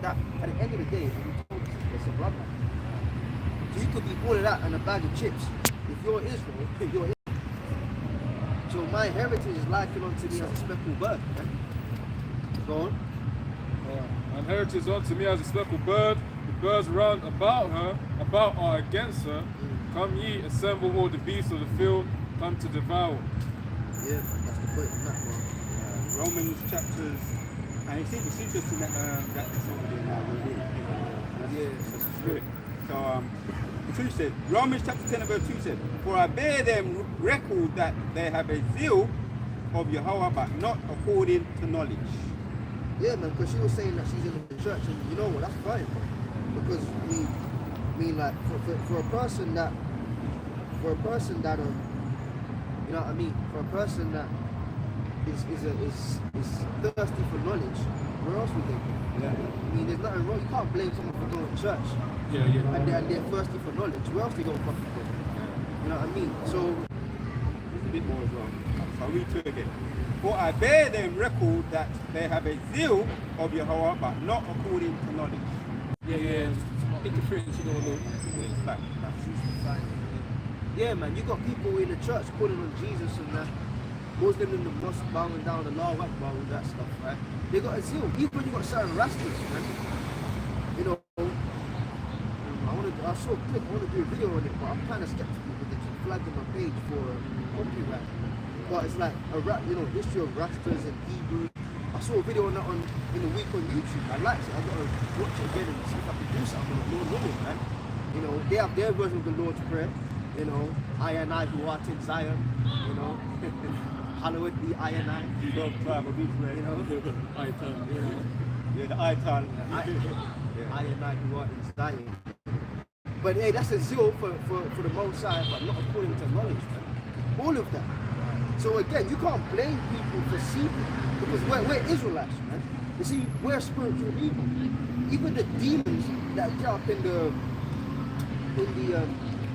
that at the end of the day, it's a brother. So you could be all of that and a bag of chips. If you're Israel, you're Israel. So my heritage is likened unto me as a speckled bird. Right? Go on. And heritage unto me as a speckled bird. The birds round about her, about are against her. Come ye, assemble all the beasts of the field, come to devour. Yeah, that's the point in that one. Romans chapters, and it's interesting that it's over there now. That's true. So the truth said, Romans chapter 10 and verse 2 said, for I bear them record that they have a zeal of Yahweh, but not according to knowledge. Yeah, man, because she was saying that she's in the church, and you know what, that's fine. Because we mean like for a person that you know what I mean, for a person that is thirsty for knowledge, where else would they go? Yeah. I mean, there's nothing wrong. You can't blame someone for going to church. Yeah. And they're thirsty for knowledge. Where else they go from? You know what I mean? So There's a bit more as well. So I'll read through it again. For I bear them record that they have a zeal of Yahweh, but not according to knowledge. Yeah. Interference, you know what I mean? It's back. yeah, man, you got people in the church calling on Jesus and that. Muslim in the mosque bowing down, Allahu Akbar, all that stuff, right? They got a zeal. Even when you got certain rascals, man. You know, I saw a clip, I want to do a video on it, but I'm kind of skeptical because they keep flagging my page for copyright. But it's like a rap, you know, history of rascals and Hebrew. I saw a video on that in a week on YouTube. I liked it. I got to watch it again and see if I can do something with Lord Willing, man. You know, they have their version of the Lord's Prayer. You know, I and I who art in Zion. You know, hallowed be I and I. You know, tribe of Israel. You know, Yeah, the Ital. I and I who art in Zion. But hey, that's a zeal for the Most High, but not according to knowledge, man. All of that. So again, you can't blame people for seeking, because we're Israelites, man. You see, we're spiritual people. Even the demons that get up in the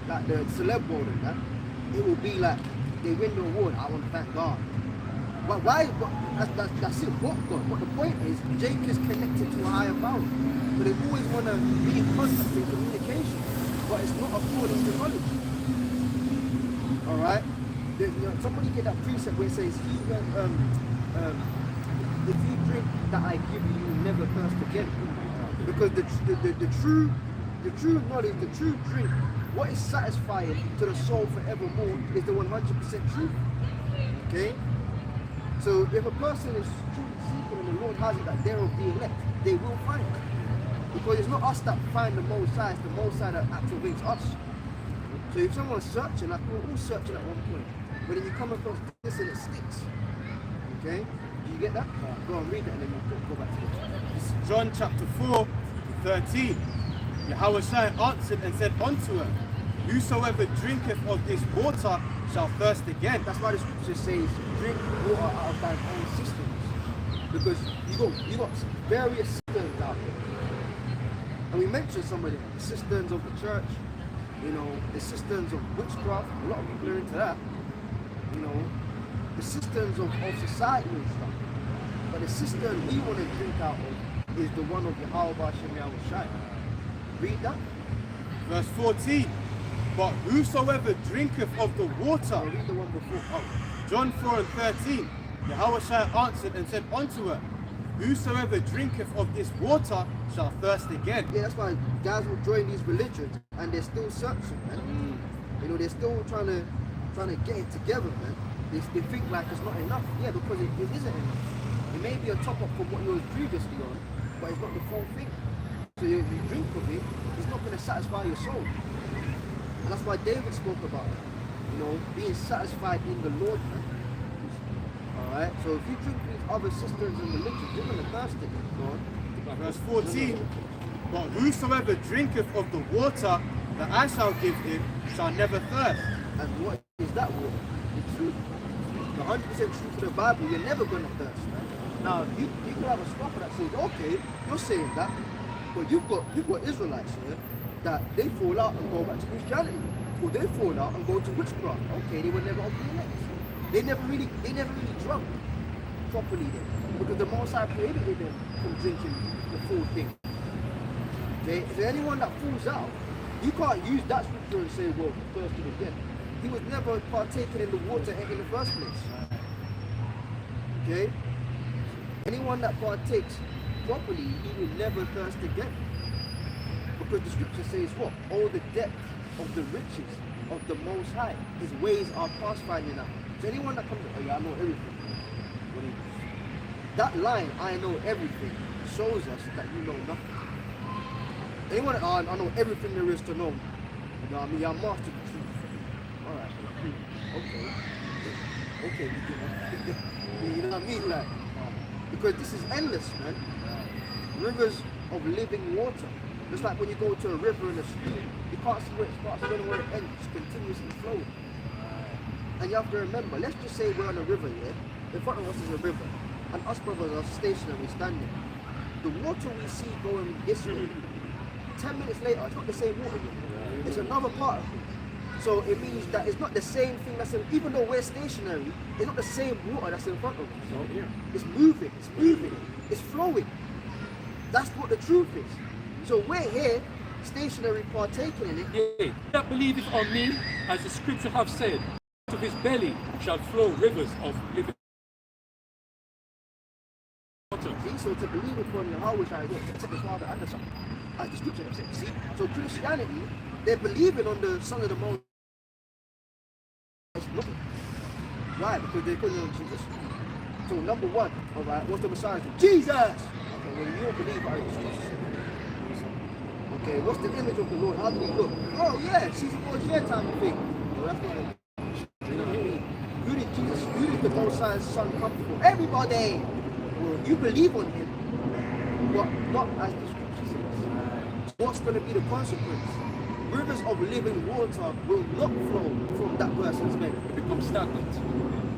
like the celeb world and that, it will be like they win the award. I want to thank God. But why? That's it. What God? But the point is, Jake is connected to a higher power. But they always want to be in contact in communication, but it's not according to knowledge. All right. You know, somebody get that precept where it says, if you drink that I give you, you will never thirst again. Because the true knowledge, the true drink, what is satisfying to the soul forevermore is the 100% truth. Okay? So if a person is truly seeking and the Lord has it that they're of the elect, they will find it. Because it's not us that find the Most High, it's the Most High that activates us. So if someone's searching, like we're all searching at one point, but then you come across this and it sticks. Okay? Do you get that? Go on, read that and then we'll go back to it. It's John chapter 4, 13. Yahweh answered and said unto her, whosoever drinketh of this water shall thirst again. That's why the scripture says, drink water out of thine own cisterns. Because you got various cisterns out there. And we mentioned some of them, the cisterns of the church, you know, the cisterns of witchcraft, a lot of people are into that. You know, the cisterns of society and stuff. But the cistern we want to drink out of is the one of Yahweh Shem Yahushai. Read that. Verse 14. But whosoever drinketh of the water. I'll read the one before. Oh, John 4 and 13. Yahweh answered and said unto her, whosoever drinketh of this water shall thirst again. Yeah, that's why guys will join these religions and they're still searching, man. You know, they're still trying to get it together, man. They think like it's not enough. Yeah, because it isn't enough. It may be a top up from what you was previously on, but it's not the full thing. So if you drink of it, it's not going to satisfy your soul. And that's why David spoke about it. You know, being satisfied in the Lord, man. Alright, so if you drink these other cisterns and religions, you're going to thirst again. Go on. Verse 14. But whosoever drinketh of the water that I shall give him shall never thirst. And what is that water? The truth. The 100% truth of the Bible, you're never going to thirst, man. Now, you could have a scoffer that says, okay, you're saying that, but you've got Israelites here that they fall out and go back to Christianity. Or they fall out and go to witchcraft. Okay, they were never of the elect. They never really drunk properly then. Because the Most High prohibited them from drinking the full thing. Okay, if there's anyone that falls out, you can't use that scripture and say, well, he thirsted again. He was never partaking in the water in the first place. Okay? Anyone that partakes properly, he will never thirst again. Because the scripture says what? All the depth of the riches of the Most High. His ways are past finding out. So anyone that comes, oh yeah, I know everything. That line, I know everything, shows us that you know nothing. Anyone, I know everything there is to know. You know what I mean? I'm master the truth. Alright. Okay. You know what I mean? Like, because this is endless, man. Rivers of living water. Just like when you go to a river in a stream, you can't see where it starts, you don't know where it ends. It's continuously flowing. And you have to remember, let's just say we're on a river here. In front of us is a river. And us brothers are stationary, standing. The water we see going this way, 10 minutes later, it's not the same water. It's another part of it. So it means that it's not the same thing that's in, even though we're stationary, it's not the same water that's in front of us. It's moving, it's flowing. That's what the truth is. So we're here, stationary, partaking in it. Yea, that believeth on me, as the scripture hath said, out of his belly shall flow rivers of living water. See, so to believe upon Yahweh, which I will accept the Father and the Son, as the scripture says. See, so Christianity, they're believing on the Son of the Most High. Why? Because they're calling on Jesus. So number one, all right, what's the Messiah? Jesus. Okay, well you don't believe by the scripture. Okay, what's the image of the Lord? How do we look? Oh yeah, she's a more share time thing. Well, that's not it. You know what I mean? Who did the Most High's Son come for? Everybody. Well, you believe on him, but not as the scripture says. What's going to be the consequence? Rivers of living water will not flow from that person's belly. It becomes stagnant.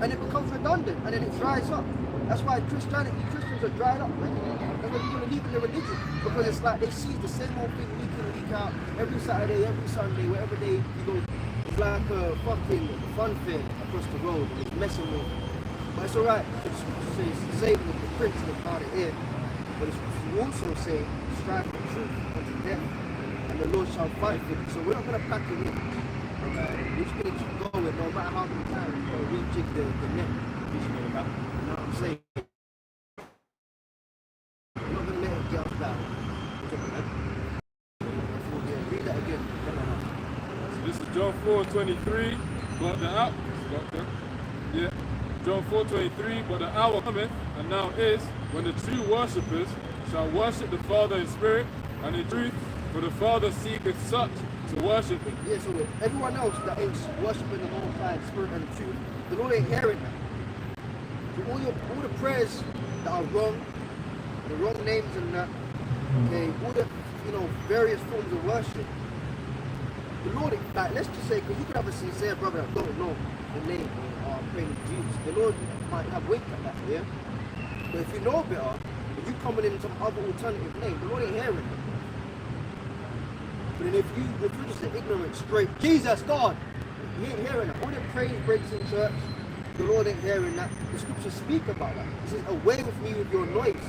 And it becomes redundant, and then it dries up. That's why Christians are dried up, man. That's why people are leaving their religion. Because it's like they see the same old thing week in, week out, every Saturday, every Sunday, wherever day you go. It's like a fucking fun fair across the road, and it's messing with. But it's alright, the scripture says, save with the prince and the power of air. But the scripture also say, strive for truth unto death, and the Lord shall fight for you. So we're not going to pack it in. We're just going to keep going, no matter how many times we rejig the net. You know what I'm saying? We're not going to let it get us down. Read that again. So this is John 4:23. But the hour, yeah, John 4:23. But the hour cometh, and now is, when the true worshippers shall worship the Father in spirit and in truth, for the Father seeketh such to worship him. Yeah, so everyone else that ain't worshiping the Most High in spirit and truth, the Lord ain't hearing that. So all the prayers that are wrong, the wrong names and that, okay, all the various forms of worship. The Lord, like, let's just say, because you could have a sincere brother that don't know the name or praying to Jesus. The Lord might have winked at that, yeah? But if you know better, if you coming in some other alternative name, the Lord ain't hearing it. But then if you're just an ignorant, straight, Jesus, God, you ain't hearing that. All the praise breaks in church, the Lord ain't hearing that. The scriptures speak about that. It says, away with me with your noise.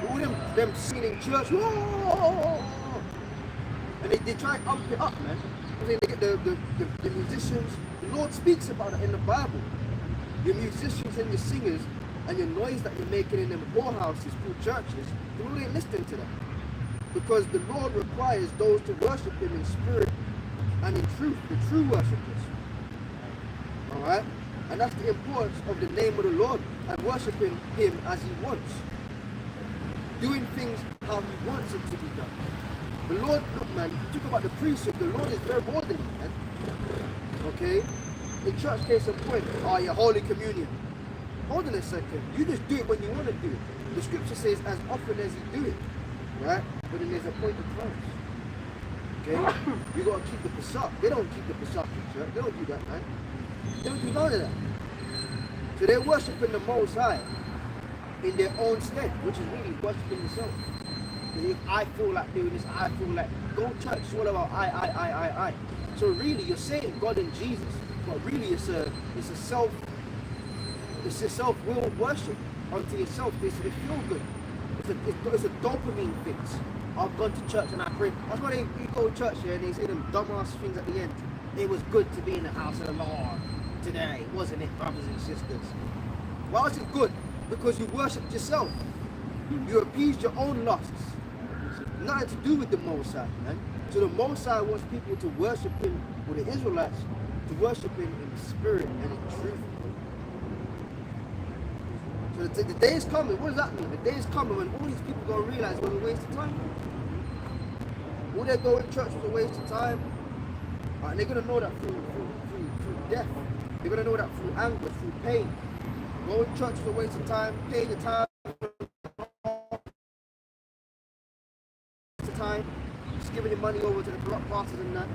All them singing in church, whoa! And they try and amp it up, man. And then they get the musicians. The Lord speaks about it in the Bible. Your musicians and your singers and your noise that you're making in them whorehouses called churches, the Lord ain't listening to that. Because the Lord requires those to worship him in spirit and in truth, the true worshippers. Alright? And that's the importance of the name of the Lord and worshiping him as he wants. Doing things how he wants it to be done. The Lord, look man, you talk about the priesthood, the Lord is very orderly, man. Okay? In church case in point, your Holy Communion. Hold on a second. You just do it when you want to do it. The scripture says as often as you do it. Right? But then there's a point of times. Okay? You gotta keep the Pesach. They don't keep the Pesach in church. They don't do that, man. They don't do none of that. So they're worshipping the Most High in their own stead, which is really worshipping yourself. If I feel like doing this, I feel like go to church. It's all about I. So really, you're saying God and Jesus, but really it's a self-willed worship unto yourself. It's a feel good. It's a dopamine fix. I've gone to church and I pray. That's why you go to church here and they say them dumbass things at the end. It was good to be in the house of the Lord today, wasn't it, brothers and sisters? Why was it good? Because you worshipped yourself. You appeased your own lusts. Nothing to do with the Most High, man. So the Most High wants people to worship Him, or the Israelites, to worship Him in spirit and in truth. So the day is coming. What does that mean? The day is coming when all these people are going to realize it was a waste of time. All they go in church was a waste of time. And they're going to know that through death. They're going to know that through anguish, through pain. Going to church was a waste of time. Paying the time. Just giving your money over to the corrupt pastors and that.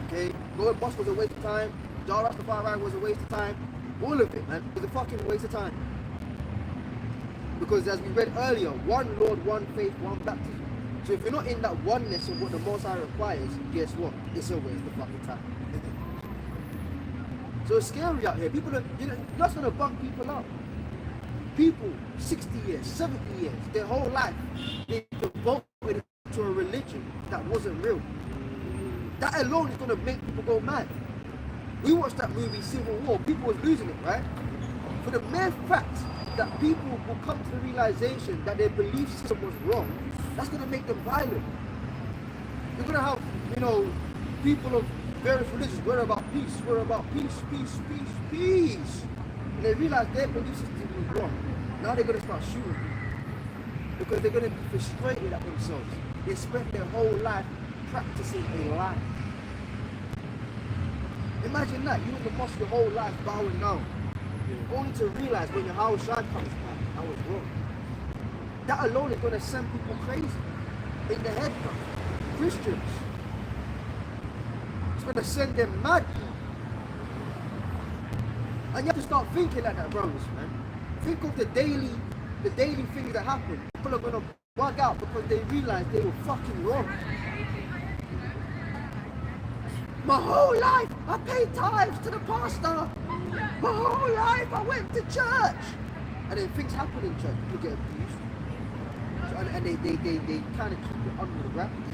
Okay? Going bus was a waste of time. Jar Rastafari was a waste of time. All of it, man, was a fucking waste of time. Because as we read earlier, one Lord, one faith, one baptism. So if you're not in that oneness of what the Most High requires, guess what? It's a waste of fucking time. So it's scary out here. People are, you're not going to bump people up. People, 60 years, 70 years, their whole life, they devoted to a religion that wasn't real. That alone is going to make people go mad. We watched that movie Civil War, people was losing it, right? For the mere fact that people will come to the realization that their belief system was wrong, that's going to make them violent. You're going to have, people of various religions, we're about peace, peace, peace. And they realize their belief system was wrong. Now they're going to start shooting people. Because they're going to be frustrated at themselves. They spent their whole life practicing a lie. Imagine that, you in the mosque your whole life bowing down. Only to realize when your house shine comes back, that was wrong. That alone is going to send people crazy. In the head, bro. Christians. It's going to send them mad. And you have to start thinking like that, brothers, man. Think of the daily things that happen. People are going to bug out because they realize they were fucking wrong. My whole life, I paid tithes to the pastor. My whole life, I went to church. And then things happen in church. People get abused. So, and they kind of keep it under the wraps.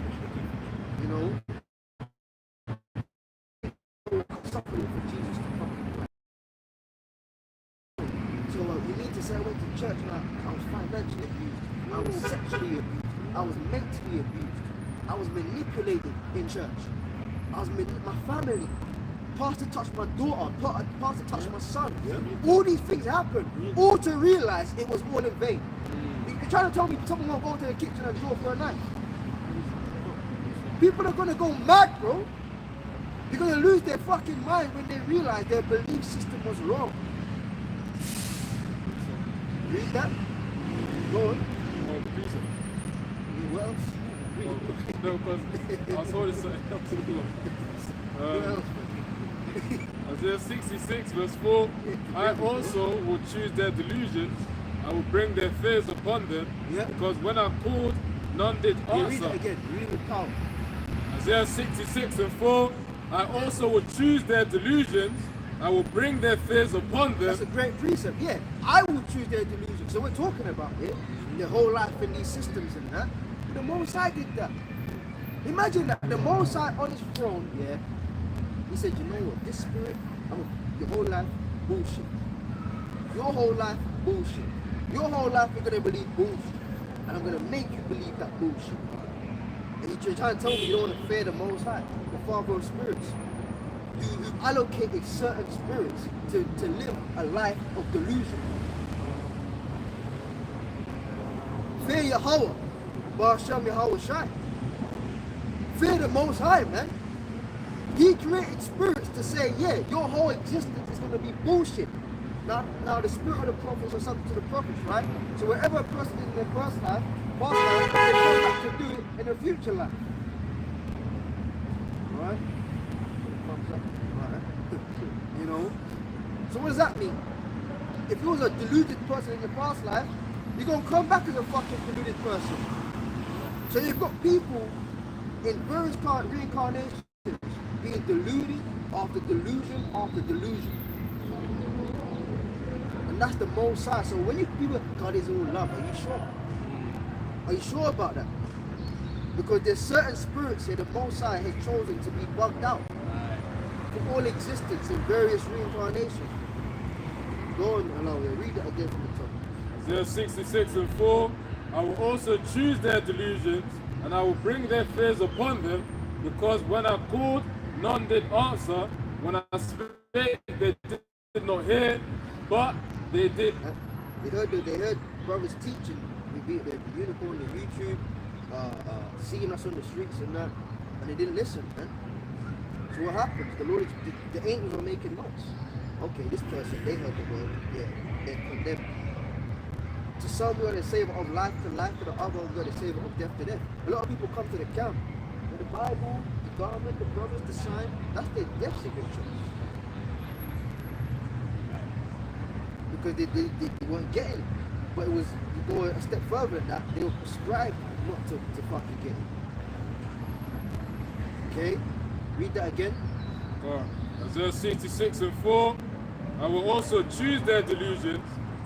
Suffering for Jesus to fucking play. So you need to say, I went to church and I was financially abused. I was sexually abused. I was mentally abused. I was manipulated in church. My family. Pastor touched my daughter. Pastor touched my son. All these things happened. All to realize it was all in vain. You're trying to tell me someone will go to the kitchen and draw for a knife. People are going to go mad, bro. They're going to lose their fucking mind when they realize their belief system was wrong. Read that. Go on. What else? No, because I was holding something up to the Lord. Isaiah 66 verse 4, I also will choose their delusions, I will bring their fears upon them, because when I called, none did answer. Read it again, read it with power. Isaiah 66 and 4, I also will choose their delusions, I will bring their fears upon them. That's a great precept, yeah. I will choose their delusions. So we're talking about it, their whole life in these systems and that. The Most High did that. Imagine that, the Most High on his throne, he said, you know what, this spirit, your whole life, bullshit. Your whole life, bullshit. Your whole life, you're going to believe bullshit. And I'm going to make you believe that bullshit. And you're trying to tell me you don't want to fear the Most High, the Father of spirits. You allocated certain spirits to live a life of delusion. Fear Yahweh, Ba'ashem Yahweh Shai. Fear the Most High, man. He created spirits to say, yeah, your whole existence is going to be bullshit. Now the spirit of the prophets are something to the prophets, right? So wherever a person is in their past life, they come back to do it in their future life. Alright? Thumbs up. Alright. So what does that mean? If you was a deluded person in your past life, you're going to come back as a fucking deluded person. So you've got people in various reincarnations being deluded after delusion after delusion. And that's the Most High. So when people, God is all love, are you sure? Are you sure about that? Because there's certain spirits here the Most High has chosen to be bugged out from all existence in various reincarnations. Go on, allow me, read it again from the top. Isaiah 66 and 4. I will also choose their delusions, and I will bring their fears upon them, because when I called, none did answer. When I spake, they did not hear, but they did. They heard brothers teaching. We beat the unicorn on YouTube, seeing us on the streets and that, and they didn't listen, man. So what happens? The angels are making notes. Okay, this person, they heard the word, yeah, they're condemned. To some, we're going to save of life to life, to the other, we're going to save of death to death. A lot of people come to the camp. The Bible, the garment, the brothers, the sign, that's their death signature. Because they weren't getting it. But it was, you go a step further than that, they were prescribed not to fucking get it. Okay? Read that again. Isaiah 66 and 4. I will also choose their delusions.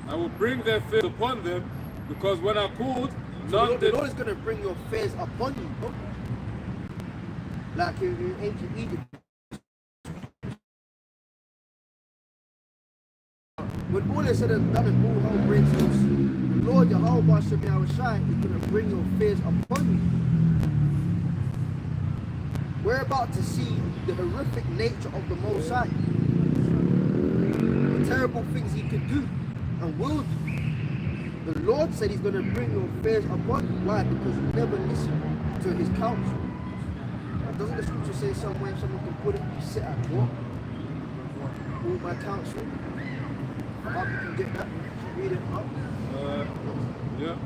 I will bring their fears upon them, because when I called, none did. The Lord is going to bring your fears upon you. Bro. Like in ancient Egypt. When all is said and done and all hell breaks loose, the Lord Yahweh Shem Shai is going to bring your fears upon you. We're about to see the horrific nature of the Most High. The terrible things he could do and will do. The Lord said he's going to bring your fears upon you. Why? Because you never listen to his counsel. And doesn't the scripture say somewhere someone can put it, you sit at what? All my counsel. I hope you can get that. Read it up. Yeah.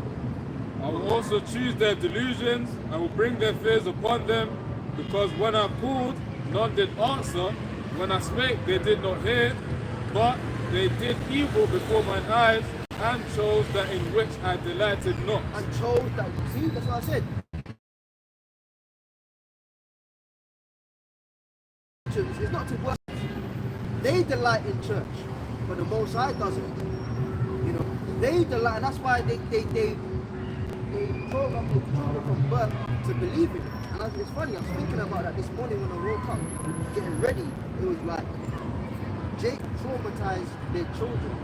I will also choose their delusions. I will bring their fears upon them, because when I called, none did answer. When I spake, they did not hear, but they did evil before mine eyes, and chose that in which I delighted not. And chose that, see, that's what I said. It's not to worship. They delight in church, but the Most High doesn't. You know, they delight, and that's why they program the children from birth to believe in it. And it's funny, I was thinking about that this morning when I woke up, getting ready. It was like, Jake traumatized their children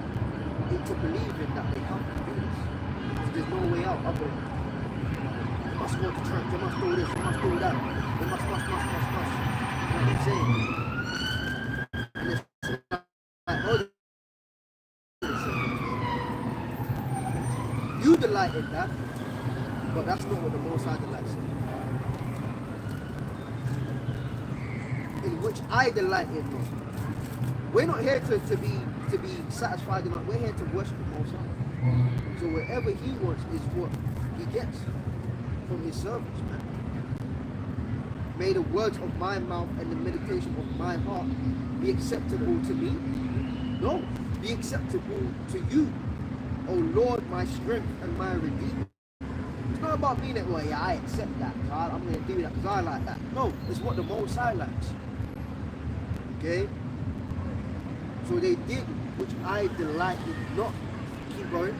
into believing that they can't do this. So there's no way out other than they must go to church, they must do this, they must do that, they must. You know what I'm saying? And it's like, oh, you delight in that, but that's not what the Most High delights in which I delight in. We're not here to be satisfied in that. We're here to worship the Most High. So wherever he wants is what he gets from his servants, man. May the words of my mouth and the meditation of my heart be acceptable to me. No, be acceptable to you, O Lord, my strength and my redeemer. It's not about being that way, yeah, I accept that, God. I'm going to do that because I like that. No, it's what the Most High likes. Okay? So they did, which I delighted not. Keep going.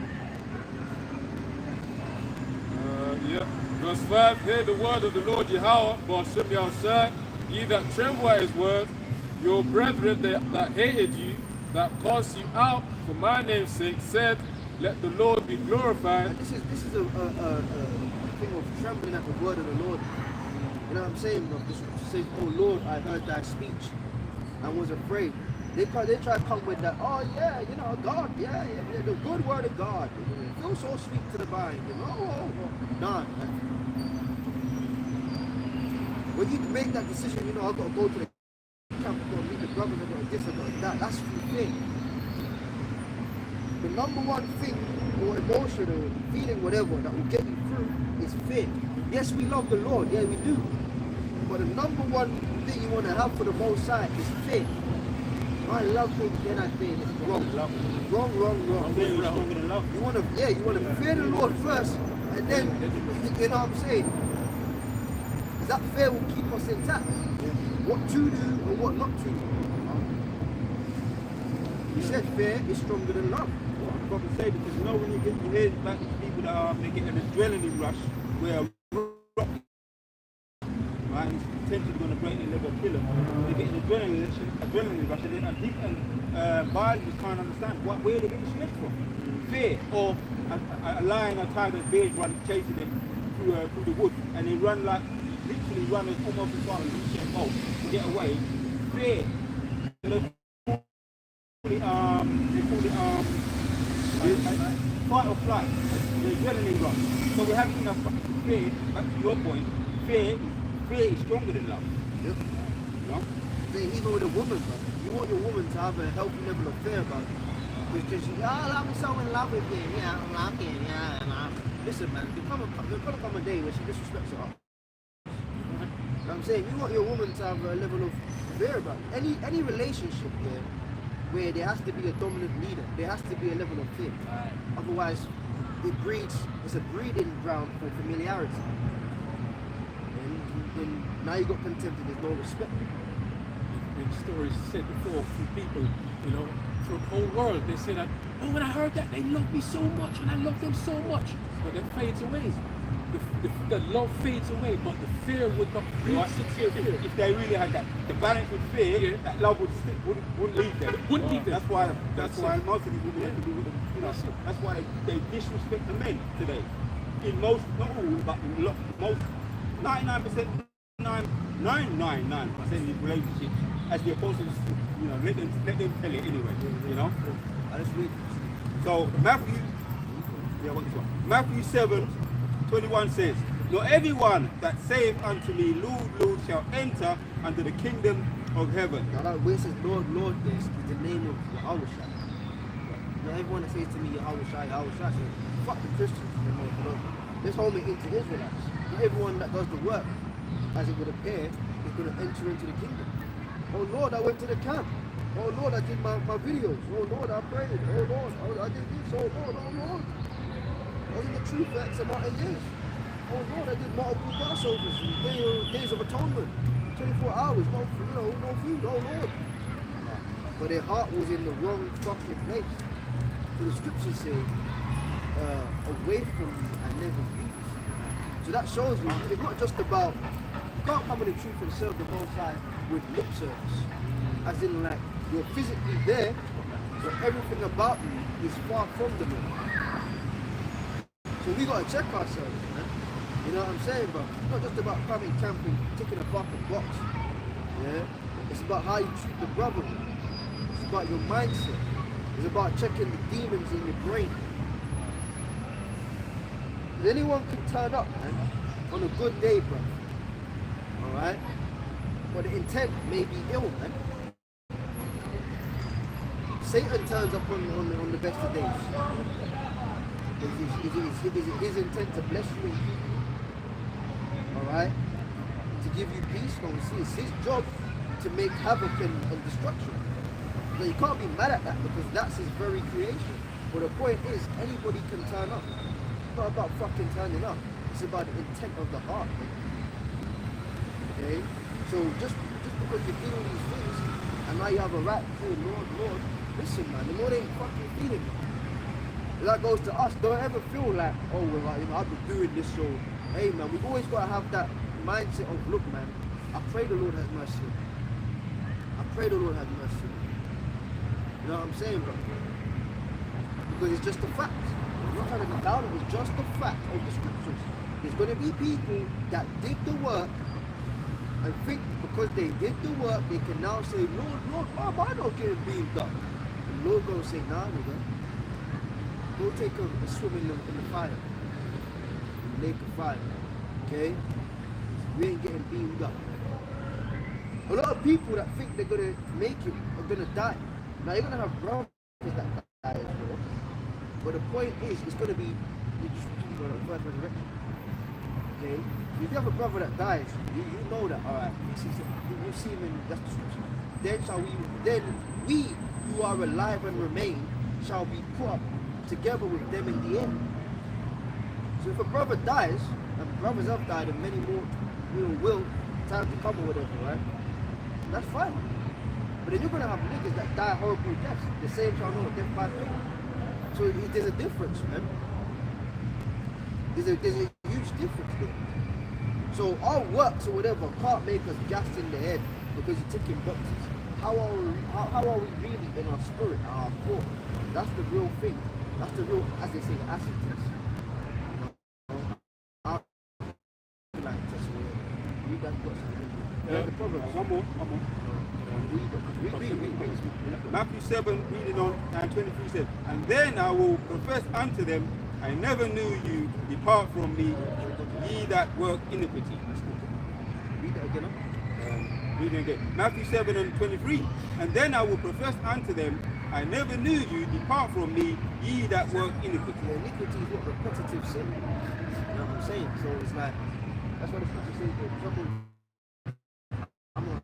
Yeah. Verse 5, hear the word of the Lord Yahweh, Ba'ashem Yahushai, ye that tremble at his word, your brethren that hated you, that cast you out for my name's sake, said, let the Lord be glorified. And this is a thing of trembling at the word of the Lord. You know what I'm saying? The scripture says, oh Lord, I heard thy speech and was afraid. They try to come with that, oh yeah, you know, God, yeah, the good word of God. It feels so sweet to the mind, you know. Nah. When you make that decision, you know, I've got to go to the camp, I've got to meet the brothers, I've got to this, I've got to that. That's the thing. The number one thing, or emotion, or feeling, whatever, that will get you through is fear. Yes, we love the Lord, yeah, we do. But the number one thing you want to have for the Most High is fear. I love him, then I fear him. Wrong. Fear is stronger than love. You want to fear the Lord first, and then, you know what I'm saying? Because that fear will keep us intact. What to do and what not to do. You said fear is stronger than love. What I'm probably say, because you know when you hear like people that are they get an adrenaline rush where potentially going to greatly level kill them. They're getting adrenaline rush, and people and biologists can't understand where they get the strength from. Fear of a lion or tiger, bears run chasing them through the woods, and they run like literally run as almost as far as you can go to get away. Fear. They call it fight or flight. The adrenaline rush. So we're having enough fear. Back to your point, fear is stronger than love. Yep. You know? Even with a woman, bro. You want your woman to have a healthy level of fear about you. Because she, I'm so in love with you. Yeah, I'm loving you. Yeah. Listen, man, there's gonna come a day where she disrespects her. You know what I'm saying? You want your woman to have a level of fear about you. Any relationship here where there has to be a dominant leader, there has to be a level of fear. Otherwise, it's a breeding ground for familiarity. And now you got contempt and there's no respect. In stories said before from people, you know, from the whole world, they say that, oh, when I heard that, they love me so much and I love them so much, but that fades away. The love fades away, but the fear would not be sincere fear. If they really had that, the balance with fear, that love wouldn't leave them. Wouldn't leave them. That's why most of these women have to do with them. You know, that's why they disrespect the men today. In most, not all, but most, 99%, 999% of these relationships, as the apostles, you know, let them tell it anyway. You know. I just read. So Matthew 7:21 says, "Not everyone that saith unto me, Lord, Lord, shall enter unto the kingdom of heaven." Now that where it says Lord, Lord, this is the name of Yahweh Shai. Now everyone that says to me Yahweh Shai, says, fuck the Christians. Let's home it into Israelites. Not everyone that does the work, as it would appear, is going to enter into the kingdom. Oh Lord, I went to the camp. Oh Lord, I did my videos. Oh Lord, I prayed. Oh Lord, I did this. Oh Lord, oh Lord. I was in the truth for X amount of years. Oh Lord, I did multiple Passovers and days of atonement. 24 hours, no food, oh Lord. But their heart was in the wrong fucking place. So the scriptures say, away from you and never leave. So that shows me it's not just about, you can't come in the truth and serve the Most High with lip service. As in like, you're physically there, but everything about you is far from the Lord. So we gotta check ourselves, man. You know what I'm saying, bro? It's not just about coming, camping, ticking a fucking box. Yeah? It's about how you treat the brother. It's about your mindset. It's about checking the demons in your brain. Anyone can turn up, man, on a good day, bro. Alright? But the intent may be ill, man. Satan turns up on the best of days. Is it his intent to bless you and keep you? Alright? To give you peace? No, it's his job to make havoc and destruction. So you can't be mad at that because that's his very creation. But the point is, anybody can turn up. It's not about fucking turning up. It's about the intent of the heart. Okay? So just because you feel these things, and now you have a right to say, Lord, listen, man, the Lord ain't fucking feeling you. That goes to us. Don't ever feel like, oh, well, like, I've been doing this, so, hey, man, we've always got to have that mindset of, look, man, I pray the Lord has mercy. I pray the Lord has mercy. You know what I'm saying, bro? Because it's just a fact. I'm not trying to be down, it's just a fact of the scriptures. There's going to be people that did the work and think because they did the work, they can now say, Lord, why am I not getting beamed up? And the Lord going to say, nah, nigga. Go take a swim in the fire. In the lake of fire. Okay? We ain't getting beamed up. A lot of people that think they're going to make it are going to die. Now you're going to have brothers that die as well. But the point is, it's going to be the first resurrection. Okay? If you have a brother that dies, you know that, alright, you see him in that's the scripture. Then we who are alive and remain shall be put up together with them in the end. So if a brother dies, and brothers have died and many more will, time to come or whatever, right? That's fine. But then you're gonna have niggas that die horrible deaths. The same shall know death by pain. So there's a difference, man. There's a huge difference there. So our works or whatever can't make us gassed in the head because you're ticking boxes. How are we really in our spirit, our core? That's the real thing. That's the real, as they say, acid test. Like test. Read that box. The problem. One more. Read. Matthew 7, reading on, and 23 says, and then I will confess unto them, I never knew you, depart from me, ye that work iniquity. Read that again. Reading again. Matthew 7 and 23. And then I will profess unto them, I never knew you, depart from me, ye that work iniquity. Yeah, iniquity is what repetitive sin. You know what I'm saying? So it's like, that's what the scripture says, the trouble. I'm not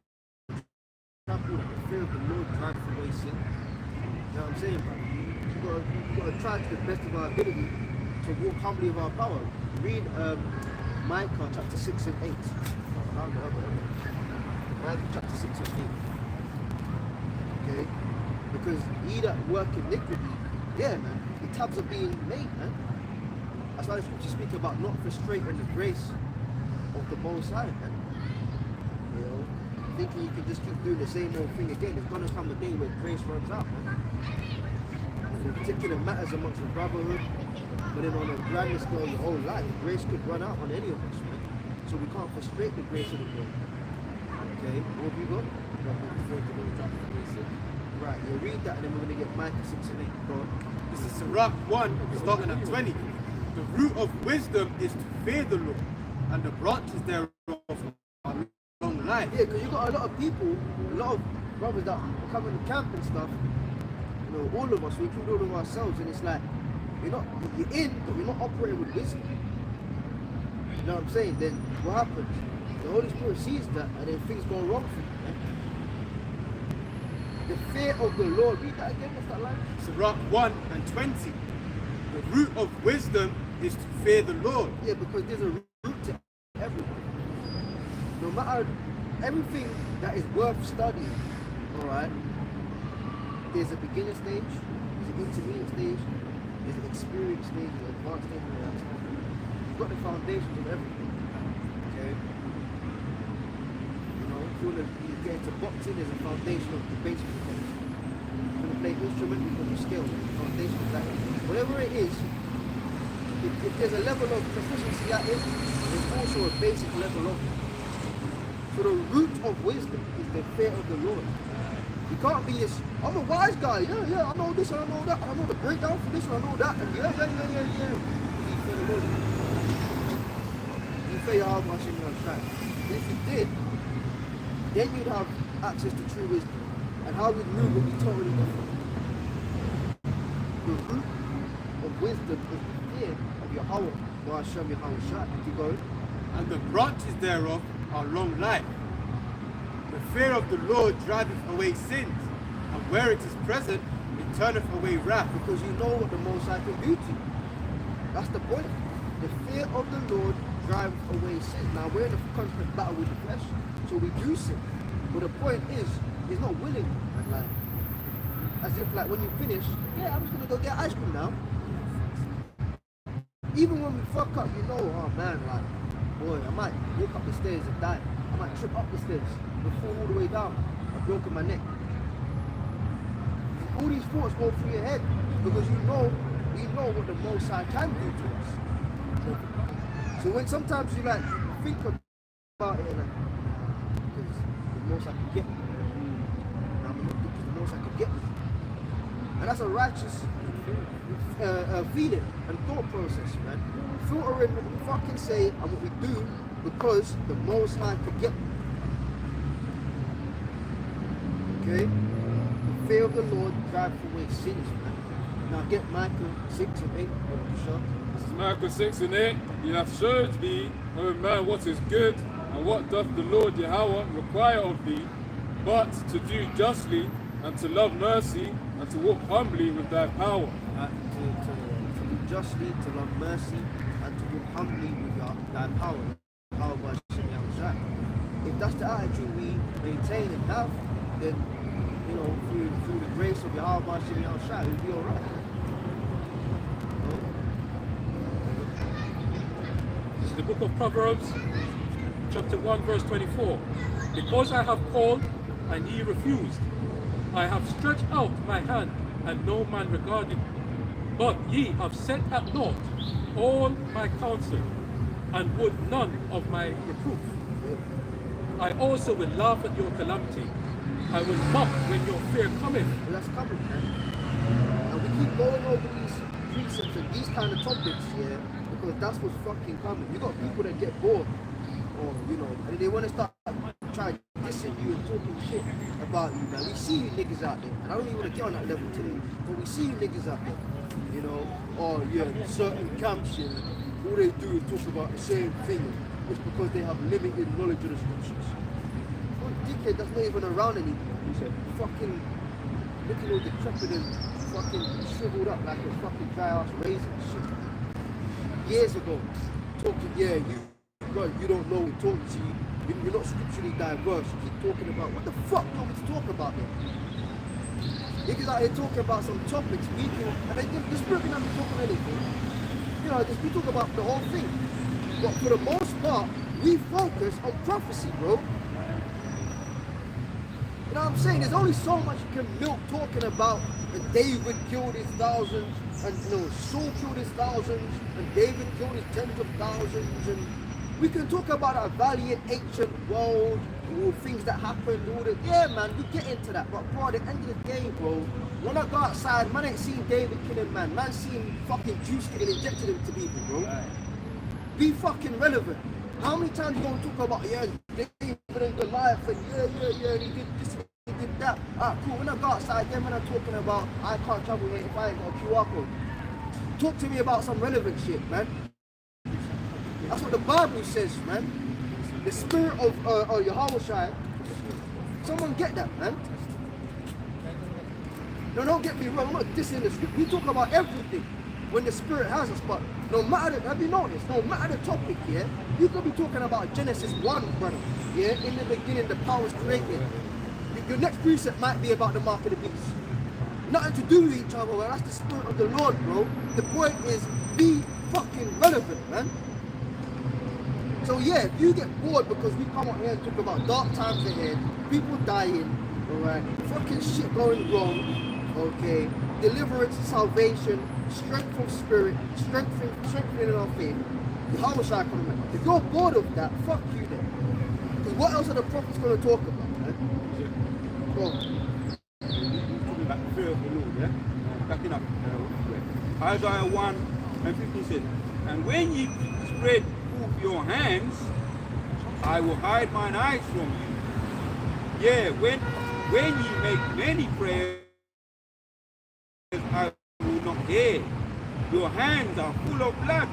trouble that the fear of the Lord drives away sin. You know what I'm saying, bro? We've got to try to the best of our ability to walk humbly of our power. Read Micah chapter 6 and 8. Micah chapter 6 and 8. Okay? Because ye that work iniquity, yeah, man, the tabs are being made, man. That's why the scripture speaks about not frustrating the grace of the Most High, man. You know, thinking you can just keep doing the same old thing again. There's gonna come a day where grace runs out, man. In particular matters amongst the brotherhood, but then on a grander scale, your whole life, grace could run out on any of us, man. So we can't frustrate the grace of the Lord. Okay, what have you got? Right, you read that and then we're going to get Micah 6 and 8. Go on. This is Sirach 1, starting at 20. The root of wisdom is to fear the Lord, and the branches thereof are long life. Yeah, because you got a lot of people, a lot of brothers that come in the camp and stuff, you know, all of us, we include all of ourselves, and it's like, you're in, but we're not operating with wisdom. You know what I'm saying? Then what happens? The Holy Spirit sees that, and then things go wrong for you, man. The fear of the Lord, read that again, what's that line? Sirach 1 and 20. The root of wisdom is to fear the Lord. Yeah, because there's a root to everything. No matter everything that is worth studying, alright, there's a beginner stage, there's an intermediate stage, there's an experience stage, there's an advanced stage, and you've got the foundations of everything. Okay? You know, if you want to get into boxing, there's a foundation of the basic of boxing. If you want to play an instrument, you've got the skill, the foundation of that. Whatever it is, if there's a level of proficiency at it, there's also a basic level of it. So the root of wisdom is the fear of the Lord. You can't be this, I'm a wise guy, yeah, I know this and I know that, and I know the breakdown for this and I know that, and yeah. You fear the Lord. You fear your heart while sitting on track. If you did, then you'd have access to true wisdom. And how we'd move would be totally different. The root of wisdom is the fear of Yahweh. Well, Hashem Yahweh. Keep going. And the branches thereof are long life. The fear of the Lord driveth away sins, and where it is present, it turneth away wrath. Because you know what the Most High can do to you. That's the point. The fear of the Lord drives away sin. Now we're in a constant battle with the flesh, so we do sin. But the point is, it's not willing. Like, as if like when you finish, yeah, I'm just gonna go get ice cream now. Even when we fuck up, you know, oh man, like, boy, I might walk up the stairs and die. I might trip up the stairs and fall all the way down. I've broken my neck. All these thoughts go through your head because we know what the Most High can do to us. So when sometimes you like think about it and like, because the Most High can get me. I'm not because the Most High can get me. And that's a righteous feeling and thought process, man. Filtering what we fucking say and what we do because the Most High could get me. Okay? The fear of the Lord drives away sins, man. Now get Micah 6 and 8. Sure. This is Micah 6 and 8. He hath showed thee, O man, what is good, and what doth the Lord Yahweh require of thee, but to do justly, and to love mercy, and to walk humbly with thy power. To do justly, to love mercy, and to walk humbly with thy power. Power by Hashem Yahweh. If that's the attitude we maintain and have, then, you know, through the grace of Yahweh by Hashem Yahweh, we'll be alright. This is the book of Proverbs, chapter 1, verse 24. Because I have called and ye refused. I have stretched out my hand and no man regarded. But ye have set at naught all my counsel and would none of my reproof. I also will laugh at your calamity. I will mock when your fear cometh. Well, that's coming, man. And we keep going over these precepts and these kind of topics, yeah, because that's what's fucking coming. You got people that get bored, or you know, and they want to start trying dissing you and talking shit about you, man. We see you niggas out there, and I don't even want to get on that level today, but we see you niggas out there, you know, or yeah, certain camps, yeah, all they do is talk about the same thing. It's because they have limited knowledge of the scriptures. One dickhead that's not even around anymore. He's fucking looking all decrepit and fucking shriveled up like a fucking dry ass raisin and shit. Years ago, talking, yeah, you don't know, we're talking to you. You're not scripturally diverse. You keep talking about what the fuck do you want me to talk about then? Niggas out here talking about some topics, and the spirit can have me talking anything. You know, we talk about the whole thing. But for the most part, we focus on prophecy, bro. You know what I'm saying? There's only so much you can milk talking about that David killed his thousands, and you know, Saul killed his thousands, and David killed his tens of thousands, and we can talk about our valiant ancient world, all things that happened, all that. Yeah, man, we get into that. But bro, at the end of the day, bro, when I go outside, man ain't seen David killing man. Man seen fucking juice getting injected into people, bro. Right. Be fucking relevant. How many times you gonna talk about, yeah, David and Goliath, and yeah, he did this, he did that. Alright, cool. When I go outside, then when I'm talking about I can't travel here if I ain't got a QR code. Talk to me about some relevant shit, man. That's what the Bible says, man. The spirit of Yahweh. Someone get that, man. No, don't get me wrong. I'm not dissing the script. We talk about everything when the spirit has us, but no matter have you noticed? No matter the topic, yeah, you could be talking about Genesis 1, brother. Yeah, in the beginning, the power was created. Your next precept might be about the mark of the beast. Nothing to do with each other. Well, that's the spirit of the Lord, bro. The point is, be fucking relevant, man. So yeah, if you get bored because we come out here and talk about dark times ahead, people dying, alright, fucking shit going wrong, okay, deliverance, salvation, strength from spirit, strengthening our faith, how was I coming back? If you're bored of that, fuck you then. Because what else are the prophets going to talk about, man? Go on. Talking about the fear of the Lord, yeah? Backing up. Isaiah 1 and 15 says, and when ye spread your hands, I will hide mine eyes from you. Yeah, when ye make many prayers, I will not hear. Your hands are full of blood.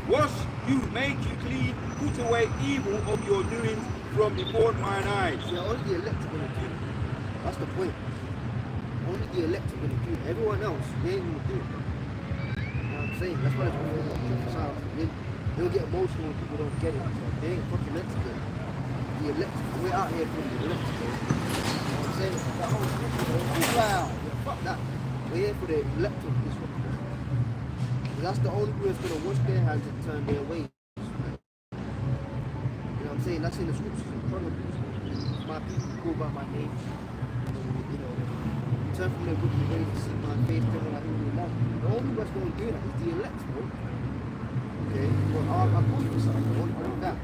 Wash you, make you clean, put away evil of your doings from before mine eyes. Yeah, only the elect are going to do it. That's the point. Only the elect are going to do it. Everyone else, they ain't going to do it. You know what I'm saying? That's why it's going to prophesy. They'll get emotional when people don't get it. So they ain't fucking meant to get it. The elect, we're out here for the elect to get it. You know what I'm saying? That whole scripture, wow, yeah, fuck that. We're here for the elect of Israel. That's the only people that's going to wash their hands and turn their ways. You know what I'm saying? That's in the scriptures, in Chronicles. My people call by my name. You know, turn from their wicked ways and seek my face, turn like who they love. The only people that's going to do that is the elect, bro. Okay, well, I'll call you something. I want that.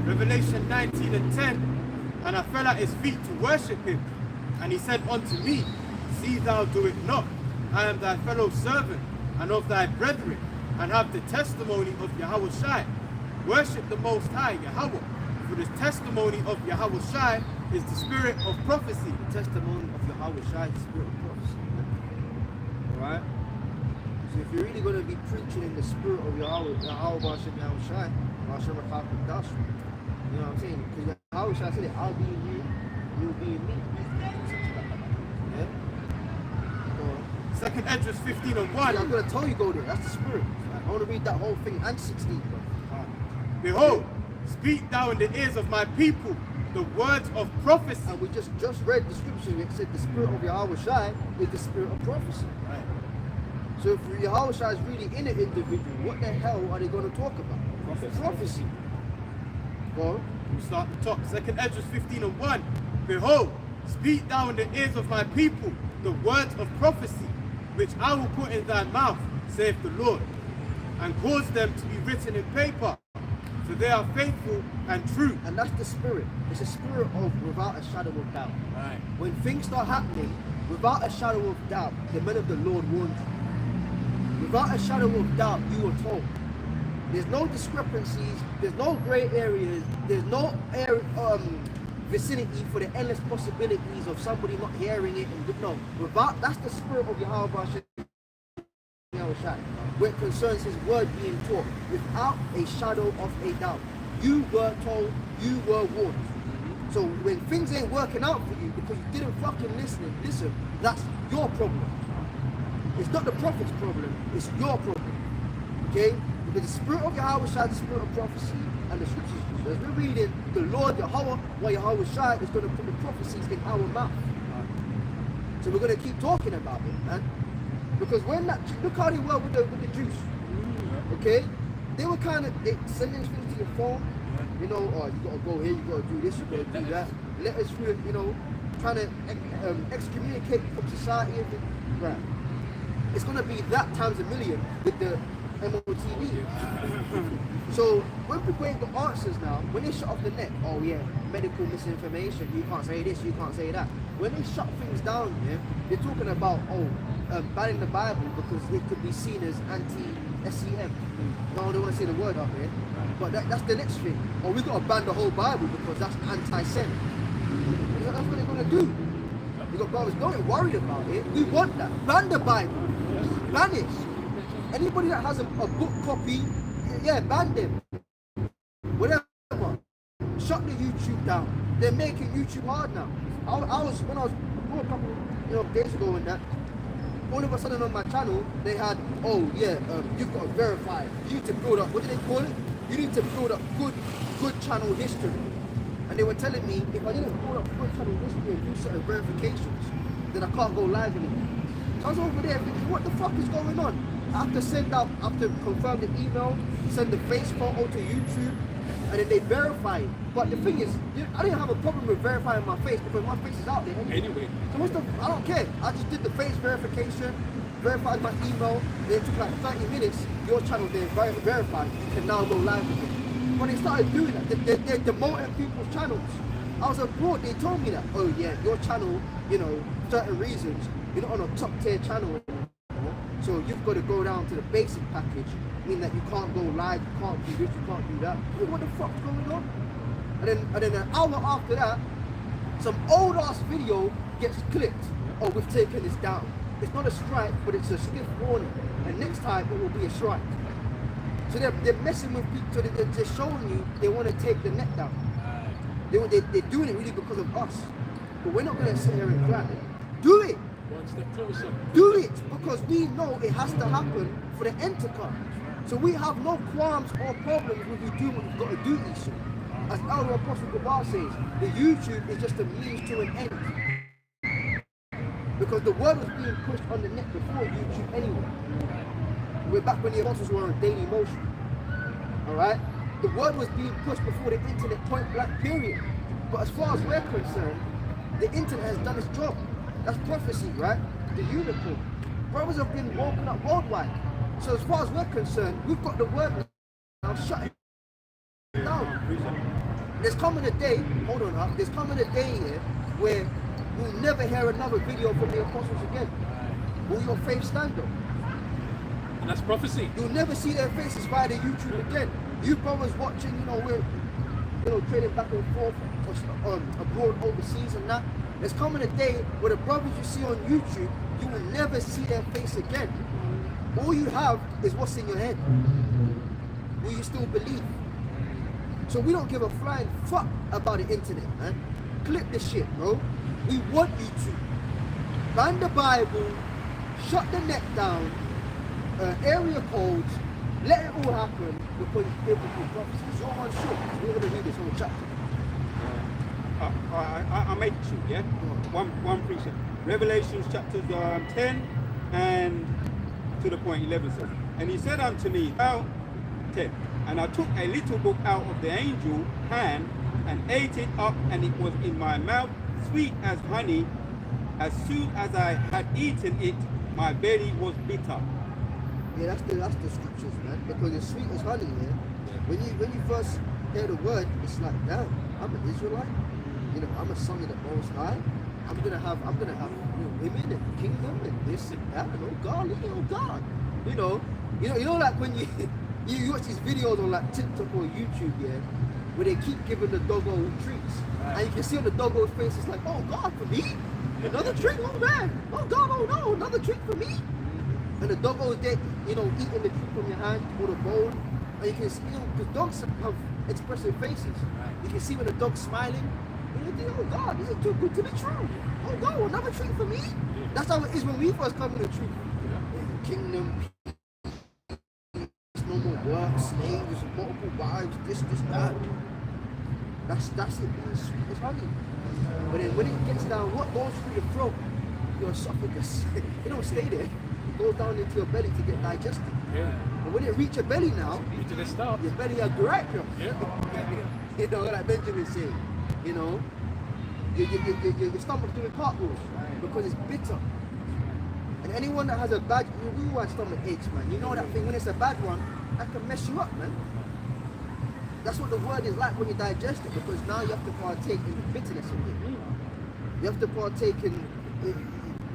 Revelation 19 and 10. And I fell at his feet to worship him. And he said unto me, see thou do it not. I am thy fellow servant and of thy brethren, and have the testimony of Yahweh Shai. Worship the Most High, Yahweh. For the testimony of Yahweh Shai is the spirit of prophecy. The testimony of Yahweh Shai is the spirit of prophecy. Alright? So if you're really going to be preaching in the spirit of Yahweh Shai, you know what I'm saying? Because Yahweh Shai said it, I'll be in you, you'll be in me. Yeah? Second Esdras 15 and 1. I'm going to tell you go there, that's the spirit. I want to read that whole thing and 16, bro. Behold, speak thou in the ears of my people the words of prophecy. And we just read the scripture, it said the spirit of Yahweh Shai is the spirit of prophecy. Right. So if Yahweh Shai is really in an individual, what the hell are they going to talk about? Prophecy. Go on. We'll start at the top. 2nd Ezra 15:1. Behold, speak thou in the ears of my people the words of prophecy, which I will put in thy mouth, saith the Lord, and cause them to be written in paper, for they are faithful and true. And that's the spirit. It's a spirit of without a shadow of doubt. Right. When things start happening, without a shadow of doubt, the men of the Lord warned you. Without a shadow of doubt, you were told. There's no discrepancies, there's no grey areas, there's no vicinity for the endless possibilities of somebody not hearing it. And no, without, that's the spirit of Yahweh when it concerns his word being taught, without a shadow of a doubt. You were told, you were warned. So when things ain't working out for you because you didn't fucking listen, that's your problem. It's not the prophet's problem, it's your problem. Okay? Because the spirit of Yahweh Shai, the spirit of prophecy, and the scriptures, as we're reading, the Lord Yahweh, where Yahweh Shai is going to put the prophecies in our mouth. So we're going to keep talking about it, man. Because when that, look how they were with the Jews. Okay? They were kind of sending things to your phone. You know, oh, you got to go here, you got to do this, you got to do that. Letters through, you know, trying to excommunicate from society. Right. It's going to be that times a million with the MOTV. So when people ain't got answers now, when they shut off the net, oh yeah, medical misinformation, you can't say this, you can't say that. When they shut things down, yeah, they're talking about banning the Bible because it could be seen as anti-SEM. No, they want to say the word out there, but that's the next thing. Oh, we got to ban the whole Bible because that's anti-Sem. That's what they're going to do. We got brothers, don't worry about it. We want that. Ban the Bible. Ban it. Anybody that has a book copy, yeah, ban them. Whatever. Shut the YouTube down. They're making YouTube hard now. When I was a couple days ago and that, all of a sudden on my channel, they had, oh yeah, you've got to verify. You need to build up, what do they call it? You need to build up good channel history. And they were telling me, if I didn't build up good channel history and do certain verifications, then I can't go live anymore. So I was over there thinking, what the fuck is going on? I have to confirm the email, send the face photo to YouTube, and then they verify it. But the thing is, I didn't have a problem with verifying my face because my face is out there anyway. So I don't care. I just did the face verification, verified my email, then it took like 30 minutes, your channel then verified, you can now go live with it. When they started doing that, they're demoting people's channels. I was abroad, they told me that, oh yeah, your channel, you know, certain reasons, you're not on a top tier channel anymore, so you've got to go down to the basic package, meaning that you can't go live, you can't do this, you can't do that. What the fuck's going on? And then an hour after that, some old ass video gets clicked. Oh, we've taken this down. It's not a strike, but it's a stiff warning. And next time it will be a strike. So they're messing with people, so they're showing you they want to take the net down. They're doing it really because of us. But we're not going to sit here and cry. Do it. One step closer. Do it, because we know it has to happen for the end to come. So we have no qualms or problems with you doing what you've got to do, Esau. As Elder Apostle Gabar says, the YouTube is just a means to an end. Because the word was being pushed on the net before YouTube anyway. We're back when the apostles were on daily motion. Alright? The word was being pushed before the internet, point blank, period. But as far as we're concerned, the internet has done its job. That's prophecy, right? The unicorn. Brothers have been woken up worldwide. So as far as we're concerned, we've got the word now, shut it down. There's coming a day, hold on up, there's coming a day here where you'll never hear another video from the apostles again. Will your faith stand up? And that's prophecy. You'll never see their faces via the YouTube again. You brothers watching, we're trading back and forth abroad, overseas and that. There's coming a day where the brothers you see on YouTube, you will never see their face again. All you have is what's in your head. Will you still believe? So we don't give a flying fuck about the internet, man. Clip the shit, bro. We want you to. Ban the Bible, shut the net down, area codes, let it all happen because it's biblical prophecy. So on short, we're going to read this whole chapter. I'll make it short, yeah? One precept. Revelations chapters 10 and to the point 11 says, and he said unto me, thou, 10, And I took a little book out of the angel hand and ate it up, and it was in my mouth, sweet as honey. As soon as I had eaten it, my belly was bitter. Yeah, that's the scriptures, man. Because it's sweet as honey, yeah. When you first hear the word, it's like, damn, I'm an Israelite. You know, I'm a son of the Most High. I'm gonna have women and kingdom and this and that. And oh God, oh God. You know, like when you you watch these videos on like TikTok or YouTube, yeah, where they keep giving the doggo treats, and you can see on the doggo's face, it's like, oh God, for me, another treat, oh man, oh God, oh no, another treat for me. And the doggo is there, you know, eating the treat from your hand or the bowl, and you can see, because dogs have expressive faces. You can see when the dog's smiling, and you think, oh God, this is too good to be true. Oh God, another treat for me. That's how it is when we first come to the truth. Kingdom. No more work, slaves, multiple wives, this, that. That's it, man. It's honey. But then when it gets down, what goes through your throat? Your esophagus. It don't stay there. It goes down into your belly to get digested. Yeah. But when it reach your belly now, To the start. your belly has right, yo. Yeah. You know, like Benjamin said, you know, your stomach's doing cartwheels because it's bitter. And anyone that has a bad, we all have stomach aches, man. You know that thing when it's a bad one, that can mess you up, man. That's what the word is like when you digest it, because now you have to partake in the bitterness of it. You have to partake in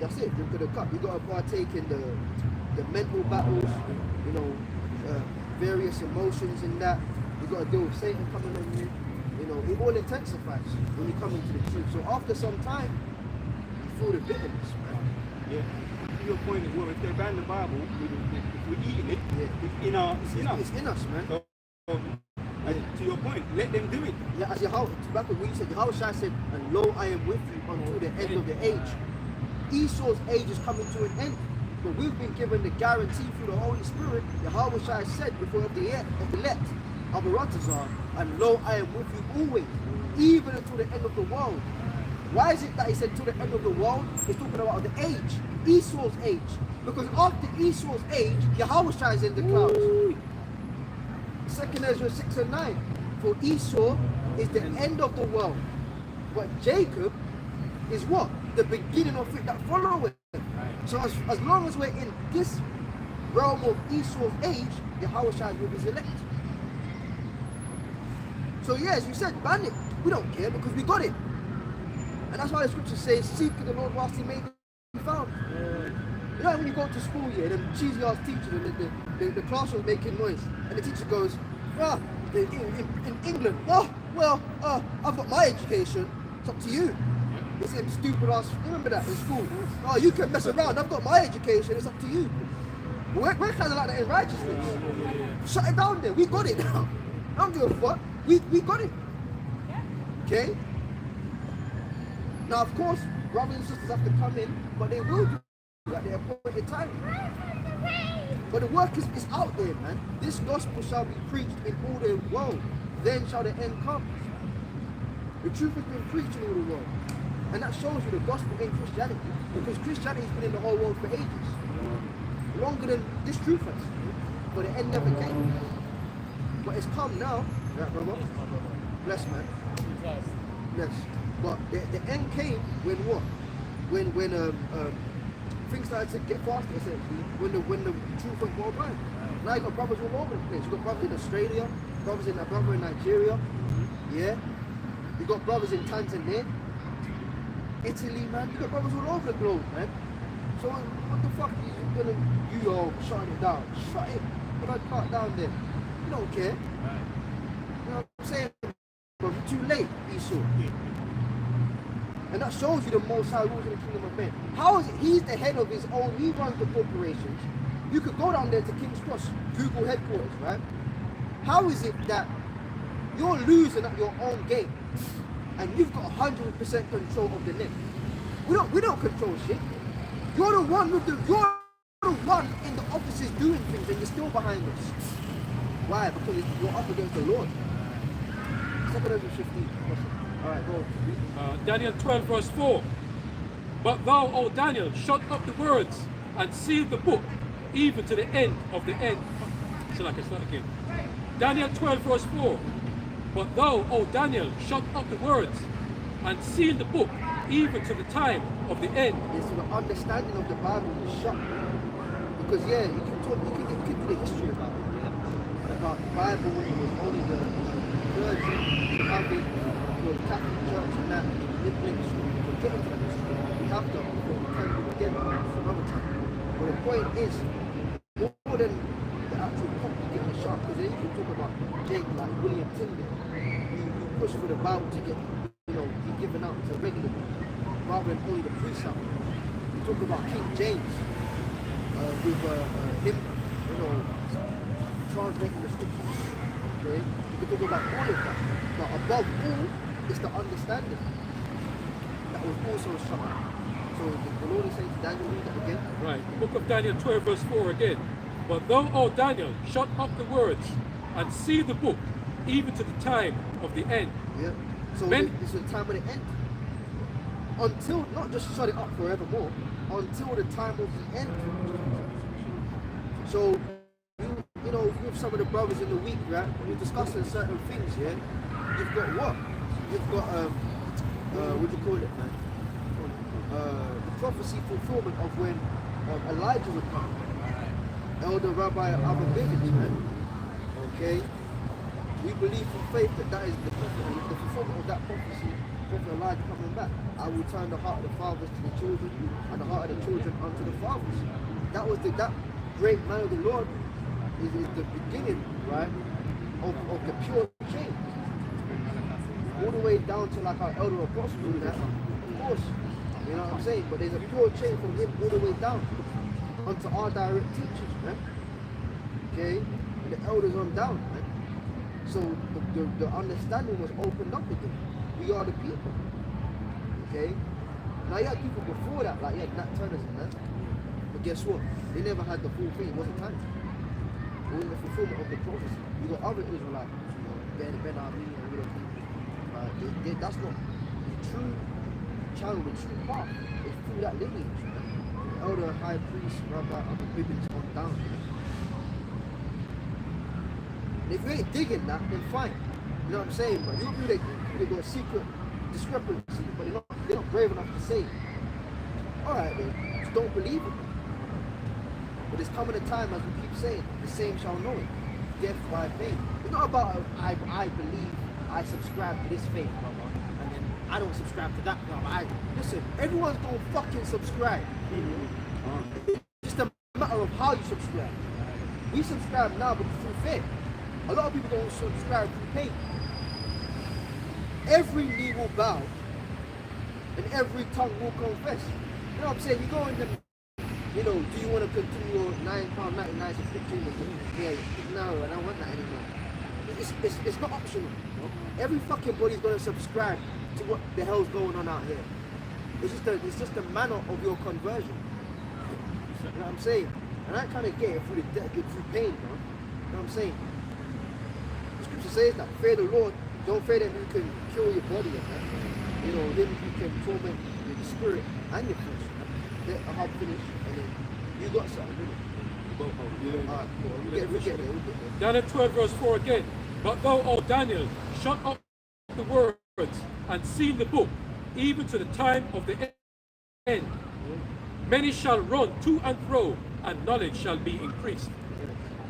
that's it, drink of the cup. You got to partake in the mental battles, you know, various emotions in that. You got to deal with Satan coming on you. You know, it all intensifies when you come into the truth. So after some time, you feel the bitterness, man. Yeah. Your point as well, if they ban the Bible, if we're eating it, it's in our, It's in us, man. So, to your point, let them do it. Yeah, as Yahweh, back when you said, Yahweh said, and lo, I am with you until the end of the age. Esau's age is coming to an end, but we've been given the guarantee through the Holy Spirit. Yahweh said before the elect of Aratazar, and lo, I am with you always, even until the end of the world. Why is it that he said to the end of the world? He's talking about the age, Esau's age. Because after Esau's age, Yahweh is in the clouds. 2 Ezra 6 and 9. For Esau is the end of the world. But Jacob is what? The beginning of it that followeth. So as long as we're in this realm of Esau's age, Yahweh will be his elect. So yeah, as you said, ban it. We don't care because we got it. And that's why the scripture says, seek the Lord whilst he may be found. You know when you go to school, yeah, them cheesy ass teachers, and the classroom's making noise, and the teacher goes, in England, I've got my education, it's up to you. It's them stupid ass, you remember that in school? Oh, you can mess around, I've got my education, it's up to you. We're kind of like that in righteousness. Shut it down there, we got it now. I don't give a fuck, we got it. Okay? Now, of course, brothers and sisters have to come in, but they will do at their appointed time. But the work is out there, man. This gospel shall be preached in all the world. Then shall the end come. The truth has been preached in all the world. And that shows you the gospel ain't Christianity. Because Christianity has been in the whole world for ages. Longer than this truth has. But the end never came. But it's come now. Right, brother? Bless, man. Bless. But the end came when what? When things started to get faster, essentially. When the truth went worldwide. Now you got brothers all over the place. You got brothers in Australia, brothers in Nigeria, yeah. You got brothers in Tanzania, Italy, man. You got brothers all over the globe, man. So what the fuck are you gonna shutting it down? Shut it. Put that cart down there. You don't care. You know what I'm saying? But you're too late, Esau. And that shows you the Most High rules in the kingdom of men. How is it? He's the head of his own. He runs the corporations. You could go down there to King's Cross, Google headquarters, right? How is it that you're losing at your own game and you've got 100% control of the net? We don't control shit. You're the one in the offices doing things and you're still behind us. Why? Because you're up against the Lord. 2 Ezra 15. Alright, go. Daniel 12 verse 4. But thou, O Daniel, shut up the words and seal the book, even to the end of the end. So like it's not again. Daniel 12 verse 4. But thou, O Daniel, shut up the words and seal the book even to the time of the end. It's the understanding of the Bible is shut. Because yeah, you can talk, you can get into the history about it, yeah? About the Bible when it was only the clergy, the Catholic, the Catholic Church and that influence for getting to that history. We have to pretend again another time. But the point is, more than the actual book getting shut, because then you can talk about Jake like William Tyndale, who pushed for the Bible to get, be given out to regular people, rather than only the priests out. You talk about King James, with him, translating the scriptures. Okay? You can talk about all of that. But above all, it's the understanding that was also shut up. So the Lord is saying to Daniel, read that again. Right, the book of Daniel 12 verse 4 again. But thou, O Daniel, shut up the words and seal the book even to the time of the end. Yeah. So Then- this is the time of the end. Until, not just shut it up forevermore, until the time of the end. So, with some of the brothers in the week, right, when you're discussing certain things, yeah, you've got what? You've got, what do you call it, man? The prophecy fulfillment of when Elijah would come. Elder Rabbi Abba Biggins, man. Okay? We believe from faith that is the fulfillment of that prophecy, Prophet Elijah coming back. I will turn the heart of the fathers to the children, and the heart of the children unto the fathers. That was that great man of the Lord is the beginning, right, of the pure change. All the way down to like our elder apostles and that, of course. You know what I'm saying? But there's a pure change from him all the way down onto our direct teachers, man. Okay? And the elders on down, man. So the understanding was opened up again. We are the people. Okay? Now you had people before that, like Nat Turners and that. But guess what? They never had the full thing. It wasn't time. It wasn't the fulfillment of the prophecy. You got other Israelites, Ben Army and Widow people. That's not the true channel, the true path. It's through that lineage. The elder high priest, Rabbi Abba Bibbins on down. And if you ain't digging that, then fine. You know what I'm saying? But you they got a secret discrepancy, but they're not brave enough to say it. Alright then, just don't believe it. But there's coming a time, as we keep saying, the same shall know it. Death by faith. It's not about I believe, I subscribe to this faith, brother, and then I don't subscribe to that, brother. Listen, everyone's gonna fucking subscribe. It's just a matter of how you subscribe. We subscribe now, but through faith. A lot of people don't subscribe through pain. Every knee will bow and every tongue will confess. You know what I'm saying? You go in the, do you want to continue your £9.99 subscription? Yeah, no, I don't want that anymore. It's not optional. Every fucking body's gonna subscribe to what the hell's going on out here. It's just the manner of your conversion. You know what I'm saying? And I kind of get it through through pain, bro. You know what I'm saying? The scripture says that fear the Lord. Don't fear them who can kill your body, man. Him who can torment your spirit and your flesh. Let a hub finish, and then you got something, didn't you? Alright, cool. We'll get there. Daniel 12 verse 4 again. But thou, O Daniel, shut up the words and seal the book, even to the time of the end. Many shall run to and fro, and knowledge shall be increased.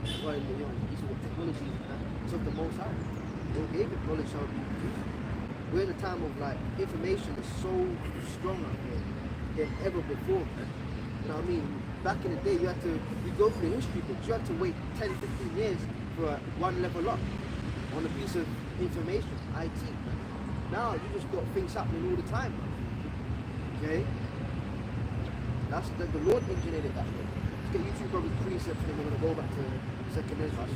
That's why these are the technologies that took the most out. They gave it knowledge shall be increased. We're in a time of information is so strong out here than ever before. You know what I mean? Back in the day, you go through the history books, you had to wait 10, 15 years for one level up on a piece of information, IT. Now you just got things happening all the time. Okay? That's the Lord engineered it that way. Let's get YouTube brothers precepts and then we're going to go back to second Ezra.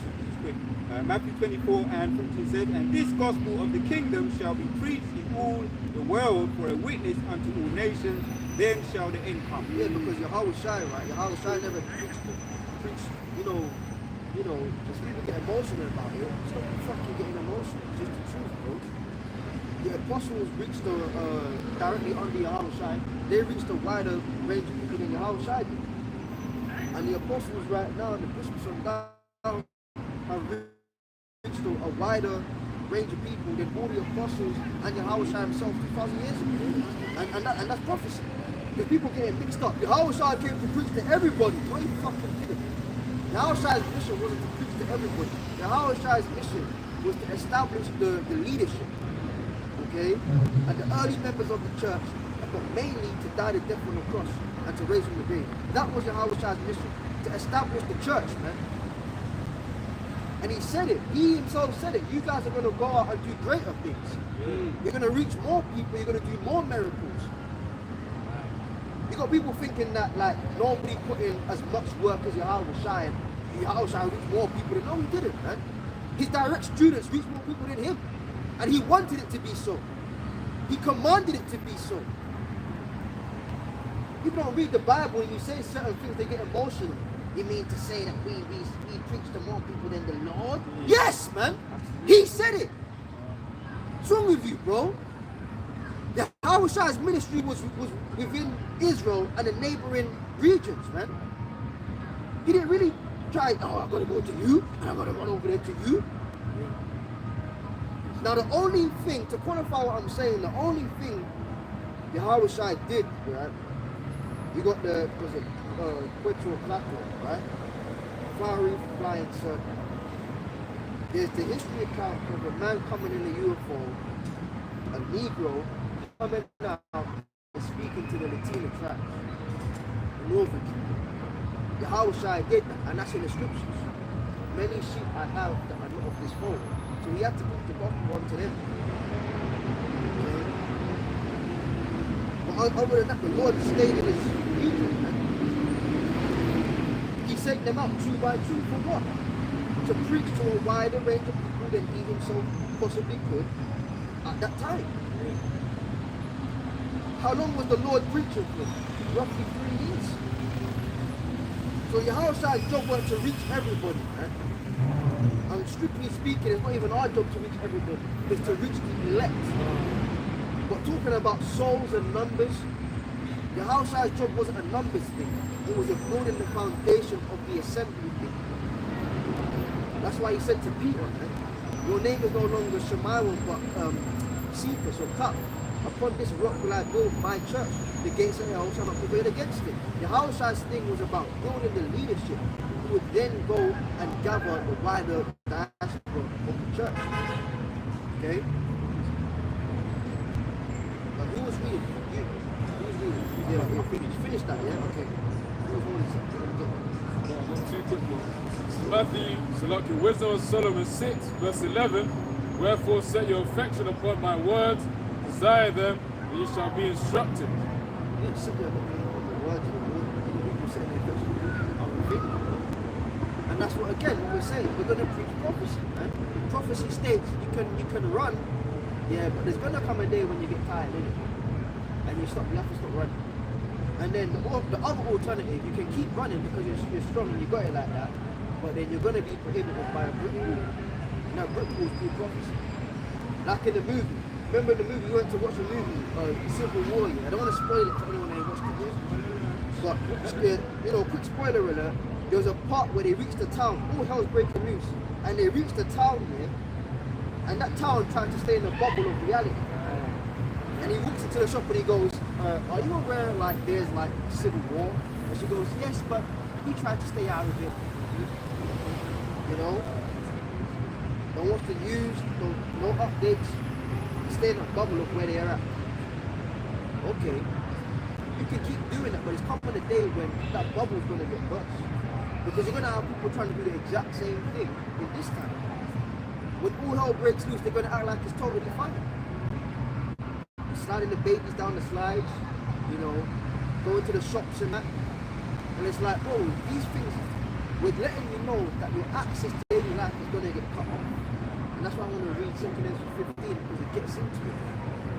Matthew 24 and 15 says, and this gospel of the kingdom shall be preached in all the world for a witness unto all nations, then shall the end come. Yeah, because Yahweh Shai, right? Yahweh Shai never preached, just people get emotional about it. Stop fucking getting emotional. It's just the truth, bro. The apostles reached directly under Yahweh Shai. They reached a wider range of people than Yahweh Shai did. And the apostles right now, and the bishops on down, have reached a wider range of people than all the apostles and Yahweh himself 2,000 years ago. And that's prophecy. Because people getting mixed up. Yahweh came to preach to everybody. No, he fucking didn't. Yahweh's mission wasn't to preach to everybody. Yahweh's mission was to establish the leadership. Okay? And the early members of the church, but mainly to die the death on the cross and to raise from the grave. That was Yahweh's mission. To establish the church, man. And he said it. He himself said it. You guys are going to go out and do greater things. You're going to reach more people. You're going to do more miracles. You got people thinking that like nobody put in as much work as Yahweh and Yahweh reached more people than no, he didn't, man. His direct students reached more people than him. And he wanted it to be so. He commanded it to be so. People don't read the Bible and you say certain things, they get emotional. You mean to say that we preach to more people than the Lord? Yes, man. He said it. What's wrong with you, bro? Yahweh's ministry was within Israel and the neighboring regions, man. He didn't really try, oh, I gotta go to you, and I gotta run over there to you. Now the only thing, to qualify what I'm saying, the only thing Yahweh did, right? You got the, was it, virtual platform, right? Fiery flying circle. There's the history account of a man coming in a UFO, a Negro, coming out and speaking to the Latina tribes, the northern people. Yahweh did that, and that's in the scriptures. Many sheep I have that are not of this fold. So he had to put the gospel onto them. But other than that, the Lord stayed in his region, man. He sent them out 2 by 2 for what? To preach to a wider range of people than he himself possibly could at that time. How long was the Lord preaching for? Roughly 3 years. So Yahweh's job was to reach everybody, man. And strictly speaking, it's not even our job to reach everybody. It's to reach the elect. But talking about souls and numbers, Yahweh's job wasn't a numbers thing. It was a building the foundation of the assembly thing. That's why he said to Peter, man, your name is no longer Shemaiah, but Cephas or Cup. Upon this rock will I build my church. The gates of hell shall not prevail against it. Yahweh's thing was about building the leadership who would then go and gather the wider diaspora of the church. Okay? But who was reading? You. Who was reading? Yeah, you're finished. Finish that, yeah? Okay. Who was holding something? 2 quick ones. Matthew, Salaki, Wisdom of Solomon 6, verse 11. Wherefore set your affection upon my words, desire them, and ye shall be instructed. Yeah, sit there on the words of the Lord, people set their affection on the thing. And that's what, again, what we're saying. We're going to preach prophecy, man. Prophecy states you can run, yeah, but there's going to come a day when you get tired, innit? And you have to stop running. And then the other alternative, you can keep running because you're strong and you got it like that, but then you're going to be prohibited by a brick wall. And that brick wall is called prophecy. Like in the movie. Remember the movie, we went to watch a movie, Civil War, yeah? I don't want to spoil it for anyone who watched the movie. But, you know, quick spoiler alert, there was a part where they reached the town, all hell's breaking loose. And they reached the town there, and that town tried to stay in the bubble of reality. And he walks into the shop and he goes, are you aware like there's like civil war? And she goes, yes, but he tried to stay out of it. You know? Don't watch the news, no updates. Stay in a bubble of where they are at. Okay. You can keep doing that, but it's coming a day when that bubble is going to get burst. Because you're going to have people trying to do the exact same thing in this time. When all hell breaks loose, they're going to act like it's totally fine. Sliding the babies down the slides, you know, going to the shops and that. And it's like, oh, these things, we're letting you know that your access to daily life is going to get cut off. And that's why I want to read 2 Corinthians 15, because it gets into it.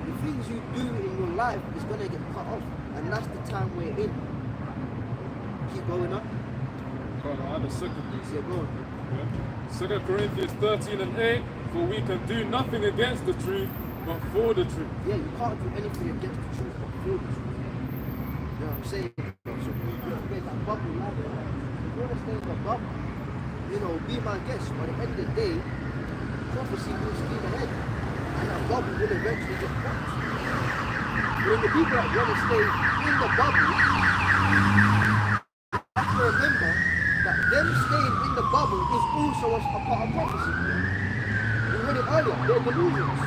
The things you do in your life is going to get cut off. And that's the time we're in. Keep going up. I had a second piece. Yeah, go on. Yeah. 2 Corinthians 13 and 8. For we can do nothing against the truth, but for the truth. Yeah, you can't do anything against the truth, but for the truth. You know what I'm saying? So you have to make that bubble life. If you want to stay in the bubble, you know, be my guest. By the end of the day, prophecy will steam ahead, and that bubble will eventually get popped. When the people that want to stay in the bubble, have to remember that them staying in the bubble is also a part of prophecy. We read it earlier, they're delusions.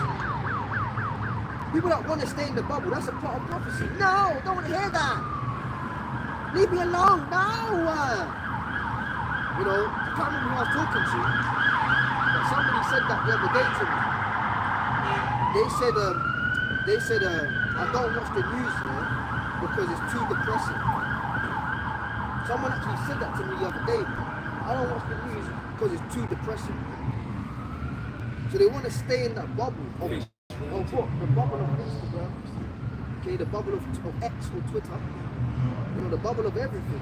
People that want to stay in the bubble, that's a part of prophecy. No, don't hear that. Leave me alone, no. You know, I can't remember who I was talking to, but somebody said that the other day to me. They said, I don't watch the news here because it's too depressing. Someone actually said that to me the other day. I don't watch the news because it's too depressing. So they want to stay in that bubble of what? The bubble of Instagram, okay, the bubble of X or Twitter, you know, the bubble of everything,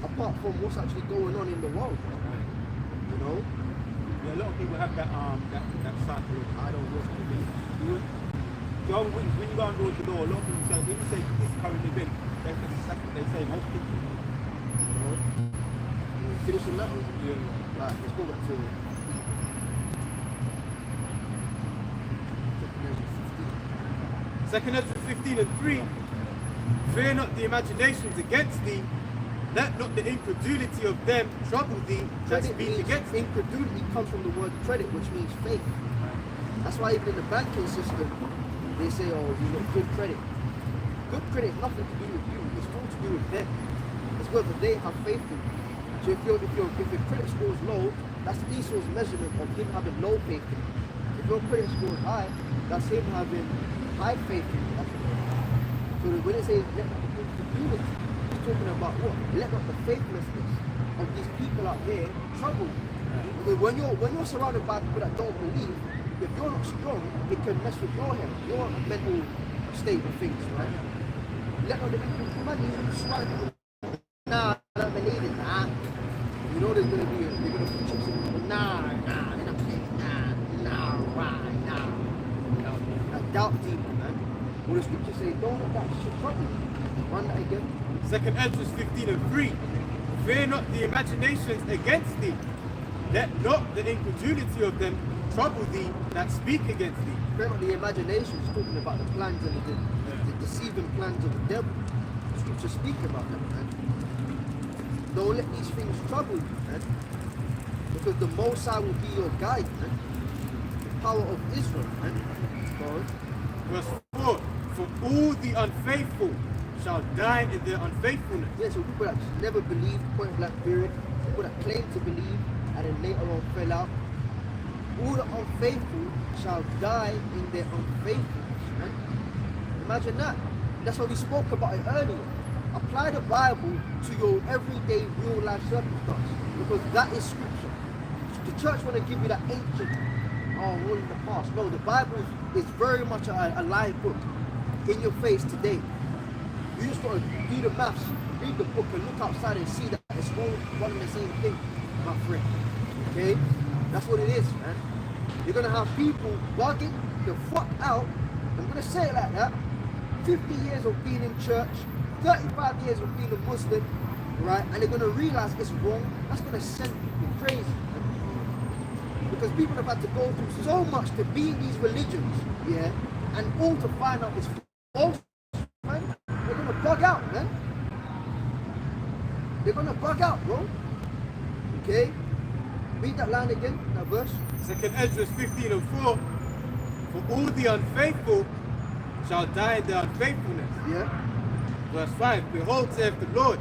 apart from what's actually going on in the world. You know? Yeah, a lot of people have that cycle of, I don't watch the news. When you go and door to door, a lot of people say, when you say this current event, that's exactly what they say, most people. You know? Finish on that? Yeah. Right, let's go back to Second Ezra 15:3. Fear not the imaginations against thee, let not the incredulity of them trouble thee that speak against thee. Incredulity comes from the word credit, which means faith. That's why even in the banking system, they say, oh, you got good credit. Good credit has nothing to do with you, it's all to do with them. It's whether they have faith in you. So if your credit score is low, that's Esau's measurement of him having low faith in you. If your credit score is high, that's him having high faith in you. So when it says let not the incredulity, it's talking about what? Let not the faithlessness of these people out there trouble you. Because when you're surrounded by people that don't believe, if you're not strong, it can mess with your health, your mental state of things, right? Let not the incredulity, nah, I don't believe it, nah. You know they're gonna put chips in it. Nah, they're not saying nah. A doubt demon, man. What the scripture say, don't let that shit trouble you. Run that again. Second Ezra 15:3. Fear not the imaginations against thee, let not the incredulity of them trouble thee that speak against thee. Fear not the imaginations, talking about the plans and the deceiving plans of the devil. The scripture speak about that, man. Don't let these things trouble you, man. Because the Most High will be your guide, man. The power of Israel, man. Go on. Verse 4. For all the unfaithful shall die in their unfaithfulness. Yeah, so people that just never believed, point blank period, people that claim to believe and then later on fell out. All the unfaithful shall die in their unfaithfulness, man. Imagine that. That's why we spoke about it earlier. Apply the Bible to your everyday real life circumstance, because that is scripture. The church want to give you that ancient, all in the past. No, the Bible is very much a live book in your face today. You just got to do the maths, read the book and look outside and see that it's all one and the same thing, my friend. Okay? That's what it is, man. You're going to have people bugging the fuck out. I'm going to say it like that. 50 years of being in church, 35 years of being a Muslim, right? And they're going to realize it's wrong. That's going to send people crazy, man. Because people have had to go through so much to be in these religions, yeah? And all to find out it's false, man. They're going to bug out, man. They're going to bug out, bro. Okay? Read that line again, that verse. Second Ezra 15:4. For all the unfaithful shall die in their unfaithfulness. Yeah? Verse 5. Behold, saith the Lord,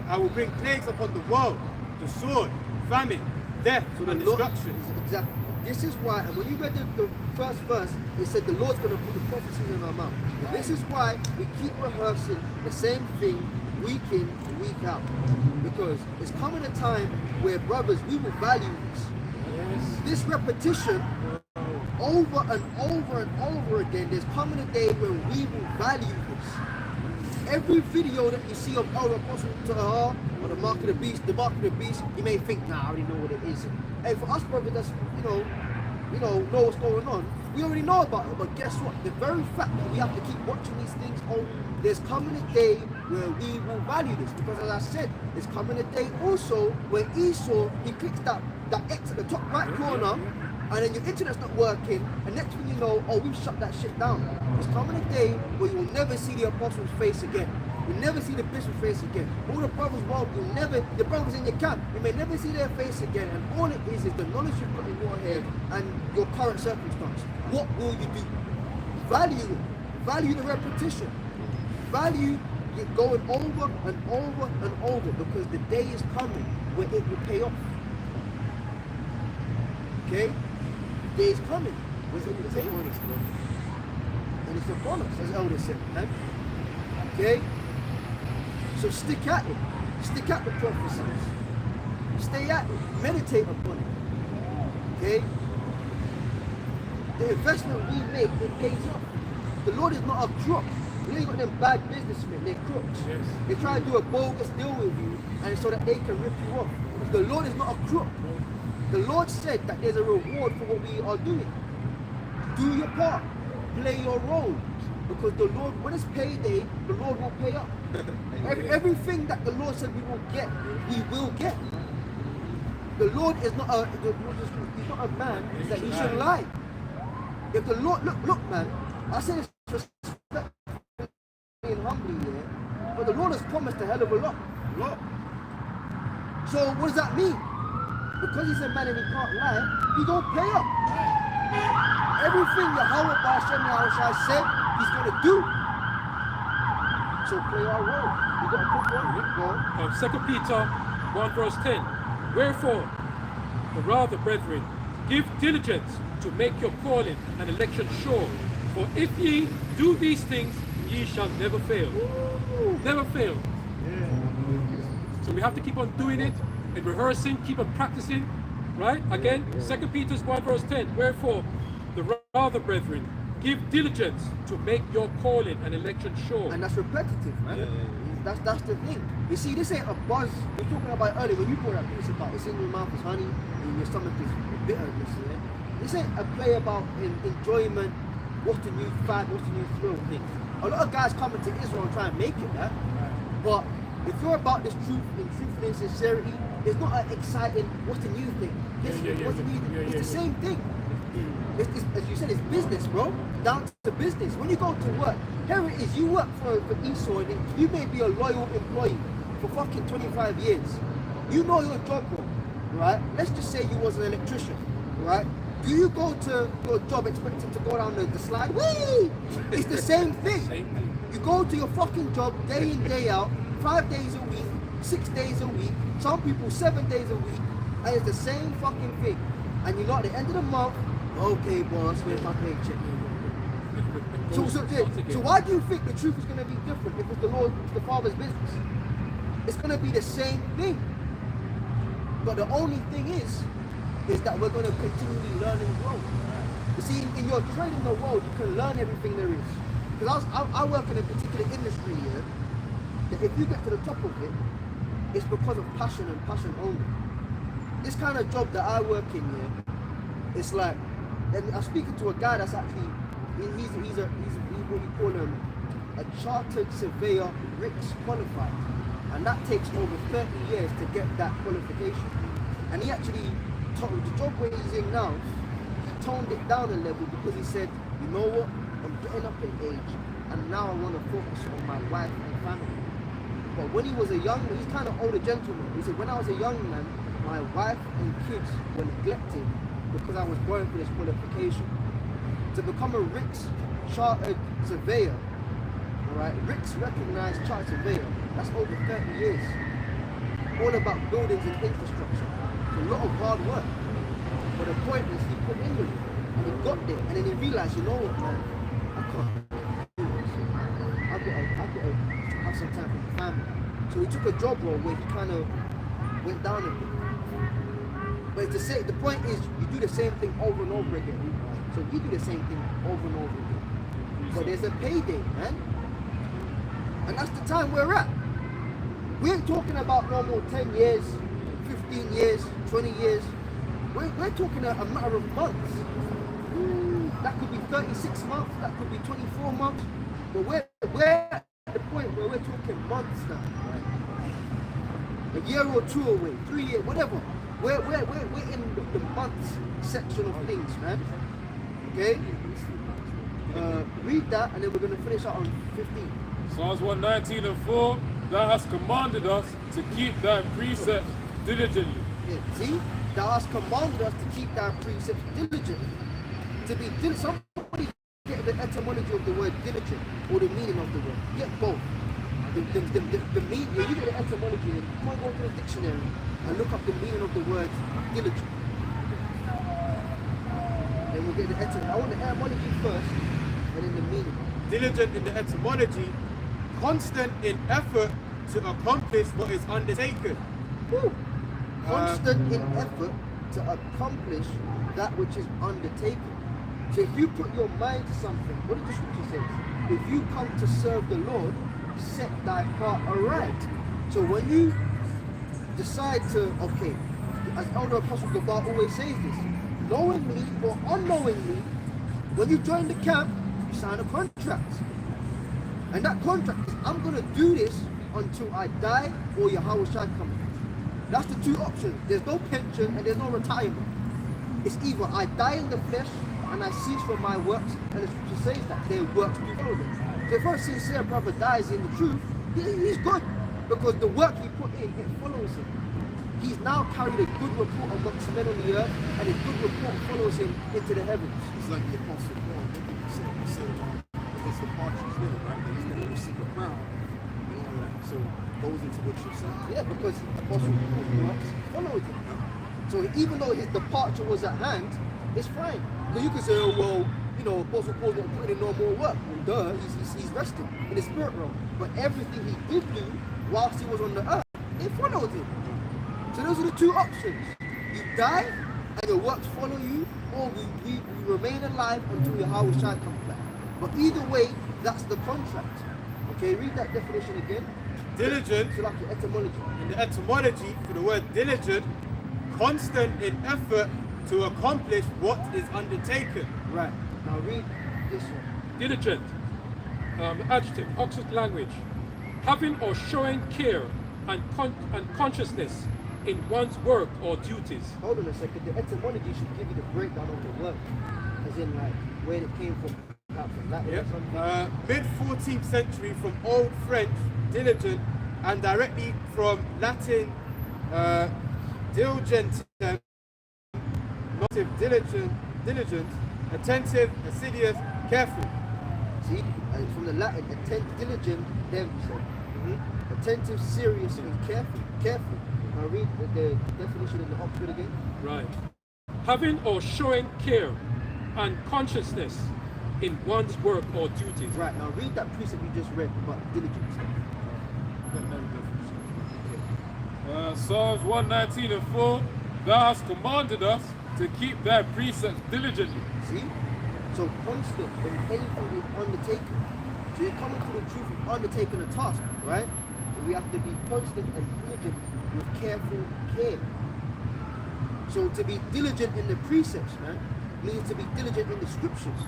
I will bring plagues upon the world, the sword, famine, death, and destruction. Exactly. This is why, and when you read the first verse, it said the Lord's going to put the prophecies in our mouth. This is why we keep rehearsing the same thing week in and week out. Because it's coming a time where, brothers, we will value this. Yes. This repetition over and over and over again, there's coming a day where we will value this. Every video that you see of our Apostle Tahar or the Mark of the Beast, you may think, nah, I already know what it is. And for us, brothers, that's, know what's going on, we already know about it. But guess what? The very fact that we have to keep watching these things, there's coming a day where we will value this. Because as I said, there's coming a day also where Esau, he clicks that X at the top right corner, and then your internet's not working, and next thing you know, oh, we've shut that shit down. It's coming a day where you'll never see the apostles' face again. You'll never see the bishop's face again. All the brothers, well, you'll never, the brothers in your camp, you may never see their face again, and all it is the knowledge you've got in your head and your current circumstance. What will you do? Value it. Value the repetition. Value it going over and over and over, because the day is coming where it will pay off. Okay? The day is coming where it will pay off. And it's a bonus, as Elder said, man. Okay? So stick at it. Stick at the prophecies. Stay at it. Meditate upon it. Okay? The investment we make, it pays off. The Lord is not a crook. You ain't got them bad businessmen, they're crooks. Yes. They try to do a bogus deal with you, and so that they can rip you off. The Lord is not a crook. The Lord said that there's a reward for what we are doing. Do your part. Play your role. Because the Lord, when it's payday, the Lord will pay up. Everything that the Lord said we will get, we will get. The Lord is not a, he's not a man that he should lie. If the Lord, look man, I say this respectfully and humbly here, but the Lord has promised a hell of a lot. So what does that mean? Because he's a man and he can't lie, he don't pay up. Everything Yahweh Ba'ashem Yahushua said, he's going to do. So play our role. You got to put one. Go on. 2 Peter 1 verse 10. Wherefore, the rather, brethren, give diligence to make your calling and election sure. For if ye do these things, ye shall never fail. Ooh. Never fail. Yeah. So we have to keep on doing it and rehearsing, keep on practicing. Right? Again, 2 Peter 1 verse 10. Wherefore, the rather, brethren, give diligence to make your calling and election sure. And that's repetitive, man. That's the thing. You see, this ain't a buzz. We're talking about earlier when you brought that piece about it's in your mouth is honey and your stomach is bitterness. Yeah? This ain't a play about enjoyment. What's the new fad? What's the new thrill thing? A lot of guys coming to Israel and try and make it that. But if you're about this truth and sincerity, it's not an exciting. What's the new thing? What's the new thing? It's the same thing. It's, as you said, it's business, bro. Down to business. When you go to work, here it is. You work for Esau, and you may be a loyal employee for fucking 25 years. You know your job, bro, right? Let's just say you was an electrician, right? Do you go to your job expecting to go down the slide? Whee! It's the same thing. You go to your fucking job day in, day out, 5 days a week, 6 days a week, some people 7 days a week, and it's the same fucking thing. And you know at the end of the month, okay, boss, where's my paycheck? So why do you think the truth is going to be different if it's the Lord, the Father's business? It's going to be the same thing. But the only thing is that we're going to continually learn and grow. You see, in your trade in the world, you can learn everything there is. Because I work in a particular industry here, that if you get to the top of it, it's because of passion and passion only. This kind of job that I work in here, it's like, and I'm speaking to a guy that's actually, he's what we call a chartered surveyor, RICS qualified, and that takes over 30 years to get that qualification. And he actually told the job where he's in now, he toned it down a level because he said, you know what, I'm getting up in age, and now I want to focus on my wife and family. But when he was a young, he's kind of older gentleman. He said, when I was a young man, my wife and kids were neglected because I was going for this qualification. To become a RICS chartered surveyor, all right, RICS recognized chartered surveyor, that's over 30 years. All about buildings and infrastructure. It's a lot of hard work. But the point is, he put in with it, and he got there, and then he realized, you know what, man, I can't do this. I've got to have some time for my family. So he took a job role where he kind of went down a bit. But to say, the point is, you do the same thing over and over again. So we do the same thing over and over again. But there's a payday, man. And that's the time we're at. We ain't talking about no more 10 years, 15 years, 20 years. We're talking a matter of months. That could be 36 months, that could be 24 months. But we're at the point where we're talking months now. Right? A year or two away, 3 years, whatever. we're in the months section of things, man. Okay? Read that and then we're going to finish out on 15. Psalms 119 and 4, thou hast commanded us to keep thy precepts diligently. Yeah, see? Thou hast commanded us to keep thy precepts diligently. To be diligent. Somebody get the etymology of the word diligent or the meaning of the word. Get both. The meaning, you get the etymology, you might go to the dictionary and look up the meaning of the word diligent. Then we'll get the etymology. I want the etymology first and then the meaning. Diligent in the etymology, constant in effort to accomplish what is undertaken. Woo. Constant in effort to accomplish that which is undertaken. So if you put your mind to something, what did the scripture say? If you come to serve the Lord, set thy heart aright. So when you decide to, okay, as Elder Apostle Gabar always says this, knowingly or unknowingly, when you join the camp, you sign a contract. And that contract is, I'm going to do this until I die or Yahweh shall come. That's the two options. There's no pension and there's no retirement. It's either I die in the flesh and I cease from my works, and the scripture says that their works do follow them. So if a sincere brother dies in the truth, he's good, because the work he put in, it follows him. He's now carried a good report amongst men on the earth, and a good report follows him into the heavens. It's like the Apostle Paul. He said against the Partridge Hill, right? That he's going to receive a crown and all that. So goes into what you're saying. Yeah, because Apostle Paul's works followed him. So even though his departure was at hand, it's fine. So you could say, oh, well, you know, Apostle Paul's not putting in no more work. Well, duh, he's resting in the spirit realm. But everything he did do whilst he was on the earth, it followed him. So those are the two options. You die and your works follow you, or we remain alive until Yahweh shall come back. But either way, that's the contract. Okay, read that definition again. Diligent, So like the etymology. in the etymology for the word diligent, constant in effort to accomplish what is undertaken. Right. Now read this one. Diligent, adjective, Oxford language, having or showing care and consciousness in one's work or duties. Hold on a second. The etymology should give you the breakdown of the word, as in like where it came from. Like from Latin or something. Mid 14th century from Old French, diligent, and directly from Latin, diligentem, nominative, diligent, attentive, assiduous, careful. See, and from the Latin, diligent, them. Attentive, serious, and careful. Careful. Now read the definition in the Oxford again. Right. Having or showing care and consciousness in one's work or duties. Right. Now read that precept you just read about diligence. Psalms 119 and 4, thou hast commanded us to keep thy precepts diligently. See? So constant in anything we've undertaken. So you're coming to the truth of undertaking a task, right? And we have to be constant and diligent with careful care. So to be diligent in the precepts, man, means to be diligent in the scriptures.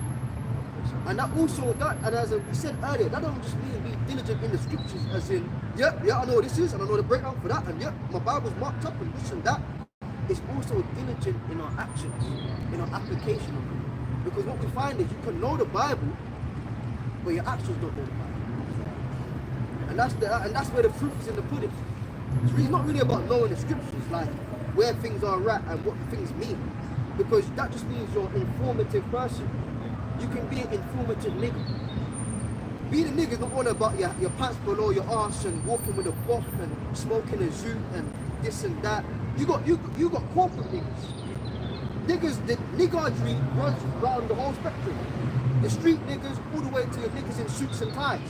And that also, and as we said earlier, that don't just mean be diligent in the scriptures as in, yeah, I know what this is, and I know the breakdown for that, and yeah, my Bible's marked up and this and that. It's also diligent in our actions, in our application of it. Because what we find is you can know the Bible, but your actions don't know the Bible. And that's where the proof is in the pudding. So it's not really about knowing the scriptures, like where things are at and what things mean. Because that just means you're an informative person. You can be an informative nigga. Being a nigga is not all about your pants below your arse and walking with a bop and smoking a zoot and this and that. You got corporate niggas. Niggas, the niggery runs around the whole spectrum. The street niggas all the way to your niggas in suits and ties.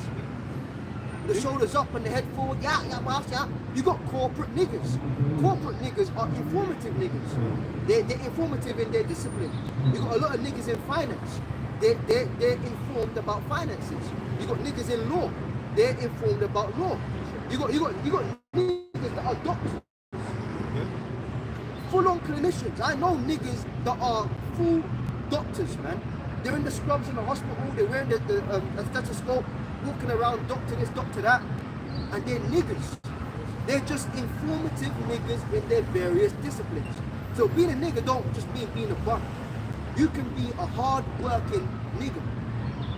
The shoulders up and the head forward, yeah, boss, yeah. You got corporate niggas. Corporate niggas are informative niggas. They're informative in their discipline. You got a lot of niggas in finance. They're informed about finances. You got niggas in law. They're informed about law. You got niggas that are doctors. Full-on clinicians. I know niggas that are full doctors, man. They're in the scrubs in the hospital. They're wearing the stethoscope, walking around, doctor this, doctor that, and they're niggas. They're just informative niggas in their various disciplines. So being a nigga don't just mean being a bum. You can be a hard-working nigga.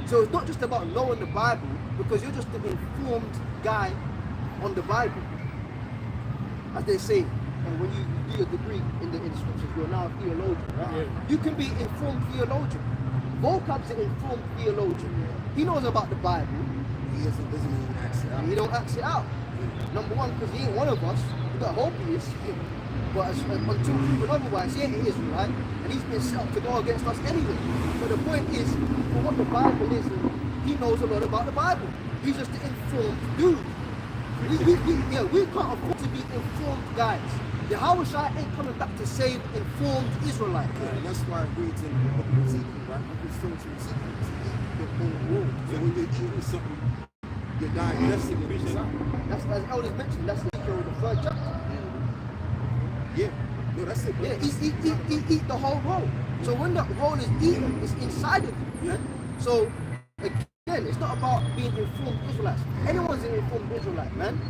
So it's not just about knowing the Bible, because you're just an informed guy on the Bible. As they say, and when you do your degree in the scriptures, you're now a theologian. Right? Yeah. You can be informed theologian. Vocab's an informed theologian. He knows about the Bible. He doesn't even act it out. He don't act it out. Number one, because he ain't one of us. We got hope he is. But until proven otherwise, he ain't an Israelite, and he's been set up to go against us anyway. But the point is, for what the Bible is, he knows a lot about the Bible. He's just an informed dude. We can't afford to be informed guys. The Hawashai ain't coming back to save informed Israelites. Yeah, and that's why it reads in the book of Ezekiel, right? It's still to Ezekiel to eat your own world. So when you're eating something, you're digesting it yourself. That's, as elders mentioned, that's the 3rd chapter. Yeah. No, that's it. Yeah, eat the whole roll. So when the roll is eaten, it's inside of you. Man. So again, it's not about being informed Israelites. Anyone's an informed Israelite, man.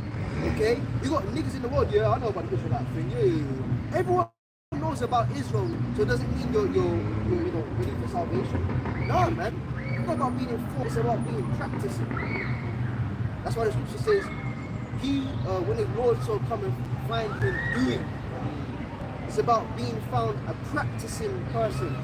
Okay? You got niggas in the world, yeah, I know about the Israelite thing. Yeah. Everyone knows about Israel, so it doesn't mean you're ready for salvation. No, man. It's not about being informed, it's about being practicing. That's why the scripture says, when the Lord shall come and find him doing. It's about being found a practicing person,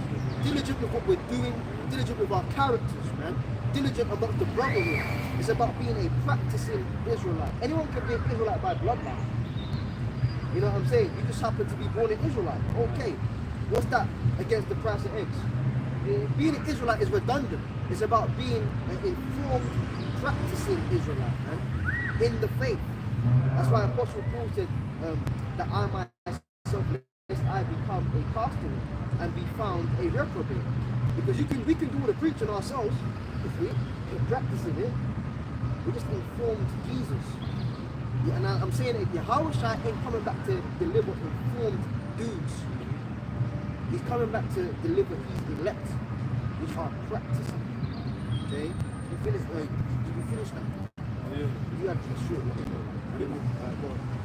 diligent with what we're doing, diligent with our characters, man, diligent amongst the brotherhood. It's about being a practicing Israelite. Anyone can be an Israelite by bloodline. You know what I'm saying? You just happen to be born an Israelite. Okay, what's that against the price of eggs? Being an Israelite is redundant. It's about being an informed, practicing Israelite, man, in the faith. That's why Apostle Paul said that I myself, lest I become a castaway and be found a reprobate. Because we can do all the preaching ourselves if we're practicing it. We just informed Jesus. Yeah, and I'm saying that Yahushua ain't coming back to deliver informed dudes. He's coming back to deliver his elect, which are practicing. Okay? You finished now? Yeah. You had to shoot.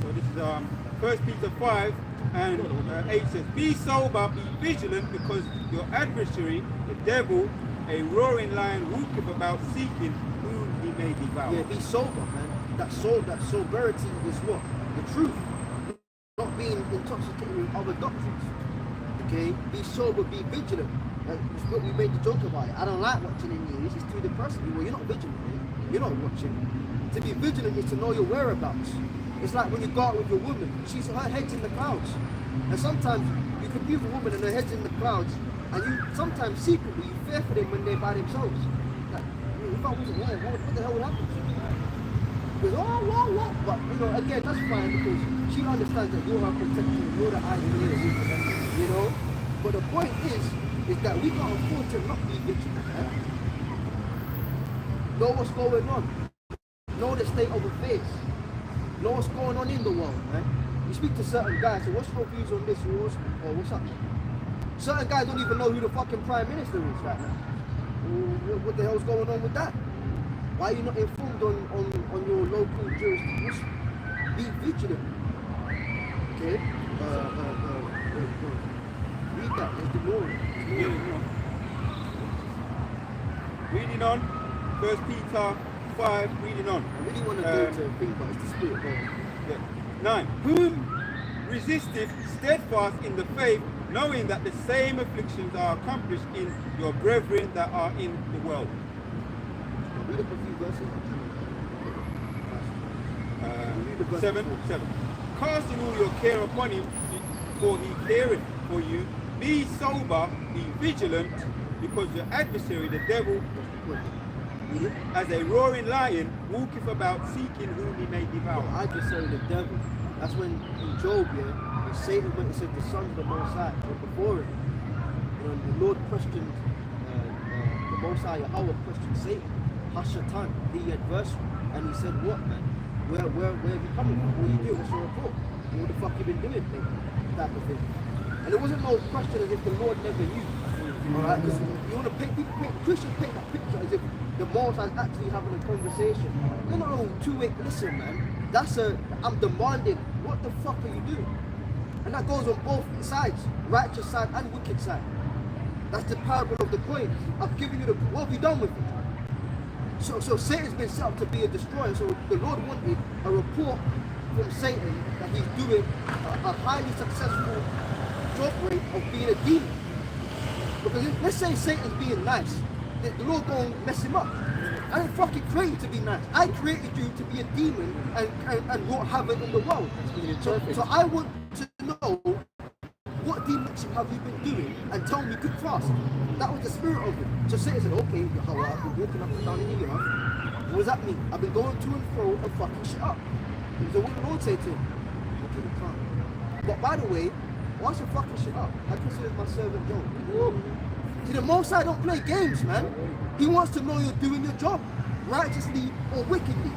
So this is 1 Peter 5 and 8 says, be sober, be vigilant, because your adversary, the devil, a roaring lion, walketh about seeking whom he may devour. Yeah, be sober, man. That soberity is what? The truth. Not being intoxicated with other doctrines. Okay? Be sober, be vigilant. It's what we made the joke about it. I don't like watching in news. It's too depressing. Well, you're not vigilant, man. You're not watching. To be vigilant is to know your whereabouts. It's like when you go out with your woman, her head's in the clouds. And sometimes you can be with a woman and her head's in the clouds, and you sometimes secretly you fear for them when they're by themselves. Like, if I wasn't there, what the hell would happen? Because what? But you know, again, that's fine because she understands that you're her protection, you're the eyes and ears, you know. But the point is that we can't afford to not be vigilant. Right? Know what's going on. Know the state of affairs. Know what's going on in the world, man. You speak to certain guys, so what's your views on this or what's up? Certain guys don't even know who the fucking Prime Minister is right now. What the hell's going on with that? Why are you not informed on your local jurisdiction? Be vigilant. Okay? Read that, it's the law. Reading on, 1 Peter 5, reading on. I really want to go to a thing, but it's the spirit, bro. Yeah. 9. Whom resisteth steadfast in the faith, knowing that the same afflictions are accomplished in your brethren that are in the world. Read up a few verses. 7. Casting all your care upon him, for he careth for you. Be sober, be vigilant, because your adversary, the devil, as a roaring lion, walketh about seeking whom he may devour. I just say the devil. That's when in Job, when Satan went and said the sons of the Most High were before him. You know, the Lord questioned the Most High, Yahweh questioned Satan, Hashatan, the adversary, and he said, "What, man? Where have you coming from? What are you doing? What's your report? What the fuck you been doing, man?" Type of thing. And it wasn't no question as if the Lord never knew. Alright, because you want to paint Christians paint that picture as if the Most High is actually having a conversation. No, two-way. Listen, man. I'm demanding. What the fuck are you doing? And that goes on both sides, righteous side and wicked side. That's the parable of the coin. I've given you what have you done with it? So Satan's been set up to be a destroyer. So the Lord wanted a report from Satan that he's doing a highly successful job rate of being a demon. Because let's say Satan's being nice, the Lord gonna mess him up. I didn't fucking create you to be nice. I created you to be a demon and wrought havoc in the world. So I want to know what demons have you been doing and tell me good fast. That was the spirit of it. So Satan said, okay, Yahweh, I've been walking up and down in the earth. What does that mean? I've been going to and fro and fucking shit up. So what did the Lord say to him? Okay, you can't. But by the way, once you fucking shit up, I consider my servant Job. See, the Most High don't play games, man. He wants to know you're doing your job, righteously or wickedly.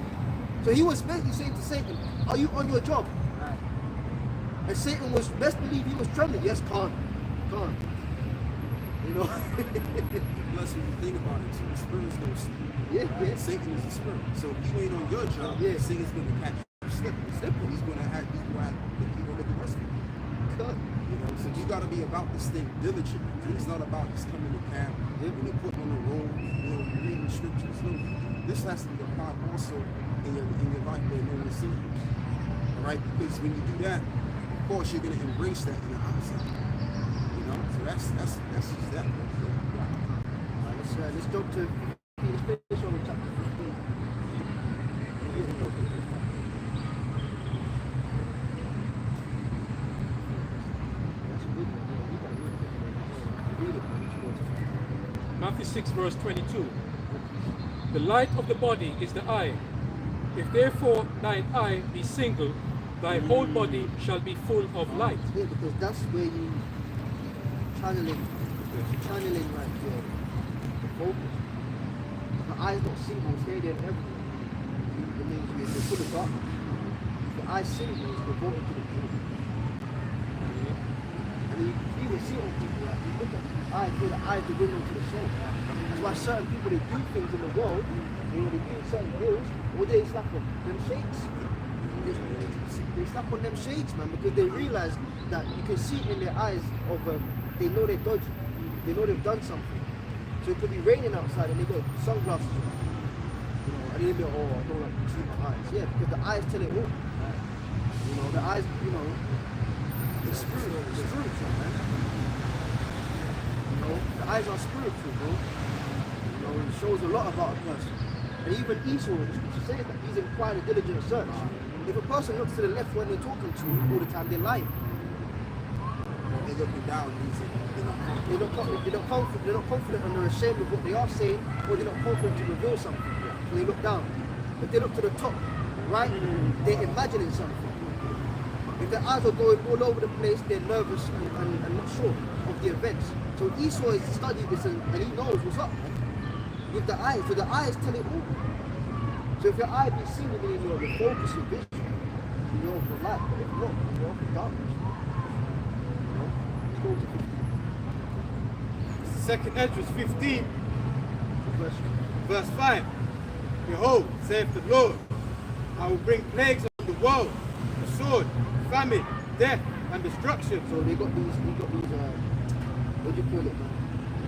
So he was basically saying to Satan, are you on your job? And Satan was, best believe he was trembling. Yes, can't. You know? Plus, when you think about it, too, the spirit's gonna sleep. Yeah. Satan is a spirit. So if you ain't on your job, Satan's gonna catch you slipping. He's gonna make the rest of you. You know, so you gotta be about this thing diligently. It's not about just coming to camp, when you're putting on the road, you're reading scriptures. No, this has to be applied also in your life where no one sees you. Alright? Because when you do that, of course you're gonna embrace that in the outside. You know? So that's just that. Let's jump to finish on chapter 15. Matthew 6 verse 22. The light of the body is the eye. If therefore thine eye be single, thy whole body shall be full of light. Yeah, because that's where you channeling right there, the focus. The eye's not single, it's here, there, and everywhere. It means you're full of darkness. If the eye's single, it's devoted to the truth. And you even see on people, like, you look at the eye, feel the eye is the window to the soul. That's why certain people, they do things in the world, they do certain deals, or they slap on them shades. They slap on them shades, man, because they realize that you can see in their eyes of they know they're dodgy, they know they've done something. So it could be raining outside and they got sunglasses on. You know, and they'll be like, oh, I don't like to see my eyes. Yeah, because the eyes tell it all. You know, the eyes, you know, it's spiritual, man. You know, the eyes are spiritual, bro. You know, it shows a lot about a person. And even Esau, the scripture says that he's in quite a diligent search. If a person looks to the left when they're talking to you all the time, they're lying. They're looking down, They're not confident and they're ashamed of what they are saying, or they're not confident to reveal something. So they look down. If they look to the top, right, they're imagining something. If their eyes are going all over the place, they're nervous and not sure of the events. So Esau has studied this and he knows what's up with the eyes. So the eyes tell it all. So if your eye be single, meaning you're the focus of vision, you're for light. But if not, you're for darkness. You know? Let's go to 15. Second Esdras 15, verse 5. Behold, saith the Lord, I will bring plagues on the world, the sword, famine, death, and destruction. So they got these what do you call it, man?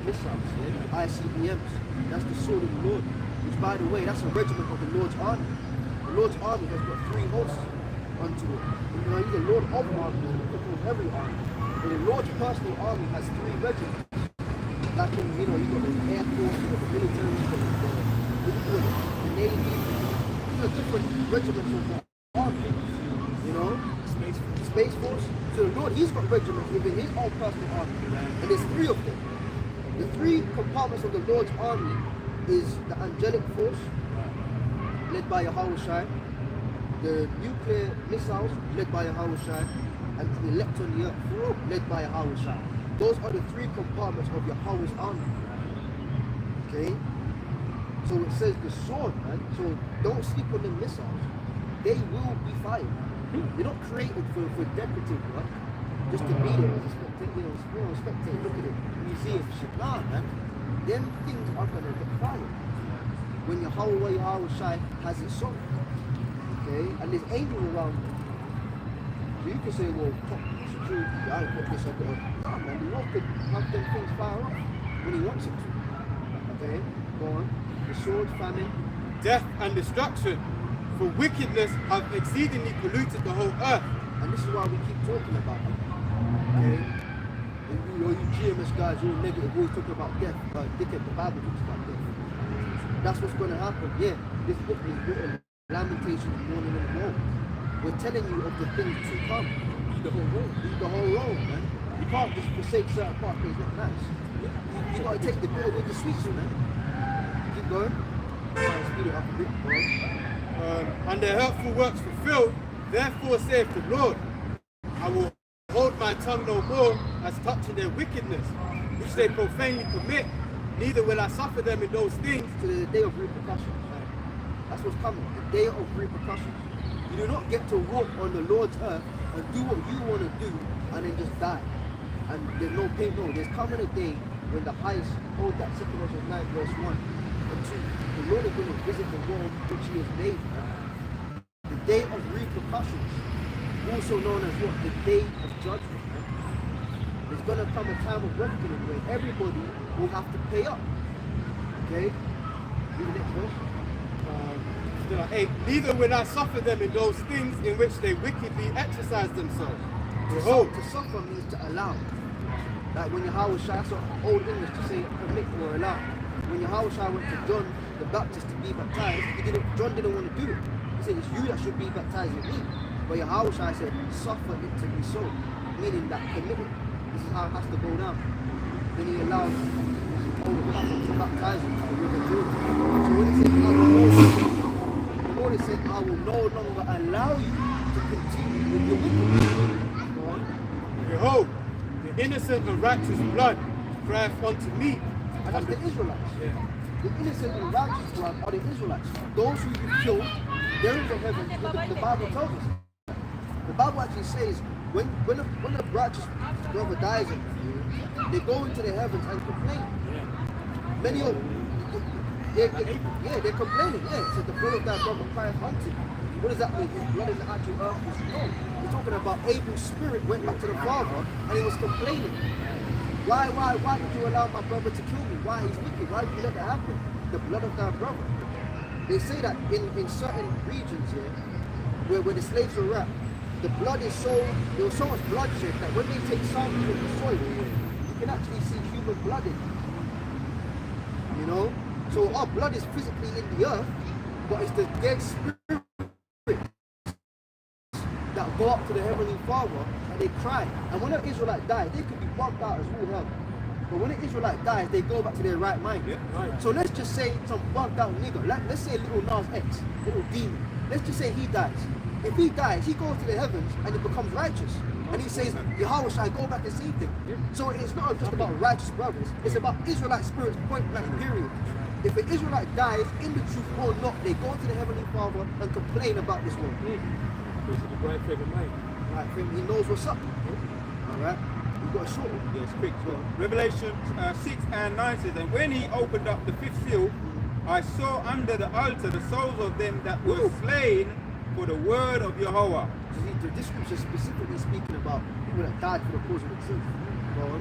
Missiles, ICBMs. That's the sword of the Lord. Which, by the way, that's a regiment of the Lord's army. The Lord's army has got 3 hosts unto it. You know, he's the Lord of armies, of every army. But the Lord's personal army has 3 regiments. Like, you know, you got the Air Force, you got the military, you got the Navy. These are different regiments of the army. You know? Space Force. So the Lord, he's got regiments within his own personal army. And there's 3 of them. The 3 compartments of the Lord's army is the angelic force, led by Yahushua, the nuclear missiles, led by Yahushua, and the elect on the earth, led by Yahushua. Those are the 3 compartments of Yahweh's army. Okay? So it says the sword, man. So don't sleep on the missiles. They will be fired. They're not created for decorative work, just to be there as a spectator, look at it, museum shit. Nah, man. Them things are gonna get fired. when Yahweh Shai has it so. Okay? And there's angels around him. So you can say, well, security, I ain't put this up there. No, man, the Lord could have them things fire off when he wants it to. Okay? Go on. The sword, famine. Death and destruction, for wickedness have exceedingly polluted the whole earth. And this is why we keep talking about it. Okay? And you GMS guys, you're negative, always talking about death. But dickhead, the Bible talks about death. That's what's going to happen. Yeah, this book is written, Lamentation, Mourning and Woe. We're telling you of the things to come. Eat the whole road. Eat the whole road, man. You can't just forsake certain parts because it's not nice. You got to take the bitter with the sweets, man. Keep going. Speed it up a bit, bro. And their hurtful works fulfilled. Therefore saith the Lord, I will hold my tongue no more as touching their wickedness, which they profanely commit. Neither will I suffer them in those things. To the day of repercussions. Man. That's what's coming. The day of repercussions. You do not get to walk on the Lord's earth and do what you want to do and then just die. And there's no pain. No, there's coming a day when the highest, hold that 2 Corinthians 9 verse 1 and 2. The Lord is going to visit the world which he has made. Man. The day of repercussions. Also known as what? The day of judgment. Man. There's going to come a time of reckoning where everybody will have to pay up. Okay? Read the next verse. 8. Neither will I suffer them in those things in which they wickedly exercise themselves. Behold, To suffer means to allow. Like when Yahweh Shai, that's old English to say permit or allow. When Yahweh Shai went to John the Baptist to be baptized, John didn't want to do it. He said, it's you that should be baptized with me. But Yahweh Shai said, suffer it to be so. Meaning that permit it. This is how it has to go down. Then he allowed all the prophets to baptize him to the river Jordan. So when he said, the Lord is saying, I will no longer allow you to continue with your wickedness. Go on. behold, the innocent and righteous blood crieth unto me. And that's the Israelites. Yeah. The innocent and righteous blood are the Israelites. Those who you killed, they're in the heavens. The Bible tells us. The Bible actually says when a righteous brother dies, they go into the heavens and complain. Many of them, they're complaining. Yeah, so the blood of that brother crieth unto you. What does that mean? His blood in the actual earth was known. We're talking about Abel's spirit went back to the father and he was complaining. Why did you allow my brother to kill me? Why he's wicked? Why did you let that happen? The blood of thy brother. They say that in certain regions here, where the slaves were wrapped, the blood is there was so much bloodshed that when they take samples of the soil, you can actually see human blood in it. You know? So our blood is physically in the earth, but it's the dead spirit that go up to the Heavenly Father and they cry. And when an Israelite dies, they could be bugged out as all hell. But when an Israelite dies, they go back to their right mind. Yeah, right. So let's just say some bugged out nigga, let's say little Nas X, little demon. Let's just say he dies. If he dies, he goes to the heavens and he becomes righteous. And he says, Yahweh shall go back and save them. So it's not just about righteous brothers, it's about Israelite spirits, point blank, period. If an Israelite dies in the truth or not, they go to the Heavenly Father and complain about this one. This is the right frame of mind. Right, he knows what's up. Alright? We've got a short one. Yes, quick. So Revelation 6 and 9 says, and when he opened up the fifth seal, I saw under the altar the souls of them that were slain for the word of Yahweh. This scripture specifically speaking about people that died for the cause of the truth. Go on.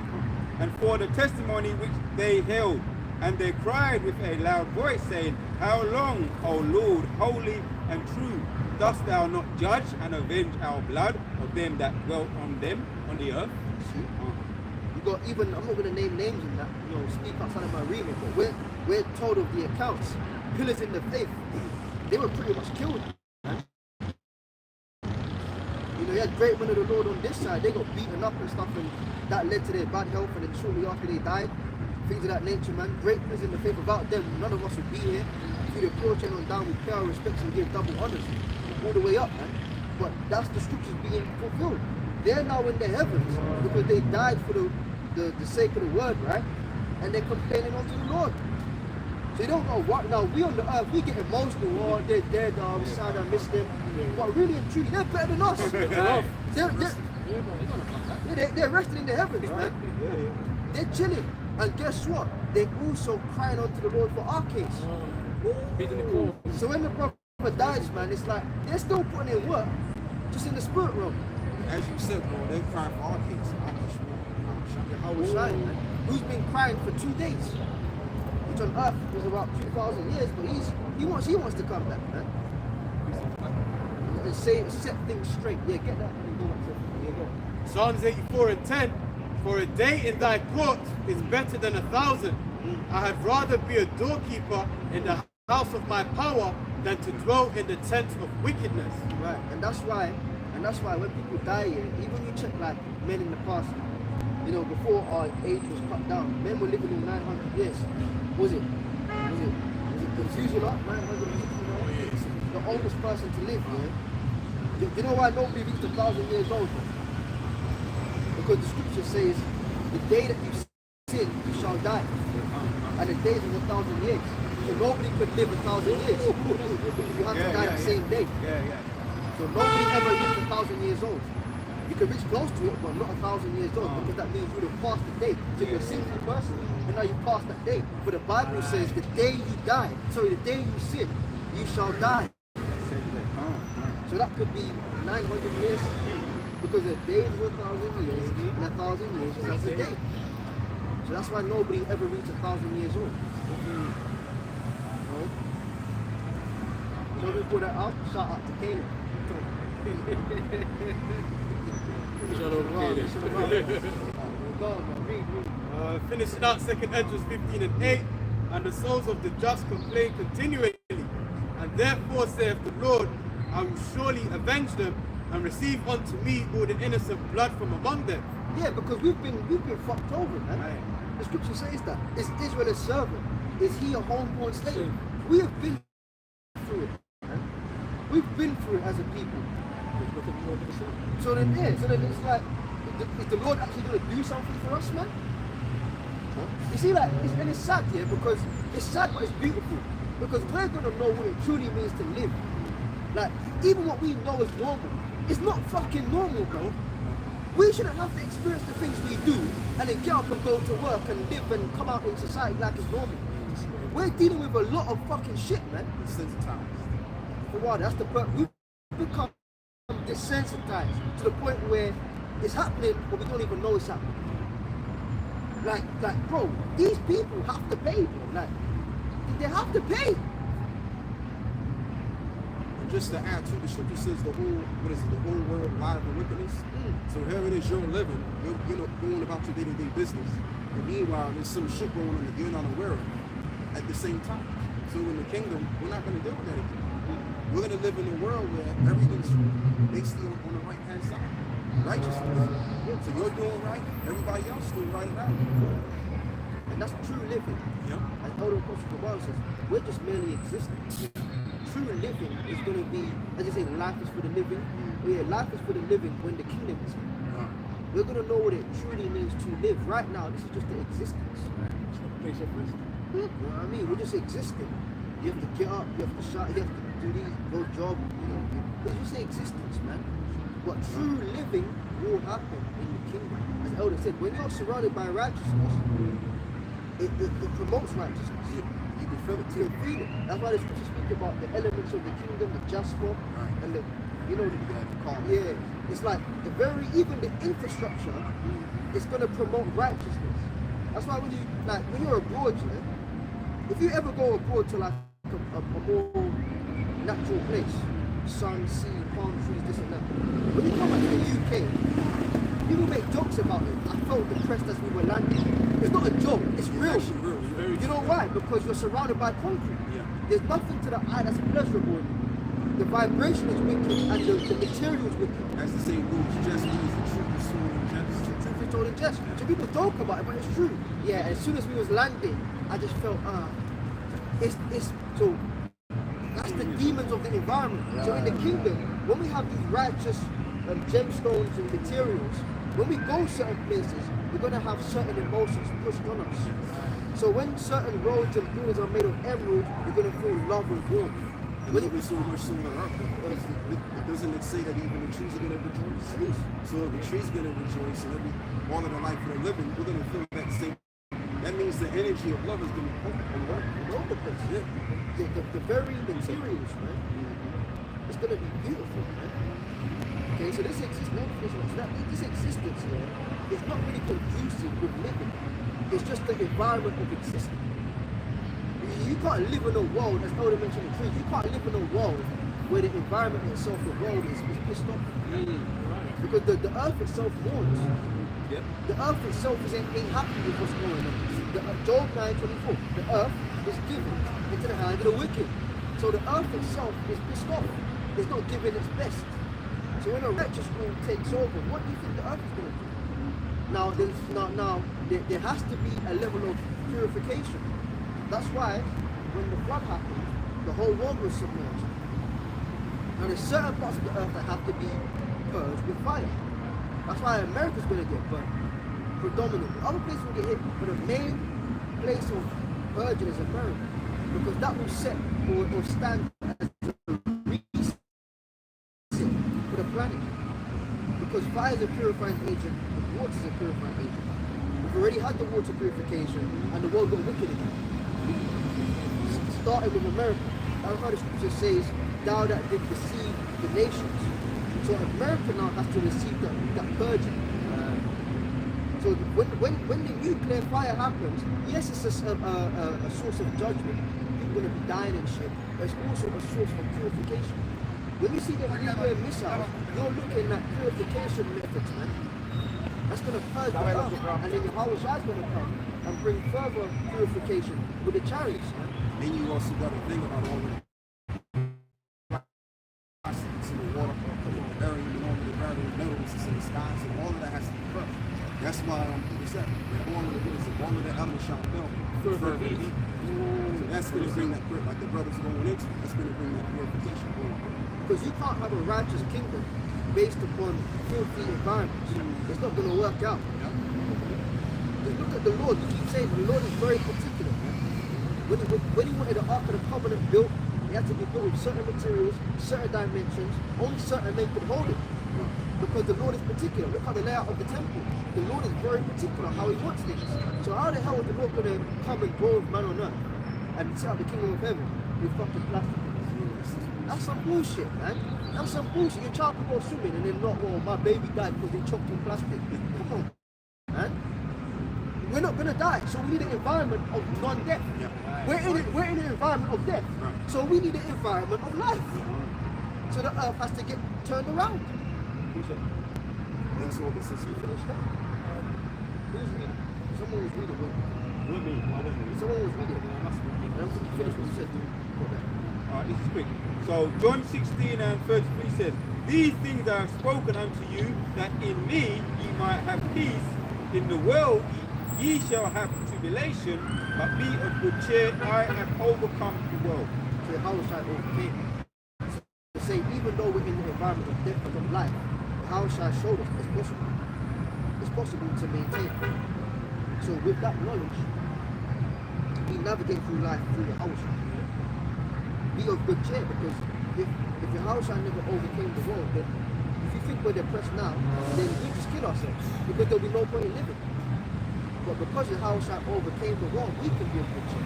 And for the testimony which they held. And they cried with a loud voice, saying, how long, O Lord, holy and true, dost thou not judge and avenge our blood of them that dwelt on them on the earth? See? You got even, I'm not going to name names in that, speak outside of my remit, but we're told of the accounts. Pillars in the faith, they were pretty much killed. You had great men of the Lord on this side, they got beaten up and stuff, and that led to their bad health, and then shortly after they died, things of that nature, man. Great pillars in the faith. Without them, none of us would be here. Through the pure chain on down, we pay our respects and give double honors all the way up, man. But that's the scriptures being fulfilled. They're now in the heavens because they died for the sake of the word, right? And they're complaining unto the Lord. So you don't know what. Now, we on the earth, we get emotional. Oh, they're dead, I'm sad, I miss them. But really and truly, they're better than us. They're resting in the heavens, man. They're chilling. And guess what? They're also crying unto the Lord for our case. beating the core. So when the brother dies, man, it's like they're still putting in work, just in the spirit realm. As you said, bro, they're crying for our kids. I was saying, man, who's been crying for 2 days, which on earth was about 2,000 years, but he wants to come back, man. And set things straight. Yeah, get that. Yeah, go. Psalms 84:10. For a day in thy court is better than 1,000. I had rather be a doorkeeper in the house of my power than to dwell in the tent of wickedness. Right, and that's why when people die here, even you check like men in the past, you know, before our age was cut down, men were living in 900 years. Was it confusing up 900 years? The oldest person to live here. You know why nobody reached 1,000 years old? Because the scripture says, the day that you sin, you shall die. And the days of 1,000 years. So nobody could live 1,000 years. You have to die the same day. So nobody ever reached 1,000 years old. You can reach close to it, but not 1,000 years old, because that means you would have passed the day. So you're a sinful person, and now you passed that day. But the Bible says the day you die, the day you sin, you shall die. So that could be 900 years, because a day is 1,000 years, and 1,000 years is like a day. So that's why nobody ever reached 1,000 years old. So we put that out, shout out to Caleb. Finishing out 2nd Esdras 15:8. And the souls of the just complain continually. And therefore saith the Lord, I will surely avenge them and receive unto me all the innocent blood from among them. Yeah, because we've been fucked over, man. Right. The scripture says that. Is Israel a servant? Is he a homeborn slave? We have been through it, man. We've been through it as a people. So then it's like, is the Lord actually going to do something for us, man? You see, like, it's sad here, because it's sad but it's beautiful. Because we're going to know what it truly means to live. Like, even what we know is normal, it's not fucking normal, bro. We shouldn't have to experience the things we do and then get up and go to work and live and come out in society like it's normal. We're dealing with a lot of fucking shit, man. Desensitized. For what? That's the point. We've become desensitized to the point where it's happening, but we don't even know it's happening. Like, bro, these people have to pay, bro. Like, they have to pay. And just to add to, the scripture says the whole world lies in wickedness. So here it is, you're living, you're going about your day-to-day business. And meanwhile, there's some shit going on that you're not aware of at the same time. So in the kingdom, we're not going to deal with that again. We're going to live in a world where everything's basically on the right-hand side. Righteousness. So you're doing right, everybody else is doing right now. And that's true living. Yep. As Elder Apostle Paul says, we're just merely existing. True living is going to be, as you say, life is for the living. Yeah, life is for the living when the kingdom is here. We're going to know what it truly means to live. Right now, this is just the existence. You know what I mean? We're just existing. You have to get up, you have to shout, you have to do these, go job. You know, it's just the existence, man. But true living will happen in the kingdom. As the Elder said, when you're surrounded by righteousness, it promotes righteousness. You can feel it You too. can feel it. That's why the scriptures speak about the elements of the kingdom, the jasper, and the, you know, yeah. It's like even the infrastructure is going to promote righteousness. That's why when you're abroad, if you ever go abroad to like a more natural place, sun, sea, palm trees, this and that, when you come back to the UK, people make jokes about it. I felt depressed as we were landing. It's not a joke, it's real. You know why? Because you're surrounded by concrete. There's nothing to the eye that's pleasurable. The vibration is wicked and the material is wicked. As the same rules, just means the truth is told in jest. Truth is told in jest. So people talk about it, but it's true. Yeah, as soon as we was landing, I just felt, so that's the demons of the environment. So in the kingdom, when we have these righteous gemstones and materials, when we go certain places, we're going to have certain emotions pushed on us. So when certain roads and buildings are made of emerald, you're going to feel love and warmth. When it was so much so on earth, doesn't it say that even the trees are going to rejoice? So if the trees are going to rejoice and all of the life of the living, we're going to feel that same That means the energy of love is going to be all over the place. The very materials, man. It's going to be beautiful, man. Okay, so this existence here is not really conducive with living. It's just the environment of existence. You can't live in a world, as Elder mentioned in the trees, you can't live in a world where the environment itself, the world is pissed off. Because the earth itself mourns. Yep. The earth itself ain't happy with what's going on. Job 9:24, the earth is given into the hand of the wicked. So the earth itself is pissed off. It's not giving its best. So when a righteous rule takes over, what do you think the earth is going to do? Now there has to be a level of purification. That's why when the flood happened, the whole world was submerged. Now there's certain parts of the earth that have to be purged with fire. That's why America's going to get burnt, predominantly. Other places will get hit, but the main place of purging is America, because that will set or stand as a reset for the planet. Because fire is a purifying agent, water is a purifying agent. We've already had the water purification, and the world got wicked again. Starting with America. That's how the scripture says, thou that did deceive the nations. So America now has to receive that purging. So when the nuclear fire happens, yes, it's a source of judgment. People are going to be dying and shit. But it's also a source of purification. When you see the nuclear missiles, you're looking at purification methods, man. That's going to purge the earth. And then the Yahweh Shai is going to come and bring further purification with the chariots, man. Then you also got to think about all of the plastics in the water, barium and all of the various metals in the skies, and all of that has to be crushed. That's why people said all of the elements shall fell further deep. So that's going to bring that, like the brothers going into, that's going to bring that purification going. Because you can't have a righteous kingdom based upon filthy environments. It's not going to work out. Just look at the Lord. You keep saying the Lord is very particular. When he wanted the Ark of the Covenant built, it had to be built with certain materials, certain dimensions. Only certain men could hold it. Because the Lord is particular. Look at the layout of the temple. The Lord is very particular how he wants things. So how the hell is the Lord going to come and dwell with man on earth and set up the kingdom of heaven with fucking plastic? That's some bullshit, man. That's some bullshit. Your child can go swimming and then not, well, my baby died because they choked in plastic. Come on, man. We're not gonna die, so we need an environment of non-death. We're in an environment of death, so we need an environment of life. So the earth has to get turned around. That's all this is. You finished that? Who's reading? Someone was reading. Someone was reading. I don't think you finished what you said. Alright, this is quick. So John 16 and 33 says, these things I have spoken unto you, that in me ye might have peace. In the world ye shall have tribulation, but be of good cheer, I have overcome the world. So how shall I overcame? To say, even though we're in the environment of death and of life, how shall I show us it's possible? It's possible to maintain. So with that knowledge, we navigate through life through the house. Be of good cheer, because if your house never overcame the world, then if you think we're depressed now, then we just kill ourselves, because there'll be no point in living. But because your house overcame the world, we can be of good cheer,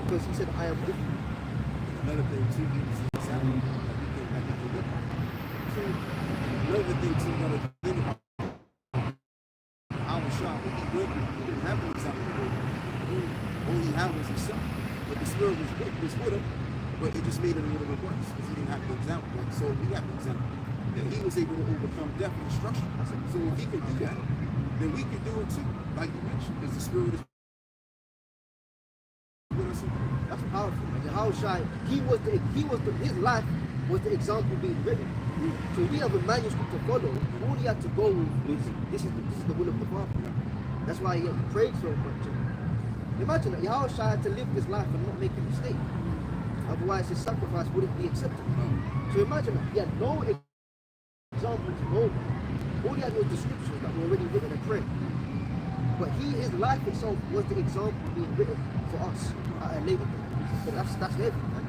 because he said, I am with you. Another thing too, you see example that we can have to look at. So another thing too, you gotta think about. Our shop, he didn't have an example. All he had was himself. But the spirit was with him, but it just made it a little bit worse because he didn't have the example. So we have the example. And he was able to overcome death and destruction. So if he can do that, then we can do it too. Like you mentioned, because the spirit is with us. That's powerful, man. His life was the example being written. So we have a manuscript to follow. All he had to go with this is the will of the Father. That's why he prayed so much. Imagine that Yahweh had to live this life and not make a mistake. Otherwise his sacrifice wouldn't be accepted. So imagine that he had no examples, no. All he had was the scriptures that were already written and prayed. But his life itself was the example being written for us at a later date. So that's heavy, man.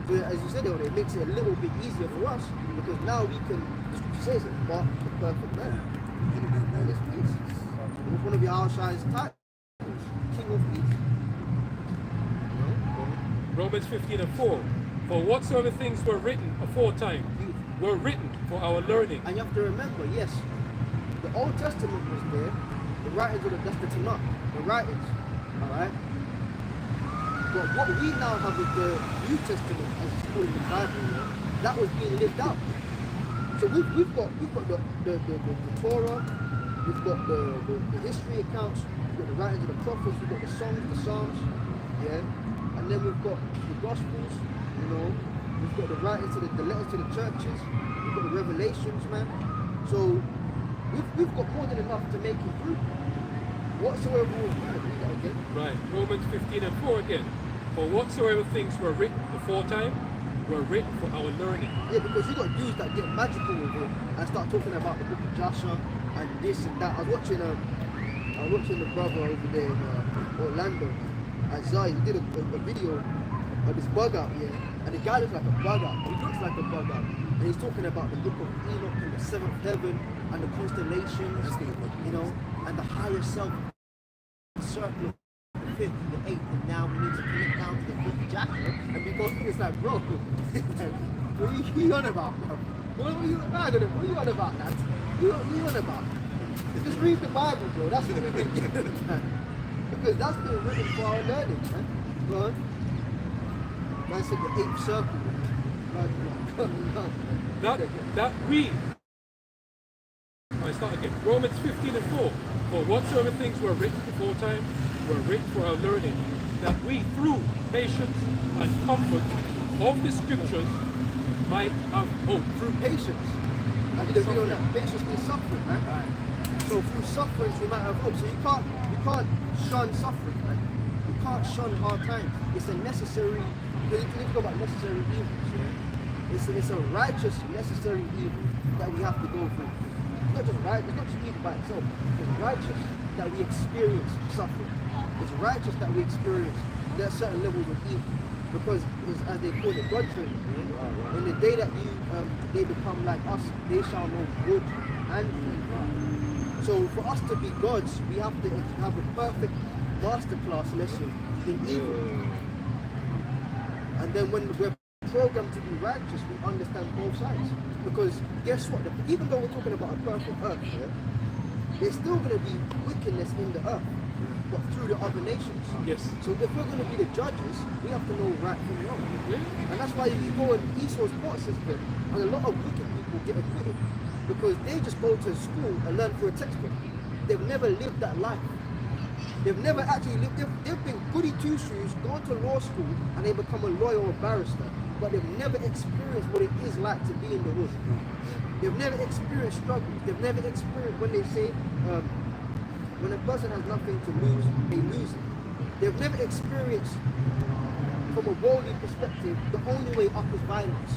So as you said earlier, it makes it a little bit easier for us, because now we can, the scripture says it, mark the perfect man. And it's peace. It was one of Yahweh Shai's titles, King King of Peace. Romans 15:4. For whatsoever things were written aforetime were written for our learning. And you have to remember, yes, the Old Testament was there, the writings of that's the Tanakh, the writings, alright? But what we now have is the New Testament, as it's called in the Bible, that was being lived out. So we've got the Torah, we've got the history accounts, we've got the writings of the prophets, we've got the songs, the Psalms, yeah? And then we've got the Gospels, you know, we've got the writings to the letters to the churches, we've got the Revelations, man. So we've got more than enough to make it through. Whatsoever was read that again. Right, Romans 15:4 again. For whatsoever things were written aforetime were written for our learning. Yeah, because you got dudes that get magical with it and start talking about the book of Joshua and this and that. I was watching the brother over there in Orlando, Isaiah. He did a video of this bug out here, and the guy looks like a bug out. He looks like a bug out, and he's talking about the book of Enoch and the seventh heaven and the constellations, you know, and the higher self circle. The fifth, the eighth, and now we need to connect down to the fifth Joshua, and because it's like, bro, what are you on about, bro? What are you on about, that? What are you on about? Just read the Bible, bro. That's what we've been getting at. Because that's been written for our learning, man. Go on. Man said the eighth circle. That we. I start again. Romans 15:4. For whatsoever things were written aforetime were written for our learning, that we through patience and comfort of the scriptures might have hope. Through patience. I did a video on that. Patience means suffering, man. So through suffering we might have hope. So you can't shun suffering, man. You can't shun hard times. It's a necessary, because you think about necessary evils, yeah? It's a righteous necessary evil that we have to go through. It's not just right, it's not just evil by itself. It's righteous that we experience suffering. It's righteous that we experience that certain levels of evil. Because it's, as they call it, God training. Yeah? In the day that they become like us, they shall know good and evil. So for us to be gods, we have to have a perfect masterclass lesson in evil. And then when we're programmed to be righteous, we understand both sides. Because guess what? Even though we're talking about a perfect earth, yeah, there's still going to be wickedness in the earth, but through the other nations. Yes. So if we're going to be the judges, we have to know right from wrong. And that's why if you go in Esau's court system, and a lot of wicked people get acquitted, because they just go to school and learn through a textbook. They've never lived that life. They've never actually lived, they've been goody two-shoes, gone to law school, and they become a lawyer or a barrister, but they've never experienced what it is like to be in the hood. They've never experienced struggles. They've never experienced when they say, when a person has nothing to lose, they lose it. They've never experienced, from a worldly perspective, the only way up is violence.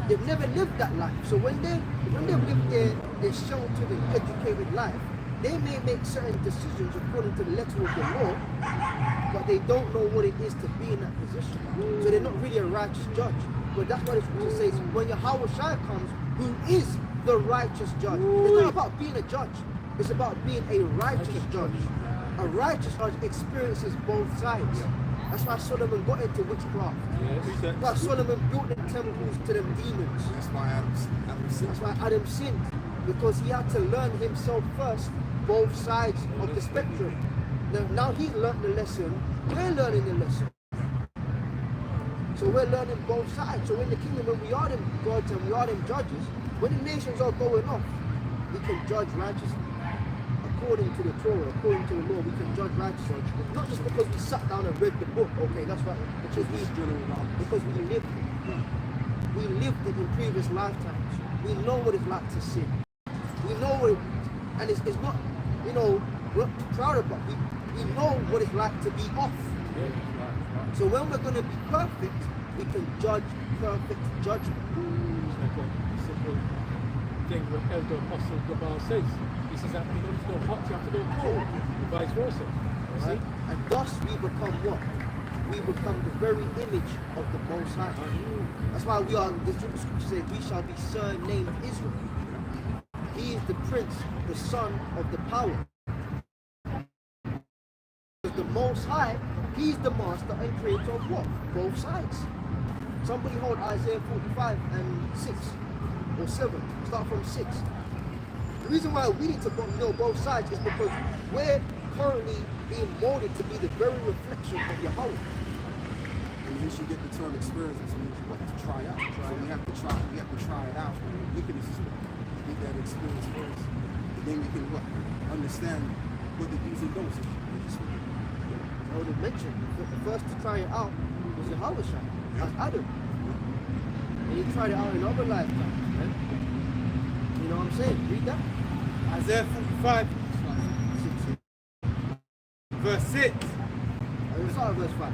They've never lived that life. So when they've lived their sheltered and educated life, they may make certain decisions according to the letter of the law, but they don't know what it is to be in that position. So they're not really a righteous judge. But that's why the scripture says, when Yahweh Shai comes, who is the righteous judge. It's not about being a judge. It's about being a righteous judge. A righteous judge experiences both sides. That's why Solomon got into witchcraft. Yes. That's why Solomon built the temples to them demons. That's why Adam sinned. That's why Adam sinned. Because he had to learn himself first, both sides of the spectrum. Now he's learned the lesson, we're learning the lesson. So we're learning both sides. So in the kingdom, when we are them gods and we are them judges, when the nations are going off, we can judge righteously. According to the Torah, according to the law, we can judge righteously. Not just because we sat down and read the book, okay, that's right, because we lived it. We lived it in previous lifetimes. We know what it's like to sin. We know what it, and it's not, you know, we're proud about it. We know what it's like to be off. So when we're going to be perfect, we can judge perfect judgment. It's like a simple thing what Elder Apostle Gabar says. He says that in order to go hot, you have to go cold, and vice versa. You see? And thus we become what? We become the very image of the Most High. That's why we are, the scripture says, we shall be surnamed Israel. He is the prince, the son of the power. the Most High, He's the master and creator of what? Both sides. Somebody hold Isaiah 45 and 6 or 7. Start from 6. The reason why we need to know both sides is because we're currently being molded to be the very reflection of Yahweh. And once you get the term experience, it means you have to try out. So we have to try it out. Look at this, get that experience first. And then you can understand what the do's and don'ts is. I would have mentioned, the first to try it out was Yahweh Shai, as Adam. And he tried it out in other lifetimes, right? You know what I'm saying? Read that. Isaiah 45, verse 6. Let's start at verse 5.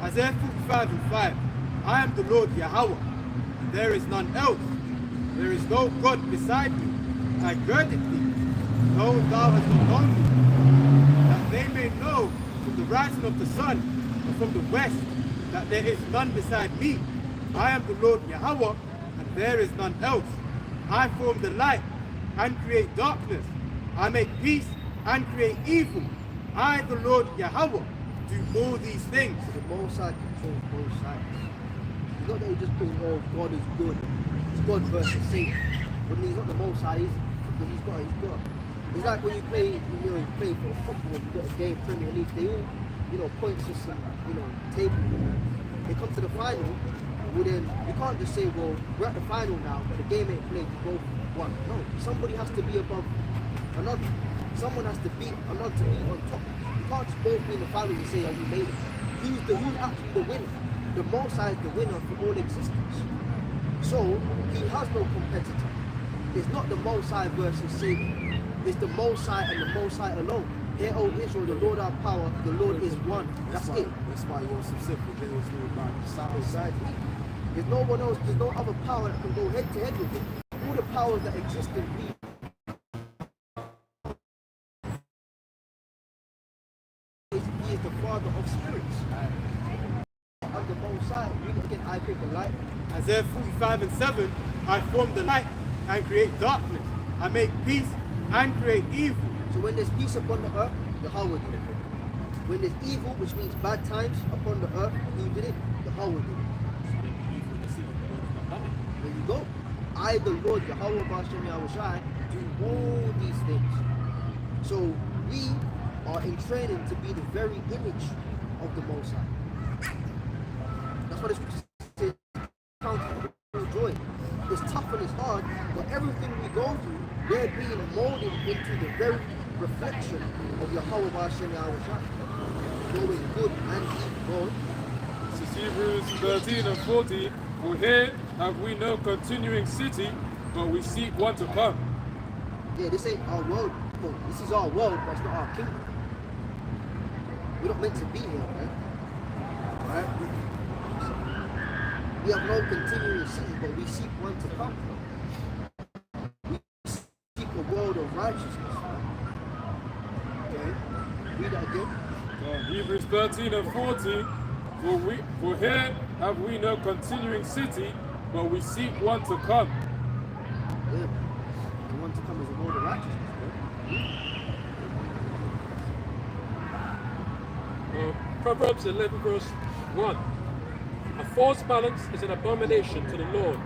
Isaiah 45 and 5. I am the Lord Yahweh, and there is none else. There is no God beside me. I girded thee, though thou hast not known me, that they may know from the rising of the sun and from the west that there is none beside me. I am the Lord Yahweh, and there is none else. I form the light and create darkness. I make peace and create evil. I, the Lord Yahweh, do all these things. So the Most High controls both sides. It's not that he just thinks, oh, God is good. It's God versus Satan. But he's not the Most High, is he? Because he's got. It's like when you play for football, you got a game, Premier League, they all, point system, table. They come to the final, well then, you can't just say, well, we're at the final now, but the game ain't played, you both won. No, somebody has to be above another. Someone has to beat another to be on top. You can't just both be in the final and say, oh, you made it. Who's actually the winner? The Most High is the winner for all existence. So, he has no competitor. It's not the Most High versus Satan. It's the Most High and the Most High alone. Hear, O Israel, the Lord our power, the Lord is one. That's it. That's why you're specific. There is no God beside Exactly. There's no one else, there's no other power that can go head to head with him. All the powers that exist in me. He is the Father of spirits. I'm the Most High. Read it again. I create the light. Isaiah 45 and 7. I form the light and create darkness. I make peace and create evil. So when there's peace upon the earth, Yahweh did it. When there's evil, which means bad times upon the earth, who did it? Yahweh did it. There you go. I, the Lord, Yahweh Bashem Yahushai, do all these things. So we are in training to be the very image of the Most High. That's what it's says. Count joy. It's tough and it's hard, but everything we go through, we're being molded into the very reflection of Yahweh Bashem Yahushai. Going good and evil. This is Hebrews 13 and 40. For here have we no continuing city, but we seek one to come. Yeah, this ain't our world. Well, this is our world, but it's not our kingdom. We're not meant to be here, man. Right? We have no continuing city, but we seek one to come. We seek a world of righteousness. Okay? Read that again. Hebrews 13 and 40. For here have we no continuing city, but we seek one to come. Yeah. The one to come is a world of righteousness, bro. Proverbs 11 verse 1. A false balance is an abomination to the Lord,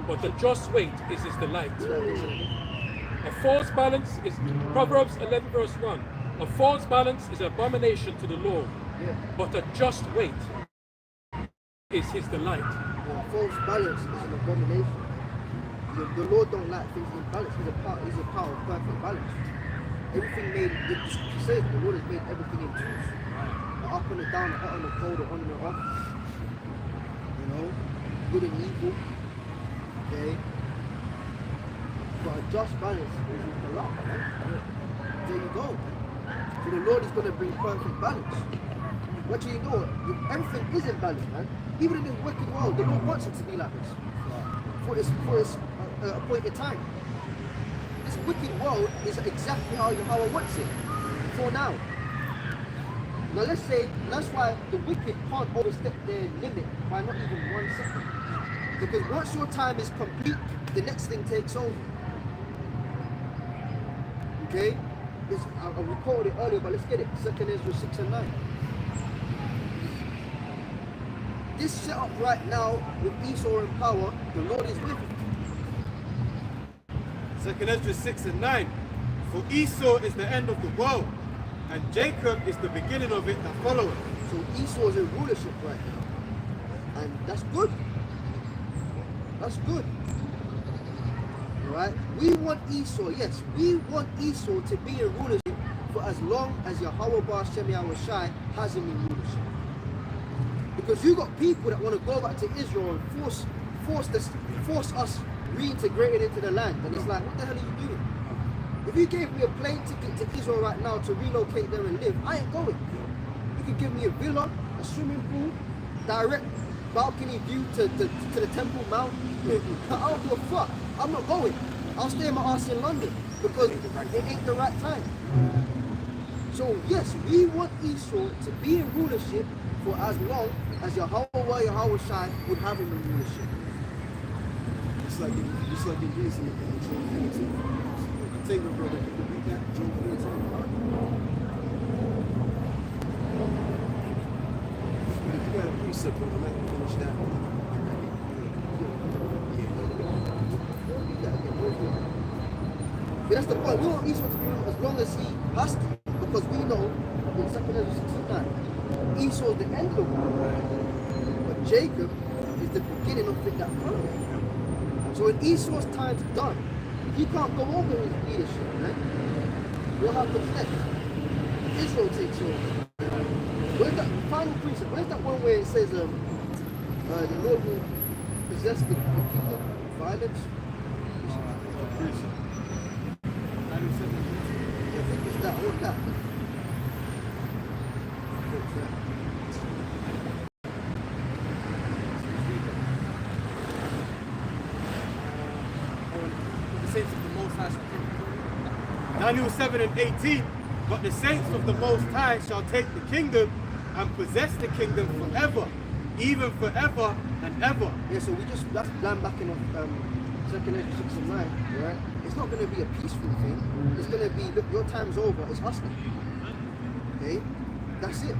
but the just weight is his delight. A false balance is, Proverbs 11 verse 1. A false balance is an abomination to the Lord, but a just weight is his delight. A false balance is an abomination. The Lord don't like things in balance. He's a power of perfect balance. Everything made, it says the Lord has made everything in twos. The up and the down, the hot and the cold, the on and the off. You know, good and evil. Okay? But a just balance is the love, man. There you go. So the Lord is going to bring perfect balance. What do you know? Everything is in balance, man. Even in this wicked world, the Lord wants it to be like this. For this appointed time. This wicked world is exactly how Yahweh wants it. For now. Now let's say, that's why the wicked can't overstep their limit by not even 1 second. Because once your time is complete, the next thing takes over. Okay? I recorded it earlier, but let's get it. 2nd Ezra 6 and 9. This setup right now with Esau in power, the Lord is with him. 2nd Ezra 6 and 9. For Esau is the end of the world, and Jacob is the beginning of it that followeth. So Esau is in rulership right now. And that's good. That's good. Alright? We want Esau, yes, we want Esau to be in rulership for as long as Yahweh Bar Shem Yahushai has him in rulership. Because you got people that want to go back to Israel and force us reintegrated into the land. And it's like, what the hell are you doing? If you gave me a plane ticket to Israel right now to relocate there and live, I ain't going. You could give me a villa, a swimming pool, direct balcony view to the Temple Mount. I don't give a fuck. I'm not going. I'll stay in my ass in London because it ain't the right time. So yes, we want Esau to be in rulership for as long as Yahweh Shai would have him in rulership. It's like in Jesus in Job 14. Take it, brother. Can you read that? Job 14. If you got a precept, brother, let me finish that. But that's the point. We want Esau to be as long as he has to, because we know in 2nd Ezra 69, Esau is the end of the world, but Jacob is the beginning of it that follows. So when Esau's time's done, he can't go over his leadership, right? What happens next? Israel takes over. Where's that final precept? Where's that one where it says the Lord will possess the people violence? I think it's that. What's that? Saints of the Most High shall take the kingdom. Daniel 7 and 18. But the saints of the Most High shall take the kingdom and possess the kingdom forever, even forever and ever. Yeah, so that's land back in 2nd Ezra 6 and 9, right? It's not going to be a peaceful thing. It's going to be, look, your time's over, it's us now. Okay? That's it.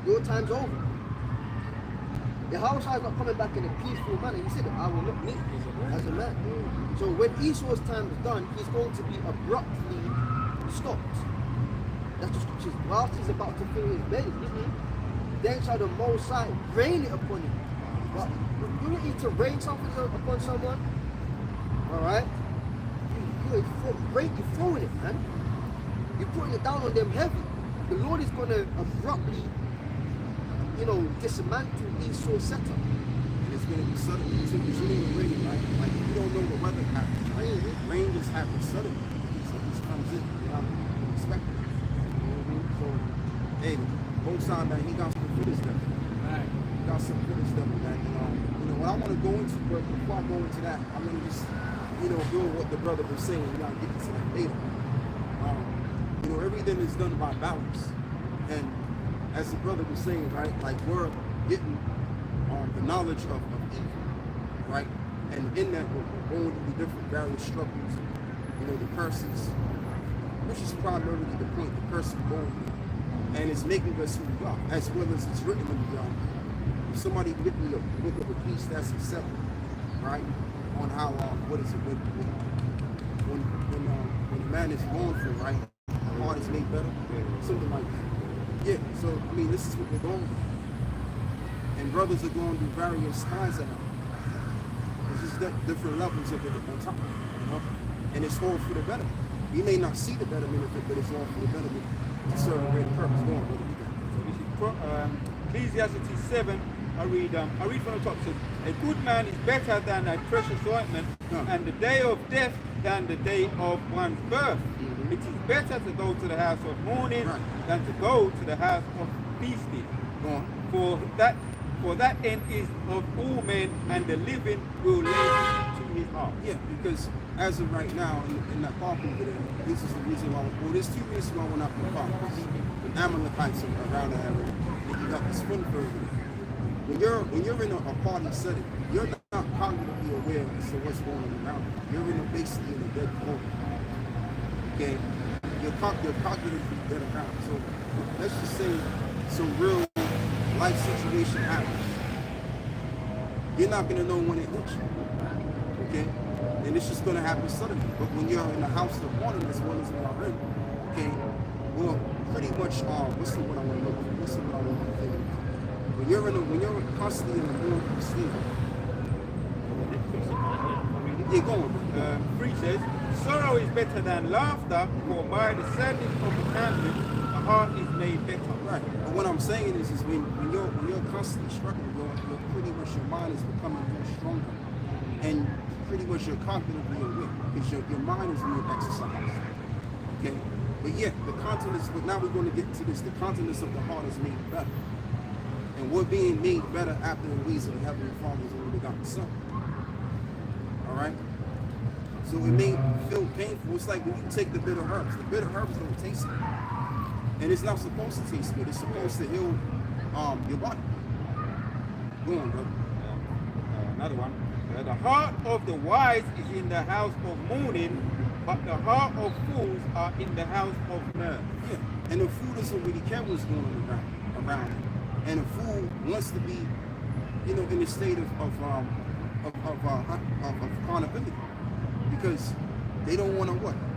Your time's over. Yahweh is not coming back in a peaceful manner. He said, I will not meet as a man. So when Esau's time is done, he's going to be abruptly stopped. That's the scriptures. Whilst he's about to fill his belly, then shall the Most High rain it upon him. But you don't need to rain something upon someone. Alright? You're throwing it, man. You're putting it down on them heavy. The Lord is going to abruptly, dismantle Esau's setup. And it's going to be sudden. It's really rain, right? Like, you don't know the weather happens, right? Rain just happens suddenly. So it just comes in. You don't expect it. So, hey, both sides, man, he got some good stuff. Right. He got some good stuff, man. What I want to go into, but before I go into that, I'm going to just, build what the brother was saying. We're going to get into that later. Everything is done by balance. And as the brother was saying, right, like we're getting the knowledge of evil, right? And in that we're going through the different various struggles, the curses, which is primarily the point, the curse we're going through. And it's making us who we are, as well as it's written in the if somebody give me a book of a piece that's accepted, right? On how when a man is born for, right, the heart is made better, something like that. Yeah, so this is what we're going through. And brothers are going through various kinds of it. It's just different levels of it on top, And it's all for the better. You may not see the betterment of it, but it's all for the betterment to serve a greater purpose. Go on, brother. So this is Ecclesiastes 7. I read from the top. It says, a good man is better than a precious ointment, and the day of death than the day of one's birth. It is better to go to the house of mourning than to go to the house of feasting. For that end is of all men, and the living will live to his heart. Yeah, because as of right now, in that park over there, this is the reason why. Well, there's two reasons why we're not in the park. The Amalekites are around the area, and you got the Springbok over there. When you're in a party setting, you're not cognitively aware of what's going on around you. You're basically in a dead corner. Okay, your cognitive will be better now. So let's just say some real life situation happens. You're not gonna know when it hits you. Okay, and it's just gonna happen suddenly. But when you're in the house of one as well as we are in, okay, well, pretty much what's the word I want to look for? What's the word I want to think about? When you're constantly in the mood of sleep. Yeah, go on. 3 says, sorrow is better than laughter, for by the sadness of the countenance, the heart is made better. Right. But what I'm saying is when you're constantly struggling, you're pretty much your mind is becoming more stronger, and pretty much you're cognitively aware because your mind is being exercised. Okay. But yeah, the continence. But now we're going to get to this. The continence of the heart is made better, and we're being made better after the ways of the Heavenly Father's only begotten Son. All right. So it may feel painful. It's like when you take the bitter herbs. The bitter herbs don't taste good, and it's not supposed to taste good. It's supposed to heal your body. Go on, brother. Another one. The heart of the wise is in the house of mourning, but the heart of fools are in the house of mirth. Yeah, and the fool doesn't really care what's going on around him. And a fool wants to be, in a state of accountability, because they don't want to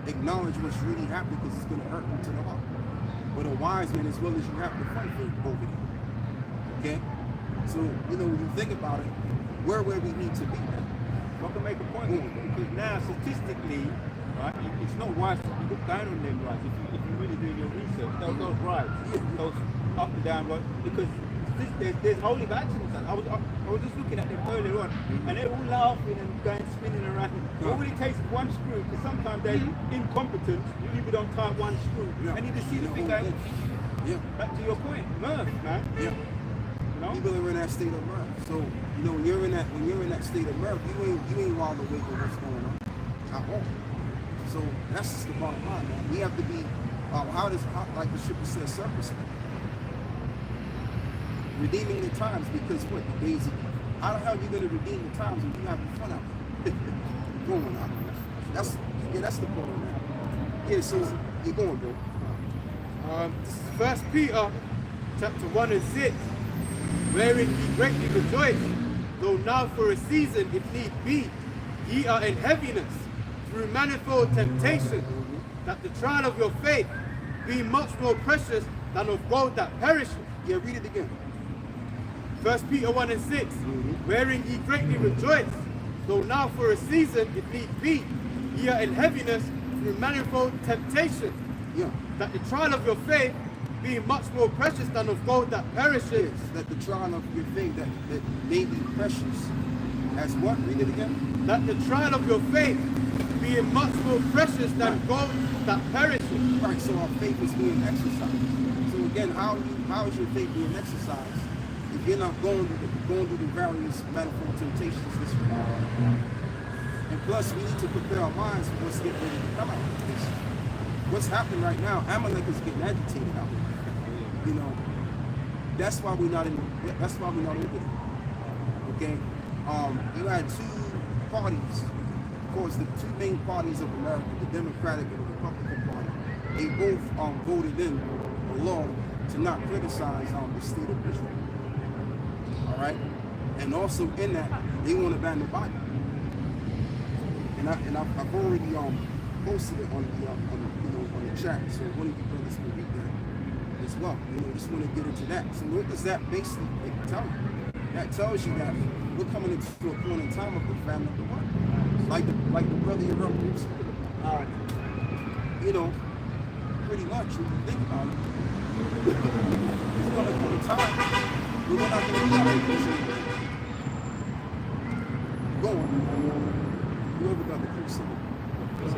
acknowledge what's really happening because it's going to hurt them to the heart. But a wise man, as well as you have to fight for over it. Okay, so when you think about it, where we need to be now. I can make a point because now statistically, right, it's not wise to look down on them rights. If you really do your research, those rights, those up and down rights, because there's holy actions. I was just looking at them earlier on, and they're all laughing and going spinning around. It only takes one screw, because sometimes they're incompetent. People don't tie one screw, and you just see the thing going. Yeah. Back to your point, mirth, man. Yeah. People are in that state of mirth. So when you're in that state of mirth, you ain't wide awake with what's going on at all. So that's just the bottom line, man. We have to be like the scripture says, circumspect. Redeeming the times, because what? The days of how the hell are you gonna redeem the times when you having fun out there? Going out. That's the point, man. Yeah, so you're going, bro. This is 1 Peter chapter 1 and 6, wherein ye greatly rejoice, though now for a season, if need be, ye are in heaviness, through manifold temptation, that the trial of your faith, being much more precious than of gold that perisheth. Yeah, read it again. 1 Peter 1 and 6, wherein ye greatly rejoice, though now for a season, if need be, ye are in heaviness, through manifold temptation, Yeah. that the trial of your faith, being much more precious than of gold that perishes. Yes, that the trial of your faith that may be precious. As what? Read it again. That the trial of your faith, being much more precious than gold that perishes. Right, so our faith is being exercised. So again, how is your faith being exercised if you're not going through the various manifold temptations this week? And plus, we need to prepare our minds for what's getting ready to come out of this. What's happening right now, Amalek is getting agitated out there. That's why we're not over there. Okay? You had two parties. Of course, the two main parties of America, the Democratic and the Republican Party, they both voted in a law to not criticize the state of Israel. All right? And also in that, they want to ban the Bible. And I've already posted it on the chat, so one of you brothers can read that as well. Just want to get into that. So what does that basically tell you? That tells you that we're coming into a point in time of the famine of the world. Like the brother you wrote, pretty much when you think about it, there's going to come a time where we're not going to be able to go on. Whoever got the precept. You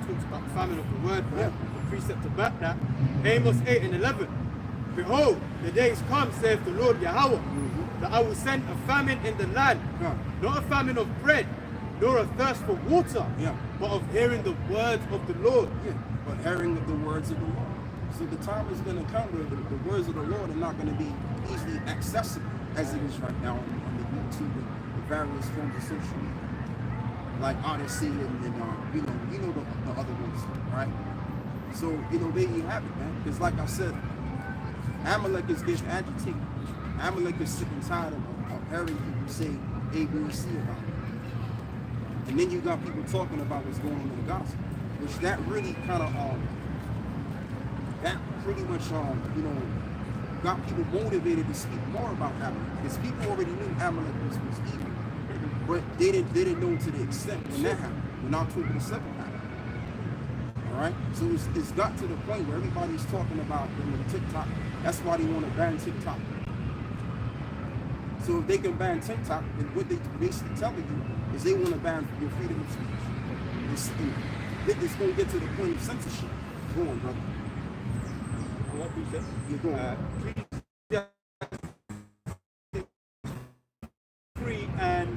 talked about the famine of the word, right? The precept to back that. Amos 8 and 11. Behold, the days come, saith the Lord Yahweh, that I will send a famine in the land, not a famine of bread, nor a thirst for water, but of hearing the words of the Lord. Yeah, but hearing of the words of the Lord. So the time is going to come where the words of the Lord are not going to be easily accessible as it is right now on the YouTube and the various forms of social media. like Odyssey and you know the other ones, right? So there you have it, man. Because like I said, Amalek is getting agitated. Amalek is sick and tired of hearing people say A, B, and C about it. And then you got people talking about what's going on in the gospel, which that really kind of that pretty much got people motivated to speak more about Amalek, because people already knew Amalek was evil, but they didn't know to the extent when that happened, when October the 7th happened. All right, so it's got to the point where everybody's talking about TikTok. That's why they want to ban TikTok. So if they can ban TikTok, then what they basically telling you is they want to ban your freedom of speech. It's going to get to the point of censorship. Go on, brother. What we said? You're going. Free and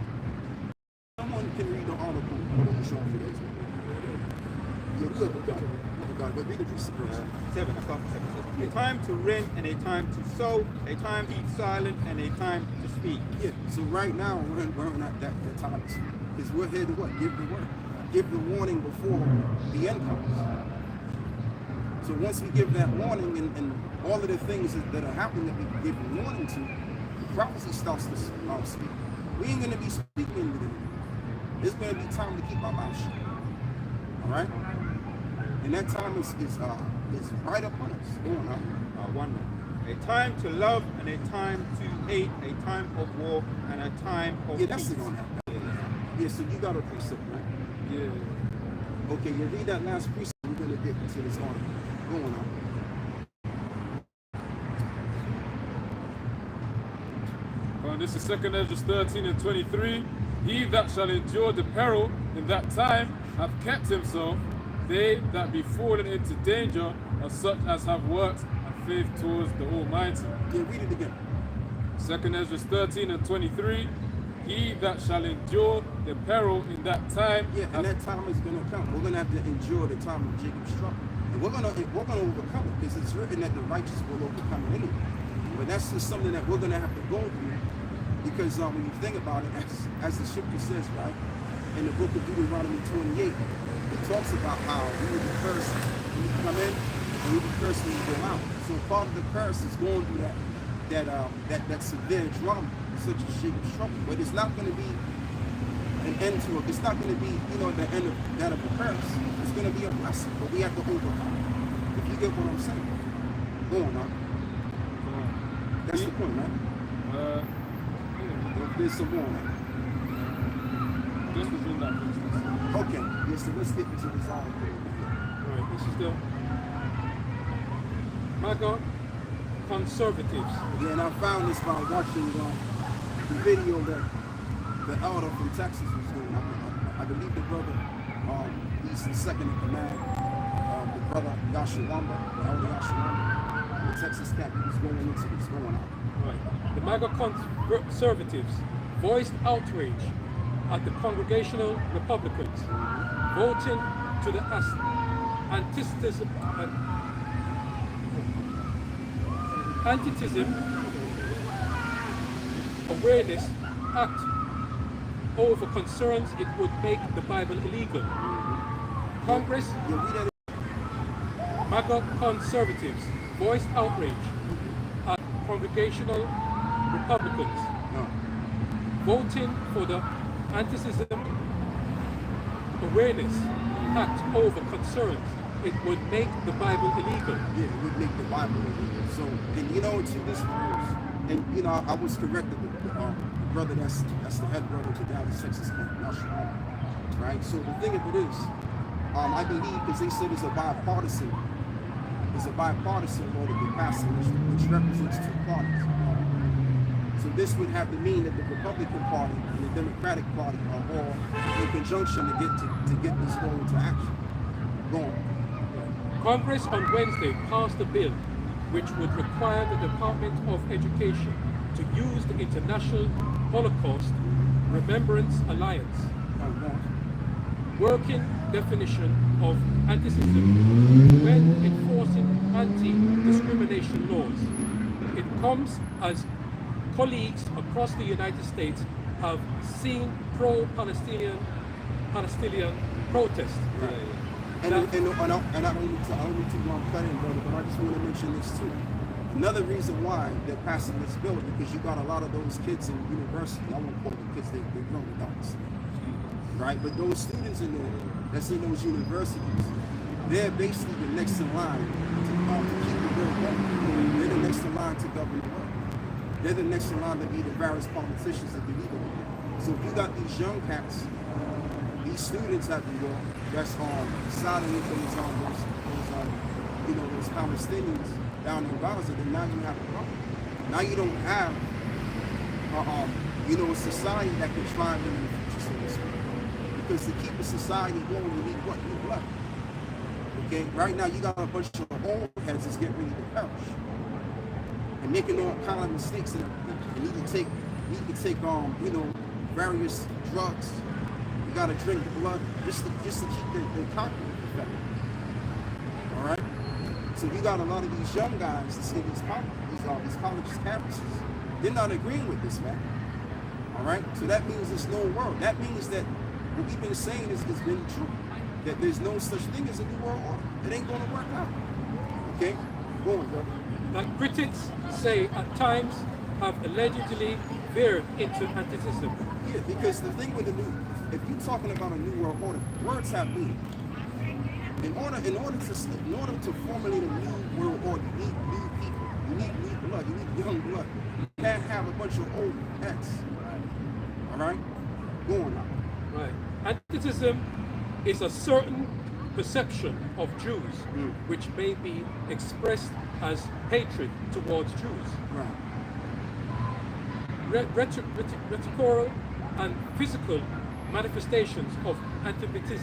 Someone can read the article. What are you showing for this? You're good. But read the piece first. 7 o'clock. A time to rent and a time to sow, a time to be silent and a time to speak. Yeah. So right now we're at that time, because we're here to what? Give the word. Give the warning before the end comes. So once we give that warning and all of the things that are happening that we give the warning to, the prophecy starts to speak. We ain't going to be speaking with it. It's going to be time to keep our mouth shut. All right? And that time is right upon us. Go on now. One minute. A time to love and a time to hate, a time of war and a time of Yeah, that's peace. it on that. Yeah, so you got a precept, right? Yeah. Okay, you read that last precept, we're going to get into this article. Go on now. This is 2 Ezra 13 and 23. He that shall endure the peril in that time hath kept himself. They that be fallen into danger are such as have worked and faith towards the Almighty. Yeah, read it again. 2 Ezra 13 and 23. He that shall endure the peril in that time. Yeah, and that time is going to come. We're going to have to endure the time of Jacob's trouble. And we're going to overcome it, because it's written that the righteous will overcome it anyway. But that's just something that we're going to have to go through, because when you think about it, as the scripture says, right, in the book of Deuteronomy 28, it talks about how we will be cursed when you come in, and we'll be cursed when you go out. So part of the curse is going through that severe drama, such as Jacob's trouble. But it's not going to be an end to it. It's not going to be, the end of that of a curse. It's going to be a blessing, but we have to overcome it. If you get what I'm saying. Go on, now. That's the point, right? There's some more. Just within that business. Okay, yes, so let's get into this article. Right, this is the MAGA conservatives. Yeah, and I found this by watching the video that the elder from Texas was doing. I believe the brother, he's the second in command, the brother Yashawamba, the elder Yashawamba, the Texas camp, he was going into what's going on. Right. The MAGA conservatives voiced outrage at the Congregational Republicans voting to the Antitheism Awareness Act over concerns it would make the Bible illegal. Congress, MAGA conservatives voiced outrage at Congregational Republicans voting for the Antitheism Awareness Act over concerns it would make the Bible illegal. Yeah, it would make the Bible illegal. So, and to this proves, and I was corrected with the brother that's the head brother to Dallas, Texas camp, right? So the thing of it is, I believe, because they said it's a bipartisan law to be passed, which represents two parties. So this would have to mean that the Republican Party and the Democratic Party are all in conjunction to get this law into action. Go on. Congress on Wednesday passed a bill which would require the Department of Education to use the International Holocaust Remembrance Alliance working definition of anti-Semitism when enforcing anti-discrimination laws. It comes as colleagues across the United States have seen pro-Palestinian Palestinian protest. And I don't need to cut in, brother, but I just want to mention this too. Another reason why they're passing this bill, because you got a lot of those kids in university. I won't call them kids, they're grown adults, right? But those students in there that's in those universities, they're basically the next in line to keep the world going. They're the next in line to govern the world. They're the next in line to be the various politicians that believe in it. So if you got these young cats, these students at the war that's siding with those Palestinians down in Gaza, then now you have a problem. Now you don't have a society that can thrive in the future, so to speak. Because to keep a society going, you need what? You need blood. Okay, right now you got a bunch of old heads that's getting ready to perish and making all kind of mistakes, and need to take various drugs. You gotta drink blood just to keep the cognitive effect. All right. So you got a lot of these young guys that's in these college campuses. They're not agreeing with this, man. All right. So that means there's no world. That means that what we've been saying is been true. That there's no such thing as a new world order. It ain't gonna work out. Okay. Go on, brother. That critics say at times have allegedly veered into antithesis. Yeah, because the thing with if you're talking about a new world order, words have meaning. In order to formulate a new world order, you need new people, you need new blood, you need young blood. You can't have a bunch of old heads. All right, go on now. Right. Antithesis is a certain perception of Jews, which may be expressed as hatred towards Jews. Right. Rhetorical and physical manifestations of antithesis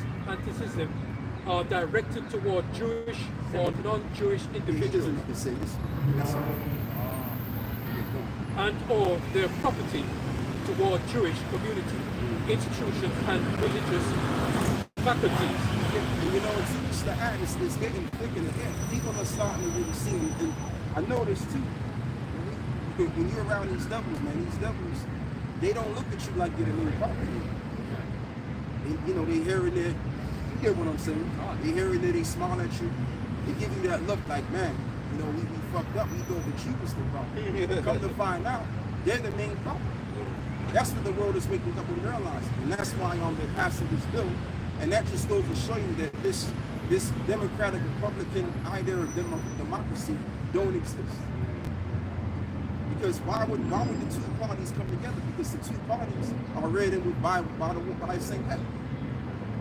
are directed toward Jewish or non-Jewish individuals and or their property toward Jewish community, institutions and religious faculties. And you know, it's the act, it's getting thicker and thin. People are starting to really see it. And I know this too. When you're around these devils, man, these devils, they don't look at you like you're the main property. They hear it there. You get what I'm saying? They hear it there, they smile at you. They give you that look like, man, we fucked up. We thought that you was the problem. Come to find out, they're the main problem. That's what the world is waking up and realizing. And that's why they're passing this bill. And that just goes to show you that this democratic Republican idea of democracy don't exist. Because why would the two parties come together? Because the two parties are read by the same head.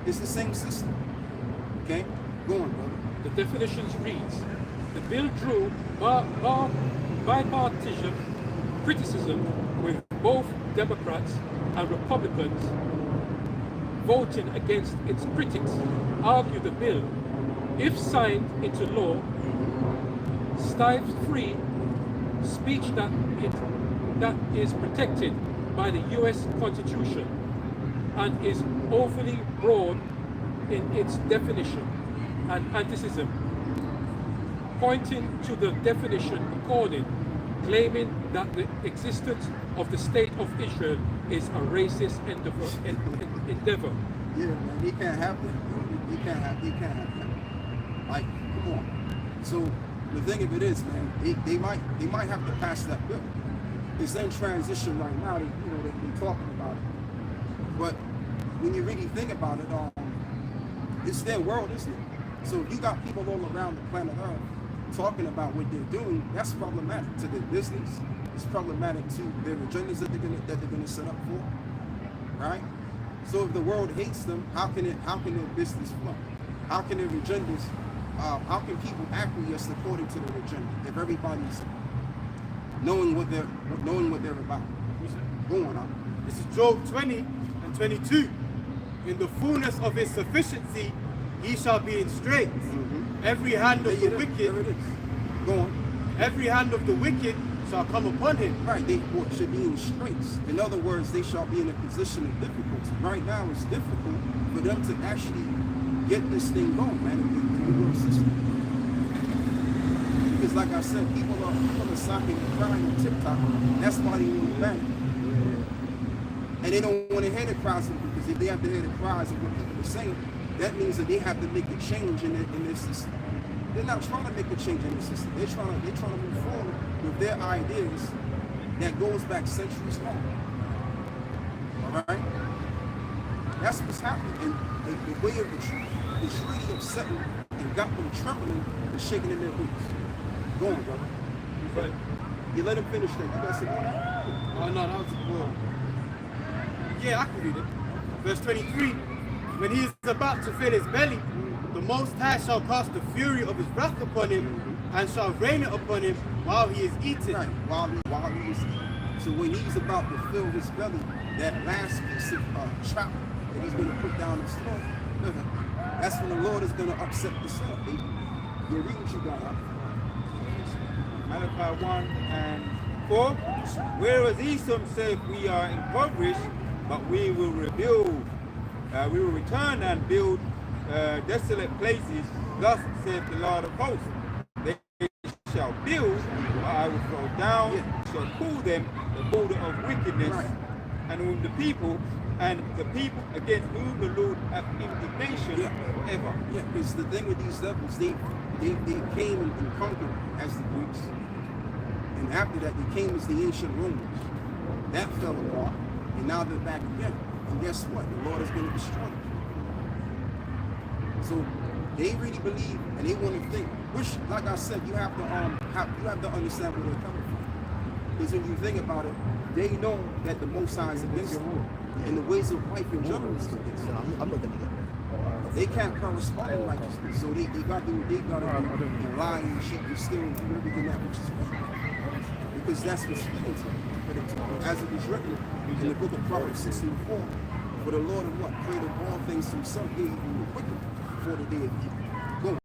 It's the same system. Okay? Go on, brother. The definitions reads, the bill drew bipartisan criticism with both Democrats and Republicans voting against its critics. Argue the bill, if signed into law, stifles free speech that is protected by the U.S. Constitution and is overly broad in its definition and antithesis, pointing to the definition according, claiming that the existence of the state of Israel is a racist endeavor. Yeah, man, they can't have that. They can't have that. Like, come on. So the thing of it is, man, they might have to pass that bill. It's in transition right now. They're talking about it. But when you really think about it, it's their world, isn't it? So if you got people all around the planet Earth talking about what they're doing, that's problematic to their business. It's problematic to their agendas that they're gonna set up for, right? So if the world hates them, how can their business flow? How can their agendas? How can people acquiesce according to their agenda if everybody's knowing what they're about? Going on. This is Job 20 and 22. In the fullness of his sufficiency, he shall be in straits. Every hand of the wicked. There it is. Go on. Every hand of the wicked shall come upon him. Right, they should be in straits. In other words, they shall be in a position of difficulty. Right now, it's difficult for them to actually get this thing going, man, in the world system. Because like I said, people are sobbing and crying on TikTok. That's why they need bank. And they don't want to hear the cries of the people, because if they have to hear the cries of what people are saying, that means that they have to make a change in their system. They're not trying to make a change in the system. They're trying to move forward with their ideas that goes back centuries long. All right? That's what's happening. And the way of the truth is really upsetting and got them trembling and shaking in their boots. Go on, brother. But you let him finish that. You got to say, Oh no, that was well. Yeah, I can read it. Verse 23. When he is about to fill his belly, the Most High shall cast the fury of his wrath upon him, and shall rain it upon him while he is eating. right, while he is eating. So when he's about to fill his belly, that last piece of trap that he's going to put down his throat, that's when the Lord is going to upset the sun, baby. You read what you got up. Malachi 1 and 4. Whereas Esau said, we are impoverished, but we will rebuild. We will return and build desolate places. Thus saith the Lord of hosts. They shall build, but I will throw down, shall call them the border of wickedness, and whom the people against whom the Lord hath indignation forever. Yeah, because the thing with these devils, they came and conquered as the Greeks. And after that, they came as the ancient Romans. That fell apart. And now they're back again. And guess what? The Lord is going to destroy them. So they really believe and they want to think. Which, like I said, you have to understand where they're coming from. Because when you think about it, they know that the Most High is against them. And the ways of life in general is against them. I'm not going to get that. They can't correspond in righteousness. So they got to lie and cheat and steal and do everything that which is wrong. Because that's what's given to them. As it is written in the book of Proverbs 16:4, for the Lord of what? Created all things to himself, gave you quickly before the day of evil. Go.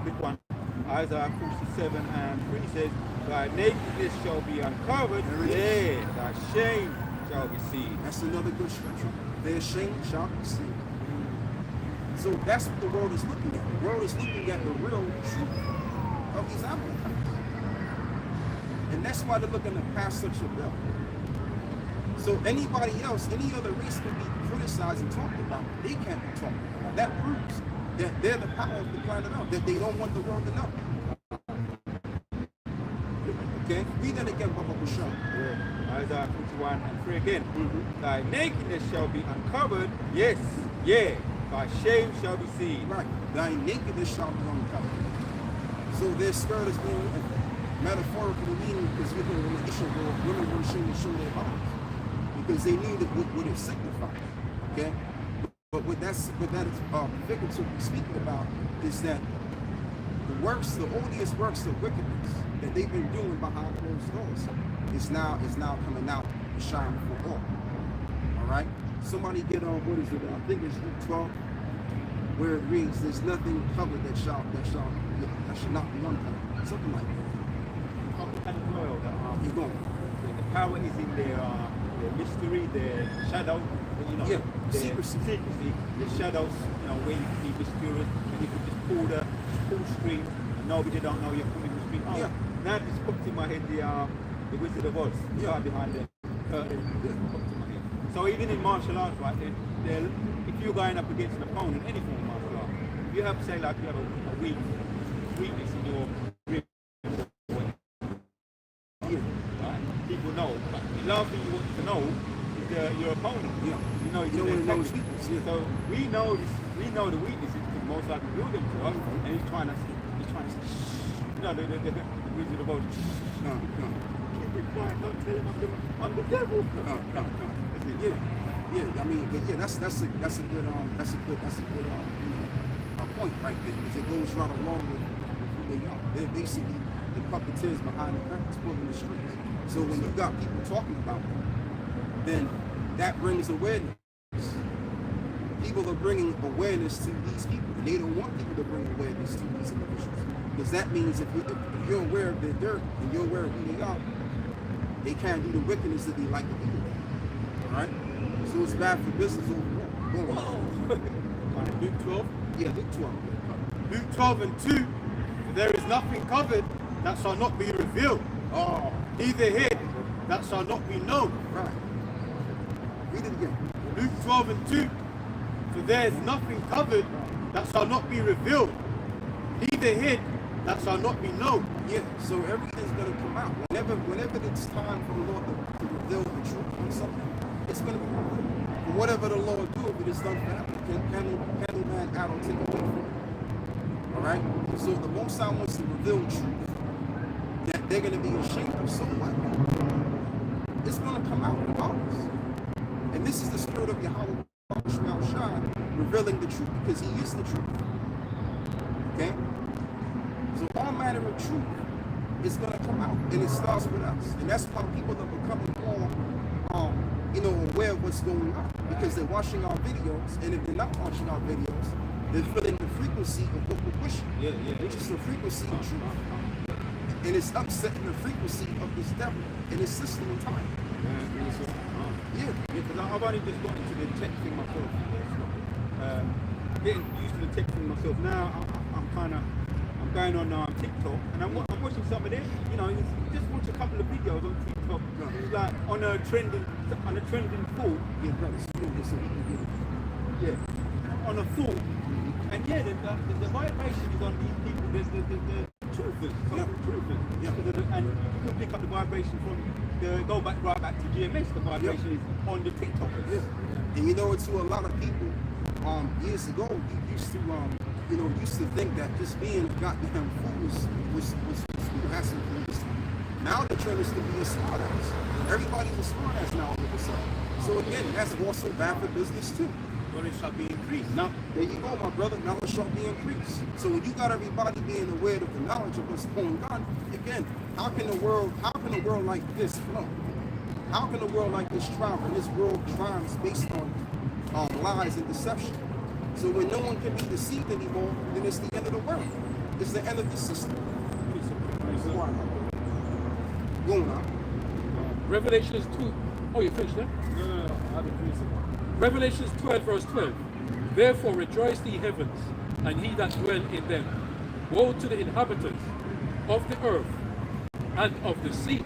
Big one. Isaiah 47 and 3 says, thy nakedness shall be uncovered, yea, thy shame shall be seen. That's another good scripture. Their shame shall be seen. So that's what the world is looking at. The world is looking at the real truth of these Amalekites. And that's why they're looking to pass such a bill. So anybody else, any other race can be criticized and talked about. They can't be talked about. That proves that they're the power of the planet Earth, that they don't want the world to know. Okay? Read that again, Baba Bashar. Isaiah 51 and 3 again. Thy nakedness shall be uncovered, yes, yea, thy shame shall be seen. Right. Thy nakedness shall be uncovered. So their skirt is being metaphorical meaning, because when the issue world, women were ashamed to show their bodies because they knew that what it signified. Okay, but what that is figuratively speaking about is that the odious works of wickedness that they've been doing behind closed doors is now coming out and shining for all. All right. Somebody get on what is it? I think it's Luke 12, where it reads, "There's nothing covered that shall not be uncovered." Something like that. Keep going. The power is in their mystery, their shadow, Yeah, the secrecy. The shadows, where you can be mysterious, and you can just pull string, and nobody don't know you're pulling the string. Oh, Yeah. Now this popped in my head, the Wizard of Oz, the guy behind the curtain, popped in my head. So even in martial arts, right, if you're going up against an opponent, any form of martial art, you have to say like you have a weakness in your rib. Right? People know, but the last thing you want to know is your opponent. Yeah. You know his weakness. So we know the weaknesses because most likely build them to us, and he's trying to the Wizard of Oz. No. Keep it quiet, don't tell him I'm the devil. No. Yeah. I mean, but yeah, that's a good point right there, because it goes right along with who they are. They're basically the puppeteers behind the curtains, pulling the strings. So when you got people talking about them, then that brings awareness. People are bringing awareness to these people, and they don't want people to bring awareness to these individuals, because that means if you're aware of their dirt and you're aware of who they are, they can't do the wickedness that they like to do. All right. So it's bad for business overall. Luke 12. Yeah, Luke 12. Luke 12 and 2. For there is nothing covered that shall not be revealed. Oh, Neither hid that shall not be known. right. Read it again. Luke 12 and 2. For there is nothing covered that shall not be revealed, neither hid that shall not be known. Yeah, so everything's going to come out. Whenever it's time for the Lord to reveal the truth on something, it's going to be revealed. But whatever the Lord do, if it is done for him, can no man add or take away from it. All right? So the Most High wants to reveal truth that they're going to be ashamed of. So what? It's going to come out regardless. And this is the spirit of Yahweh Shai revealing the truth, because he is the truth. Okay? So all manner of truth is going to come out, and it starts with us. And that's why people are becoming more aware of what's going on, because they're watching our videos, and if they're not watching our videos, they're feeling the frequency of what we're pushing, which is the frequency of truth. And it's upsetting the frequency of this devil and his system and time. Yeah, because I've only just got into the tech thing myself. Getting used to the tech thing myself. Now I'm going on TikTok, and I'm watching some of this. You know, just watch a couple of videos on TikTok. It's like on a trending thought. On a thought. And yeah, the vibration is on these people. There's the truthers, truthers. And you can pick up the vibration from go back right back to GMS. The vibration is on the TikTokers. Yeah. And you know, to a lot of people, years ago, you used to think that just being a goddamn fool was had some fools. Now the trend is to be a smart ass. Everybody's a smart ass now all of a sudden. So again, that's also bad for business too. Knowledge shall be increased. Now, there you go, my brother. Knowledge shall be increased. So when you got everybody being aware of the knowledge of what's going on, again, how can a world like this flow? How can a world like this thrive? And this world thrives based on lies and deception. So when no one can be deceived anymore, then it's the end of the world. It's the end of the system. Going on. Revelations 2. Oh, you finished there? No, I had a piece of it. Revelations 12 verse 12. Therefore rejoice ye heavens, and he that dwell in them. Woe to the inhabitants of the earth and of the sea,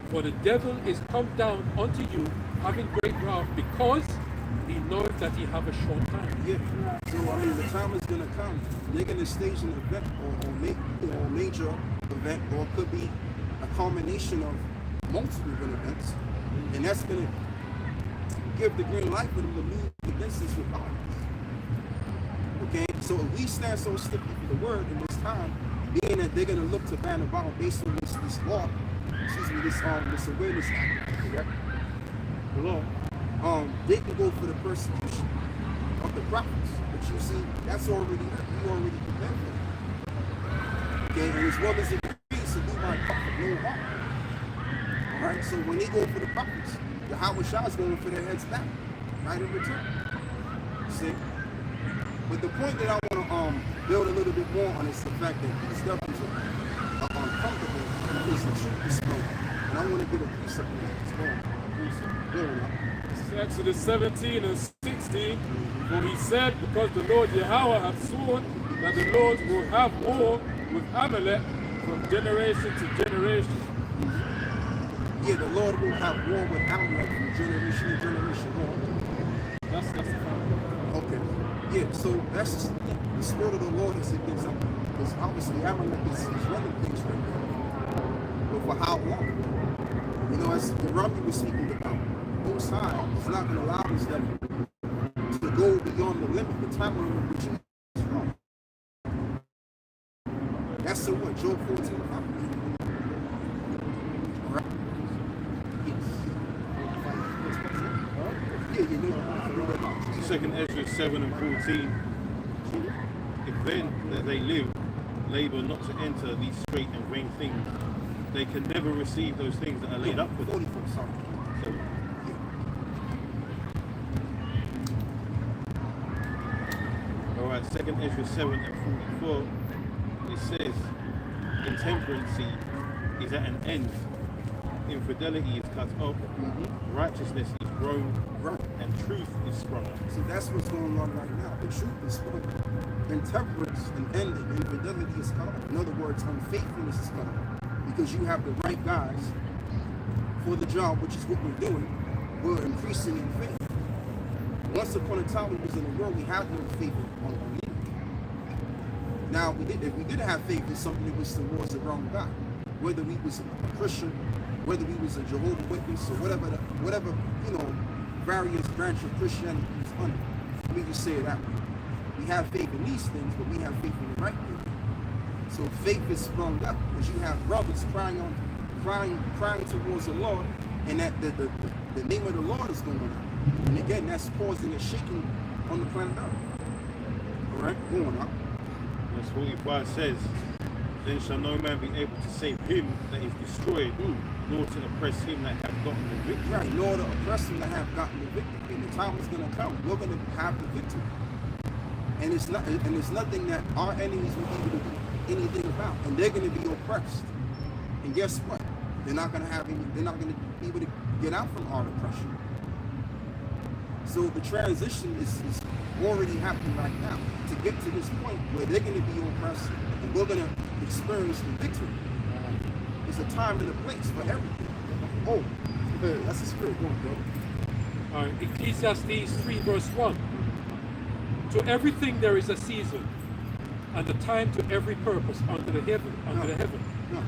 for the devil is come down unto you, having great wrath, because he knoweth that he have a short time. Yeah. So I mean, the time is gonna come. They're gonna stage an event or a major event, or it could be a combination of multiple events, and that's gonna give the green light for them to move against this with violence. Okay, so if we stand so stiffly for the word in this time, being that they're gonna look to ban about based on this law, this awareness act, correct? The law. They can go for the persecution of the prophets, but you see, that's already hurt. You already prepared for it. Okay, and as well as it agrees to do my prophet no harm. Alright, so when they go for the prophets, the Yahweh Shah is going for their heads back, right in return. See? But the point that I want to build a little bit more on is the fact that these devils are uncomfortable because the truth is spoken. And I want to get a piece of that as well. Exodus 17 and 16, for he said, because the Lord Yahweh hath sworn that the Lord will have war with Amalek from generation to generation. Yeah, the Lord will have war with Amalek from generation to generation. That's the fact. Okay. Yeah, so that's just the spirit of the Lord is against them. Because obviously Amalek is running things right now. But for how long? You know, as the Rabbi was speaking about, Most High is not going to allow this devil to go beyond the limit, the time limit which is wrong. That's the what? Job 14. Alright? Yes. Yeah, you know. Second Ezra 7 and 14. If then that they live, labor not to enter these straight and vain things, they can never receive those things that are laid up for them. 44, sorry. So, alright, second Ezra 7 and 44, it says, intemperancy is at an end, infidelity is cut off, righteousness is grown, and truth is sprung up. So that's what's going on right now. The truth is spoken. Intemperance and ending, infidelity is cut off. In other words, unfaithfulness is cut off. Because you have the right guys for the job, which is what we're doing, we're increasing in faith. Once upon a time, we was in the world, we had no faith on anything. Now, if we didn't have faith in something, it was towards the wrong God. Whether we was a Christian, whether we was a Jehovah's Witness, or whatever, various branch of Christianity is under. Let me just say it that way. We have faith in these things, but we have faith in the right thing. So faith is sprung up because you have brothers crying towards the Lord, and that the name of the Lord is going on. And again, that's causing a shaking on the planet Earth. All right, going on. Verse 45 says, then shall no man be able to save him that is destroyed, nor to oppress him that hath gotten the victory. Right, nor to oppress him that have gotten the victory. And the time is going to come. We're going to have the victory. And it's nothing that our enemies will be able to do anything about. And they're going to be oppressed. And guess what? They're not going to be able to get out from our oppression. So the transition is already happening right now to get to this point where they're going to be oppressed and we're going to experience the victory. It's a time and a place for everything. Oh, that's the spirit going, bro. All right, Ecclesiastes 3 verse 1. To everything there is a season, and a time to every purpose under the heaven. No.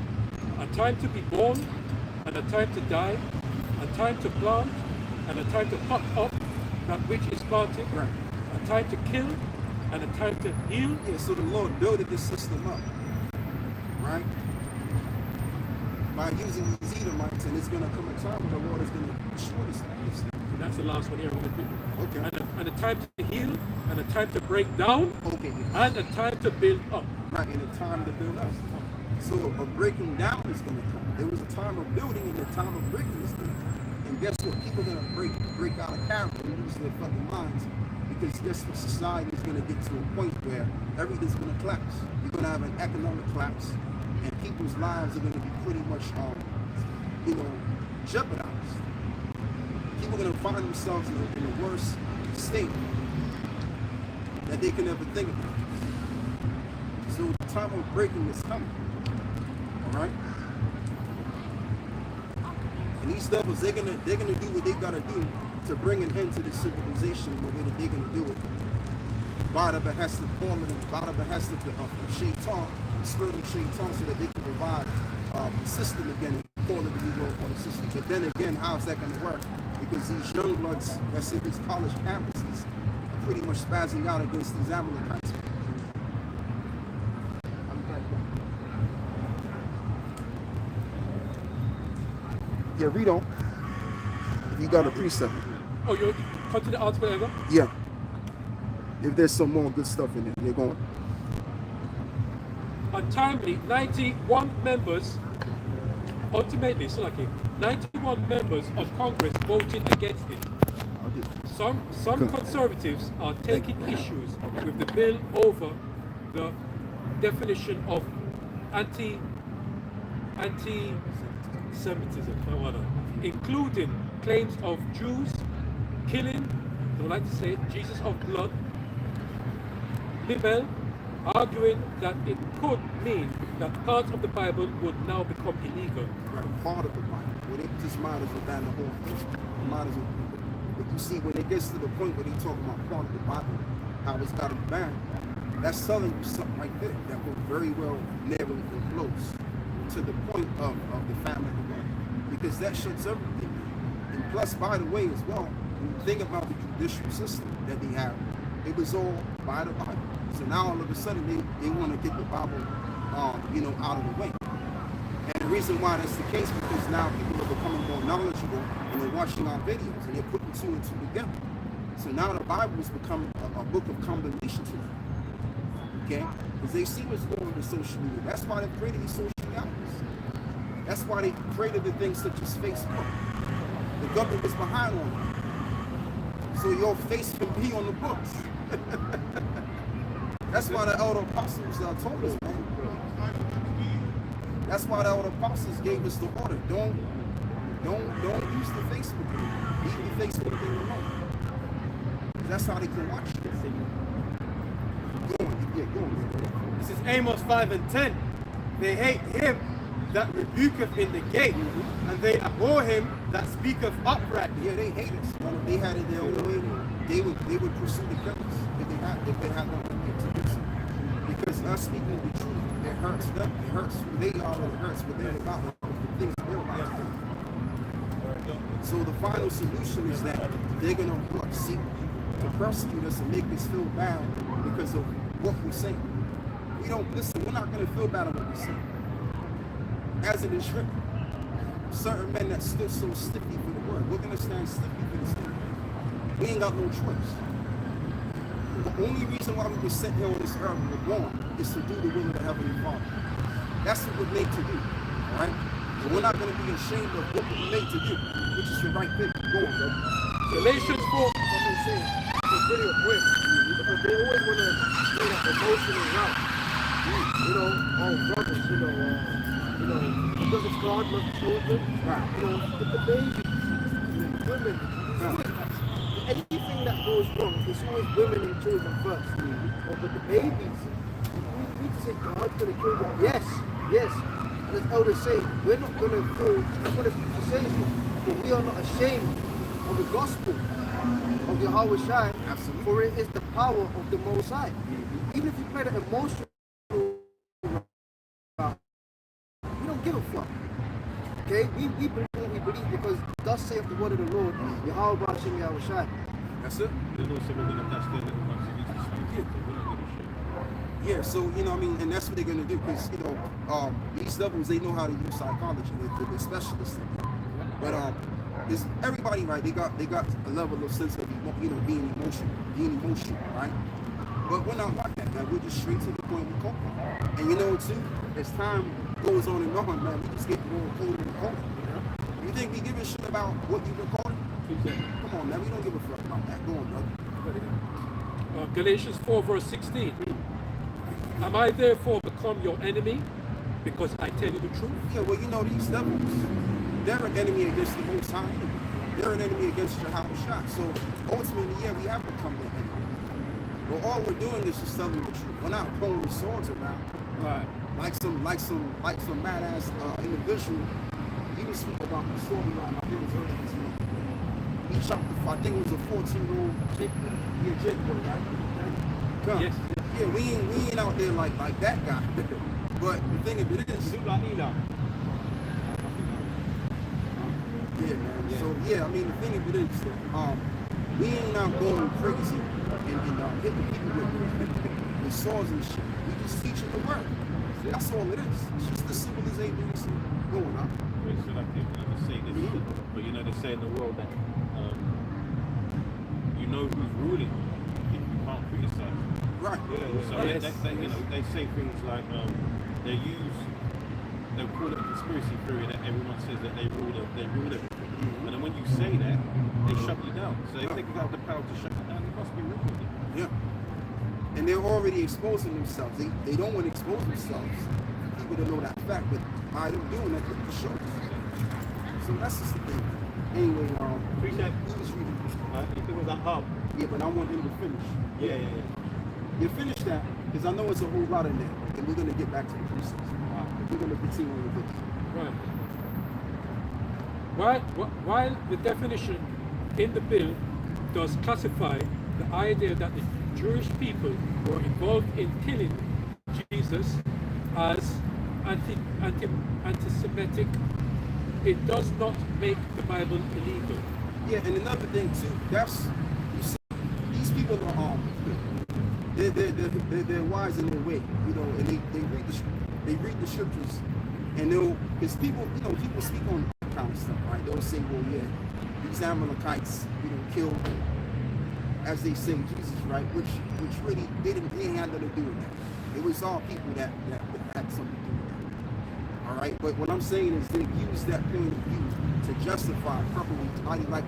A time to be born, and a time to die, a time to plant, and a time to pluck up that which is planted, Right. a time to kill, and a time to heal. Yeah, so the Lord built this system up, right? By using these Edomites, and it's going to come a time when the Lord is going to destroy this thing. That's the last one here. Okay. And a time to heal, and a time to break down, Okay. and a time to build up. Right, and a time to build up. So a breaking down is going to come. There was a time of building and a time of breaking is going to come. And guess what? People are going to break out of character and lose their fucking minds. Because guess what? Society is going to get to a point where everything's going to collapse. You're going to have an economic collapse. And people's lives are going to be pretty much, jeopardized. People are going to find themselves in the worst state that they can ever think about. So the time of breaking is coming. All right? And these devils, they're gonna do what they gotta do to bring an end to this civilization the way that they're gonna do it. By the behest of Parliament, by the behest of the Shaitan, the spirit of Shaitan, so that they can provide a system again and call it the New World Order system. But then again, how's that gonna work? Because these young bloods that's in these college campuses are pretty much spazzing out against these Amalekites. Yeah, read on. You got a precept. Oh, you continue the article ever? Yeah. If there's some more good stuff in it, you're going. Untimely, 91 members, ultimately, so like 91 members of Congress voted against it. Some conservatives are taking issues with the bill over the definition of anti-Semitism, including claims of Jews killing, they would like to say, Jesus of blood, libel, arguing that it could mean that parts of the Bible would now become illegal. Right, part of the Bible. Well, they just might as well ban the whole thing. Might as well. But you see, when it gets to the point where they talk about part of the Bible, how it's got to be banned, that's telling you something right there that will very well never even close to the point of the family of God. Because that shuts everything. And plus, by the way, as well, when you think about the judicial system that they have, it was all by the Bible. So now all of a sudden they want to get the Bible, out of the way. And the reason why that's the case because now people are becoming more knowledgeable and they're watching our videos and they're putting two and two together. So now the Bible has become a book of combination to them. Okay? Because they see what's going on with social media. That's why they created these social networks. That's why they created the things such as Facebook. The government was behind on it. So your face can be on the books. That's why the elder apostles told us, man. That's why the elder apostles gave us the order. Don't use the Facebook anymore. Leave the Facebook thing alone. That's how they can watch it. Go on. This is Amos 5 and 10. They hate him that rebuketh in the gate, and they abhor him that speaketh uprightly. Yeah, they hate us. But if they had it their own way, they would pursue the killers if they had nothing to do so. Because us speaking the truth, it hurts them. It hurts who they are, and it hurts what they're about, the things they're about to do. So the final solution is that they're gonna seek to persecute us and make us feel bad because of what we say. We don't listen. We're not gonna feel bad about what we say. As it is written, certain men that stood so stiffly for the word, we're gonna stand stiffly for this thing. We ain't got no choice. The only reason why we were sent here on this earth and we're born is to do the will of the Heavenly Father. That's what we're made to do, all right? And we're not gonna be ashamed of what we're made to do, which is the right thing. Go on, bro. Galatians 4. I'm gonna say it's really a point because they always want to say that emotional route. You know, oh brothers, because it's God, not the children. Right. The babies, women, anything that goes wrong, it's always women and children first. But the babies, we need to say God's gonna kill them. Yes. And as elders say, we're not gonna feel, we're gonna be ashamed, but we are not ashamed of the gospel of Yahweh Shai, for it is the power of the Most High. Even if you play the emotional route, we don't give a fuck. Okay? We believe what we believe because thus saith the word of the Lord, Yahweh Hashem Yahweh Shai. That's it. Then also we're gonna attach their little ones to these speakers, so we're not gonna share. Yeah, so you know what I mean, and that's what they're gonna do because these devils, they know how to use psychology. They're specialists in it. But it's everybody, right? They got a level of sense of being emotional, right? But we're not like that, man. We're just straight to the point we come from. And you know what too? As time goes on and on, man, we just get more colder and colder. You think we give a shit about what you recorded? Come on, man. We don't give a fuck about that. Go on, brother. Galatians 4 verse 16. Am I therefore become your enemy because I tell you the truth? Yeah, well, these devils, they're an enemy against the Most High. They're an enemy against Yahweh Shai. So ultimately, yeah, we have become their enemy. But all we're doing is just telling the truth. We're not pulling the swords around. Right. Like some badass individual. He was speaking about the storyline. I think it was earlier this week. He shot I think it was a 14-year-old Jake boy, right? Yes. Yeah, we ain't out there like that guy. But the thing of it is, Look like Eli. yeah, man. Yeah. So yeah, I mean the thing of it is, we ain't out going crazy and hitting people with swords and shit. We just teaching the word. That's all it is. It's just the simple as ABC going on. So like people say this, but they say in the world that you know who's ruling if you can't criticize. Right. So they say things like they'll call it a conspiracy theory that everyone says that they rule everything. And then when you say that, they shut you down. So if they have the power to shut you down, they must be ruling it. Yeah. And they're already exposing themselves. They don't want to expose themselves. People don't know that fact, but by them doing that, it shows. So that's just the thing. Anyway, Appreciate he was reading. if it was a hub. Yeah, but I want him to finish. Yeah. You finish that, because I know it's a whole lot in there, and we're going to get back to the precepts. We're going to continue with this. Right. While the definition in the bill does classify the idea that the Jewish people were involved in killing Jesus as anti-Semitic, it does not make the Bible illegal. Yeah, and another thing too, you see, these people are they're wise in their way, and they read the scriptures, and because people speak on that kind of stuff, right? They'll say, well, yeah, these Amalekites, killed, as they say, Jesus, right? Which really they ain't had nothing to do with that. It was all people that had something to do with that. All right, but what I'm saying is they use that point of view to justify properly how they like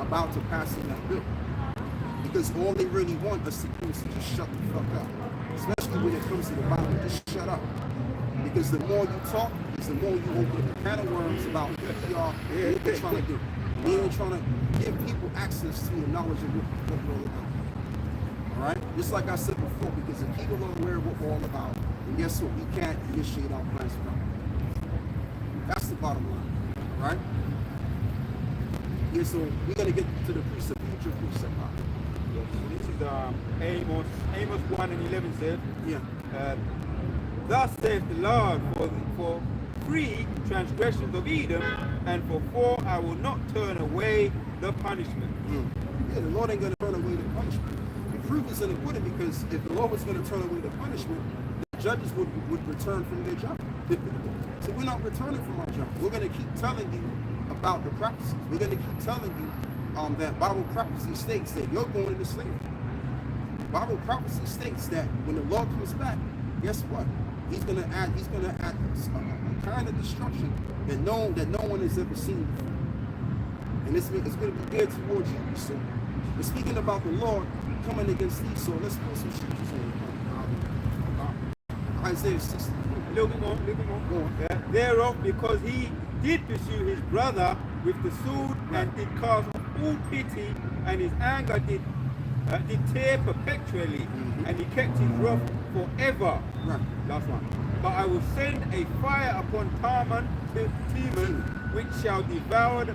about to pass in that bill. Because all they really want us to do is to just shut the fuck up. Especially when it comes to the Bible, just shut up. Because the more you talk, is the more you open up a can of worms about who you are and what you're trying to do. We ain't trying to give people access to the knowledge of what we're all about. Alright? Just like I said before, because if people are aware of what we're all about, then guess what? We can't initiate our plans without them. That's the bottom line. Right? Yeah, so we're gonna get to the precept, future precept. Yes. So this is Amos 1 and 11 says, Yeah. Thus saith the Lord, for 3 transgressions of Edom, and for 4 I will not turn away the punishment. Yeah, the Lord ain't gonna turn away the punishment. The proof is in the pudding, because if the Lord was gonna turn away the punishment, the judges would return from their job. So we're not returning from our job. We're gonna keep telling you about the prophecies. We're gonna keep telling you that Bible prophecy states that you're going into slavery. Bible prophecy states that when the Lord comes back, guess what? He's gonna add a kind of destruction that no one has ever seen before. And it's going to be geared towards you, Esau. But speaking about the Lord coming against Esau, let's put some scriptures in. Isaiah 60. A little bit more. Go on. Yeah. Thereof, because he did pursue his brother with the sword, and did cast off all pity, and his anger did tear perpetually, and he kept his wrath forever. Right. Last one. But I will send a fire upon Teman, which shall devour the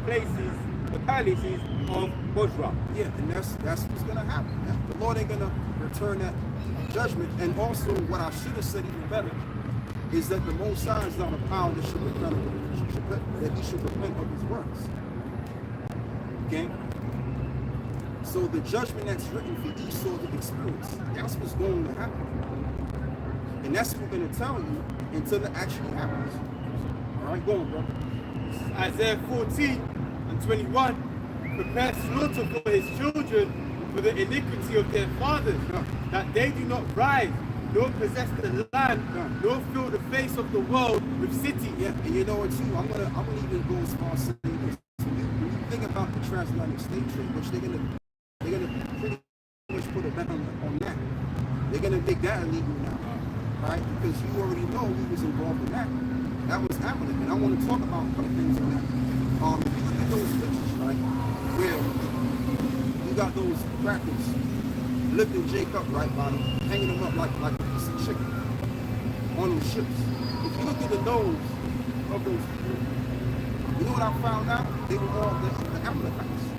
palaces of Bozrah. Yeah, and that's what's gonna happen. Yeah. The Lord ain't gonna return that judgment. And also, what I should have said even better is that the Most High is not a power that should repent that he should repent of his works. Okay. So the judgment that's written for Esau to experience, that's what's going to happen. And that's what we're going to tell you until it actually happens. All right, go on, bro. Isaiah 14 and 21. Prepare slaughter for his children for the iniquity of their fathers, that they do not rise, nor possess the land, nor fill the face of the world with cities. Yeah, and you know what too? I'm gonna even go as far as saying this. When you think about the transatlantic slave trade, which they're gonna pretty much put a ban on that. They're gonna make that illegal now, right? Because you already know who was involved in that. That was happening, and I want to talk about a couple things on that. If you look at those pictures, right, where you got those crackers lifting Jake up, right, by them, hanging them up like a piece of chicken on those ships. If you look at the nose of those people, you know what I found out? They were all the Amalekites.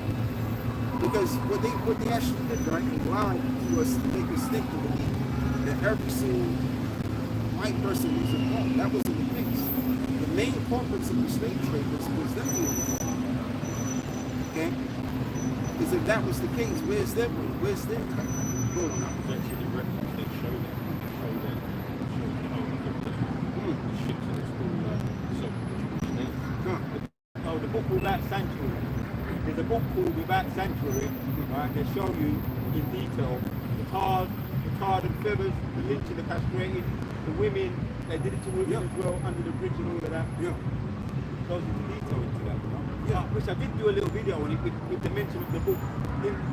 Because what they actually did, right, they lied to us to make us think to believe that every single white person was involved. That wasn't the case. The main culprits of the slave trade was them being involved. Okay? Because if that was the case, where's their money? Where's their cut? Go on. Actually, they show that. Oh, the book Without Sanctuary. There's a book called Without Sanctuary, right? They show you in detail the tarred and feathers, the lynching, the castrated, the women. They did it to women as well under the bridge and all of that. Yeah. It goes into detail into that, you know. Yeah. Which I did do a little video on it with the mention of the book.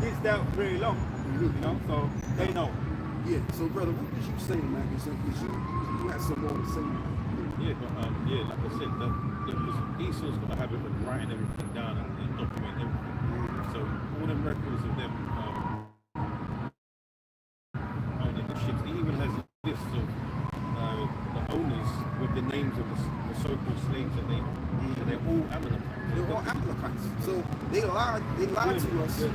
This out very long, you know. So they know. Yeah. So, brother, what was you saying, man? Because you had some more to say. Yeah, but like I said, Esau's got to have it writing everything down and document everything. So all them records of them owning the ships, he even has lists of the owners with the names of the so-called slaves that they're all Amalekites. They're all Amalekites. So they lied to us. Yeah.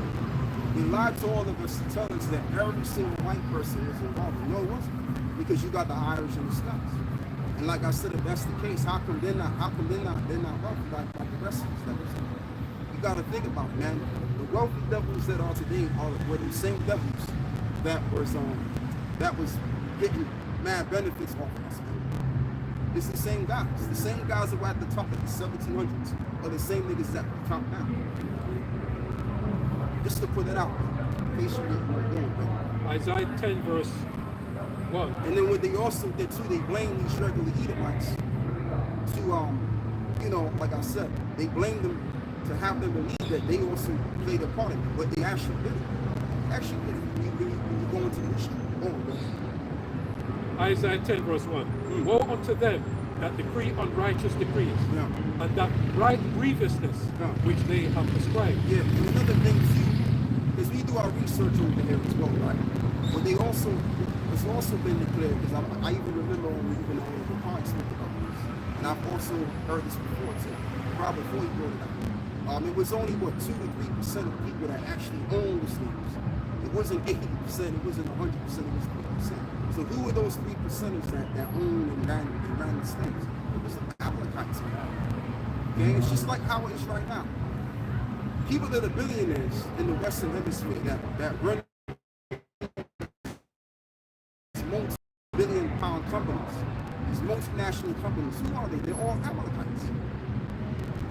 They lied to all of us to tell us that every single white person was involved. No, it wasn't. Because you got the Irish and the Scots. And like I said, if that's the case, how come they're not wealthy like the rest of us? You got to think about it, man. The wealthy devils that are today were the same devils that was getting mad benefits off of us, man. It's the same guys. The same guys that were at the top of the 1700s are the same niggas that are top now. Just to put it out, in case you didn't know. Isaiah 10 verse 1. And then what they also did too, they blamed these regular Edomites to, like I said, they blamed them to have them believe that they also played a part in it, but they actually did it. When you go into the history. Isaiah 10 verse 1. Woe unto them that decree unrighteous decrees, and that right grievousness which they have prescribed. Yeah, and another thing too, is we do our research over here as well, right? But it's also been declared, because I even remember when we even on the podcast spoke about this, and I've also heard this before too, probably before you brought it up. It was only what 2 to 3% of people that actually owned the slaves. It wasn't 80%. It wasn't 100%. It was 3%. So who were those 3%ers that owned and ran the slaves? It was the Amalekites. Okay, it's just like how it is right now. People that are billionaires in the Western Hemisphere that run these multi-billion-pound companies, these multinational companies, who are they? They're all Amalekites.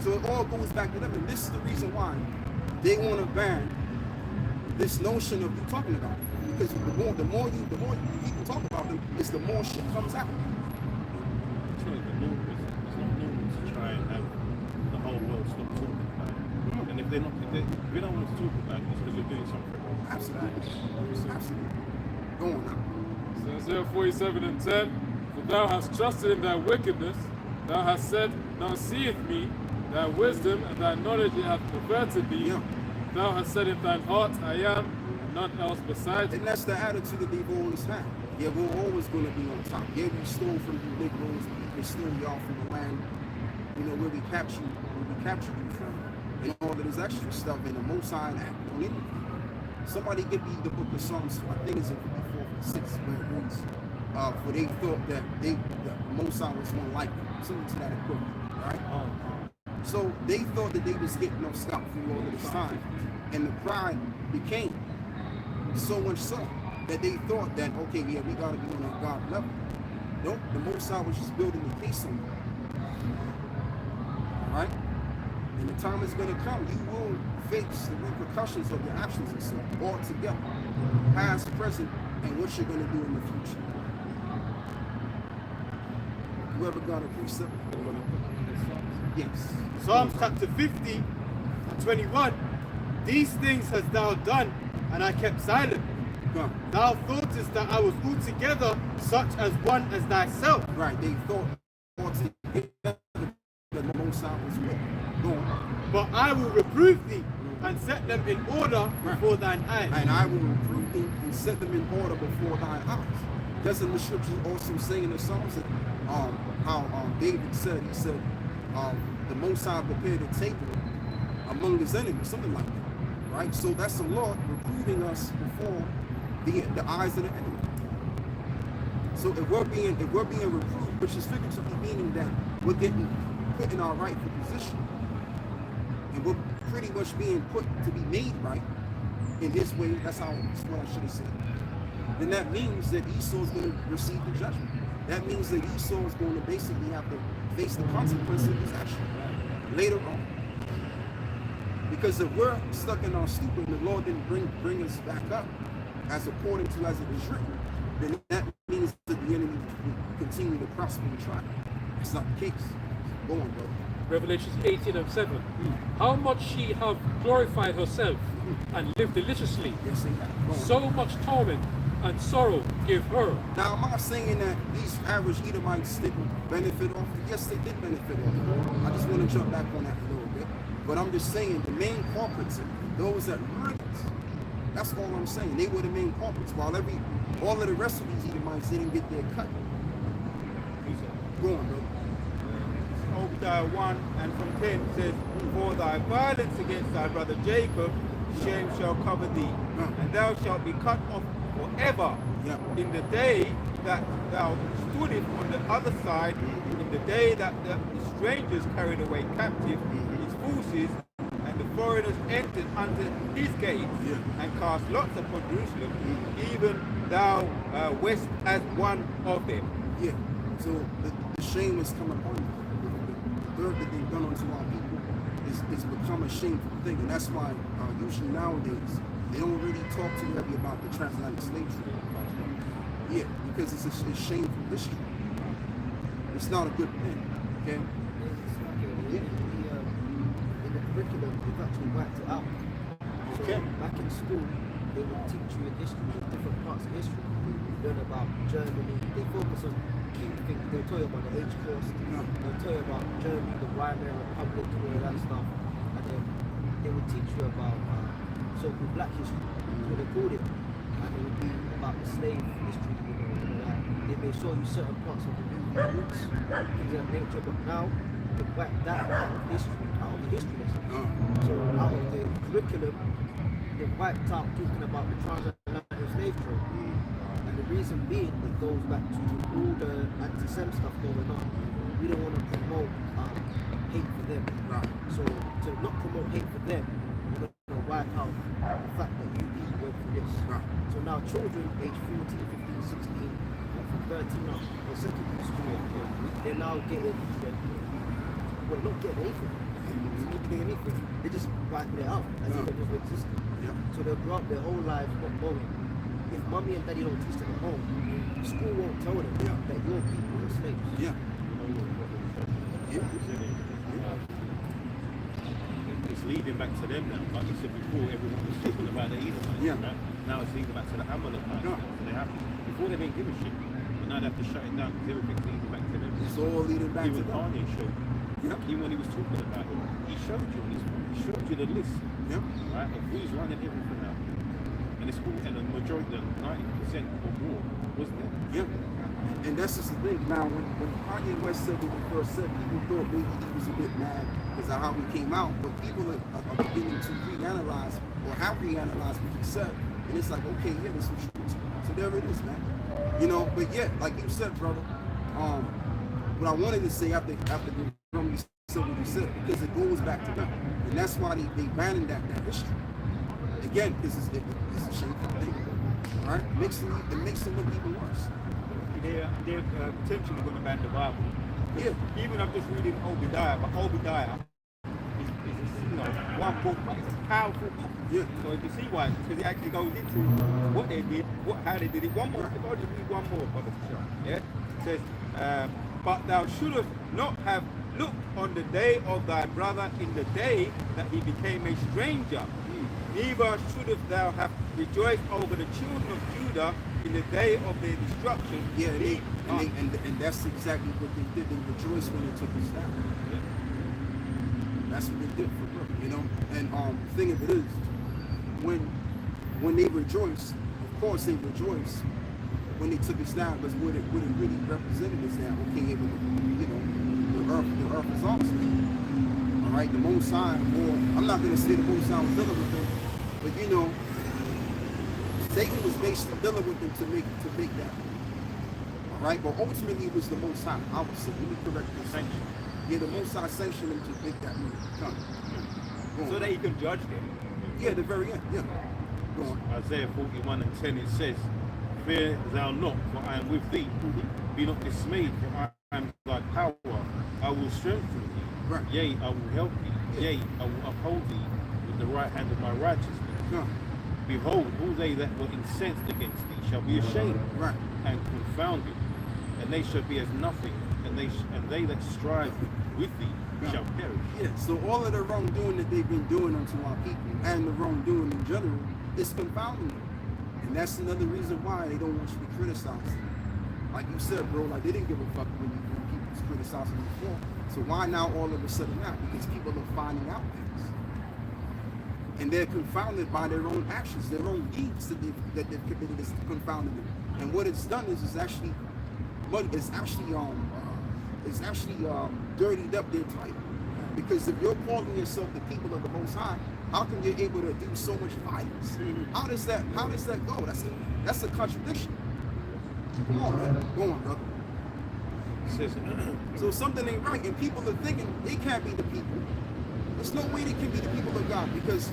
So it all goes back to them, and this is the reason why they want to ban this notion of you talking about them. Because the more people talk about them, it's the more shit comes out. It's not normal to try and have the whole world stop talking about it. And if we don't want to talk about it, it's because we're doing something wrong. Absolutely. Go on now. So Isaiah 47 and 10, for thou hast trusted in thy wickedness, thou hast said, None seeth me, thy wisdom and thy knowledge hath perverted thee. Yeah. Thou hast said in thine heart, I am, and none else besides me. And that's the attitude that they've always had. Yeah, we're always going to be on top. Yeah, we stole from you Negroes, we stole y'all from the land, where we captured you from, and all of this extra stuff, and the Most High act on anything. Somebody give me the book of Psalms, I think it's in 54, 56, where it reads, for they thought that the Most High was one like them, something to that equivalent, right? So they thought that they was getting no scot through all of this time, and the pride became so much so that they thought that, okay, yeah, we gotta be on that God level. Nope, the Most High was just building the case on them. Alright? And the time is gonna come, you will face the repercussions of your actions and so all together. Past, present, and what you're gonna do in the future. Whoever got a precept, yes. Psalms chapter 50 and 21. These things hast thou done, and I kept silent. Go. Thou thoughtest that I was altogether such as one as thyself. Right, they thought altogether that the Most High was with them. Go on. But I will reprove thee, and set them in order before thine eyes. And I will reprove thee and set them in order before thine eyes. Doesn't the scripture also say in the Psalms that how David said, he said, the Most High prepared a table among his enemies, something like that, right? So that's the Lord reproving us before the eyes of the enemy. So if we're being reproved, which is figuratively meaning that we're getting put in our rightful position, and we're pretty much being put to be made right in His way. That's what I should have said. Then that means that Esau is going to receive the judgment. That means that Esau is going to basically have to face the consequences of his action later on. Because if we're stuck in our stupor and the Lord didn't bring us back up, as according to as it is written, then that means that the enemy will continue to prosper and try. That's not the case. Go on, brother. Revelations 18 and 7. How much she have glorified herself and lived deliciously. Yes, they have. Go on. So much torment and sorrow give her. Now, am I saying that these average Edomites didn't benefit off? Yes, they did benefit off. I just want to jump back on that a little bit. But I'm just saying the main culprits, those that ruined it, that's all I'm saying. They were the main culprits, while all of the rest of these Edomites didn't get their cut. Go on, brother. Obadiah 1 and from 10 says, For thy violence against thy brother Jacob, shame shall cover thee, and thou shalt be cut off forever. Yeah. In the day that thou stoodest on the other side, in the day that the strangers carried away captive his forces, and the foreigners entered unto his gates, and cast lots upon Jerusalem, even thou west as one of them. Yeah. So the shame has come upon you. The dirt that they've done unto our people is become a shameful thing, and that's why usually nowadays they don't really talk too heavy about the transatlantic slave trade. Yeah, because it's a shameful history. It's not a good thing. Okay. In the curriculum, they've actually wiped it out. So back in school, they would teach you in history, different parts of history. You learn about Germany. They focus on key things. They'll tell you about the Holocaust. They'll tell you about Germany, the Weimar Republic, and all that stuff. And then they would teach you about so-called black history. That's what they called it. And it would be about the slave history. Like they may show you certain parts of the new roots, things of that nature. But now, they wipe that out of history, out of the history lesson. So out of the curriculum, they wiped out talking about the transatlantic slave trade. And the reason being, it goes back to all the anti-Sem stuff going on. We don't want to promote hate for them. So to not promote hate for them, we're going to wipe out the fact that you people went through this. So now children age 14, 15, 16, from 13 up, or secondary school, they're now getting, well, not getting anything. Not getting anything. They just wiping it out as if it never existed. So they'll grow up their whole lives not knowing. If mommy and daddy don't teach them at home, school won't tell them that your people are slaves. It's leading back to them now. Like you said before, everyone was talking about the Edomites. Right? Now it's leading back to the Amalekites. So they have to, before they didn't give a shit, but now they have to shut it down because everything's leading back to them. It's all leading back to even them. Kanye showed. Even when he was talking about it, he showed you this. He showed you the list. Right? Of who's running everything now. And it's all, and the majority, the 90% or more, wasn't it? And that's just the thing. Now, when Kanye West said what he first said, people thought maybe he was a bit mad because of how he came out. But people are beginning to reanalyze or have reanalyzed what he said. And it's like, okay, yeah, there's some truth. So there it is, man. You know, but yeah, like you said, brother, what I wanted to say after the Romney said what he said, because it goes back to them. And that's why they abandoned that history. Again, because it's a shameful thing. All right? It makes them look even worse. They're potentially going to ban the Bible. Even I'm just reading Obadiah, but Obadiah is one book, but it's a powerful book. So you can see why, because it actually goes into what they did, how they did it. One more, I'll just read one more, brother. It says, but thou shouldst not have looked on the day of thy brother in the day that he became a stranger. Neither shouldst thou have rejoiced over the children of Judah in the day of their destruction. And that's exactly what they did. They rejoiced when they took us down. That's what they did for real, you know. And the thing of it is, when they rejoice, of course they rejoice when they took us down, because what it really represented is that, okay, you know, the earth is awesome. All right, the Most High, or I'm not going to say the Most High was dealing with them, but you know, Satan was basically dealing with them to make that. All right, but ultimately it was the Most High. I would say, let me correct the sanction. Yeah, the Most High sanctioned them to make that move. So that he can judge them. Yeah, the very end. Yeah. Go on. Isaiah 41:10, it says, fear thou not, for I am with thee. Be not dismayed, for I am thy power. I will strengthen thee. Right. Yea, I will help thee. Yea, I will uphold thee with the right hand of my righteousness. Behold, all they that were incensed against thee shall be ashamed and confounded, and they shall be as nothing, and they that strive with thee shall perish. Yeah, so all of the wrongdoing that they've been doing unto our people, and the wrongdoing in general, is confounding them. And that's another reason why they don't want you to criticize them. Like you said, bro, like they didn't give a fuck when people was criticizing them before. So why now all of a sudden now? Because people are finding out things. And they're confounded by their own actions, their own deeds that they've committed is confounding them. And what it's done is actually dirtied up their title. Because if you're calling yourself the people of the Most High, how come you're able to do so much violence? How does that go? That's a contradiction. Come on, man. Go on, brother. So something ain't right, and people are thinking they can't be the people. There's no way they can be the people of God, because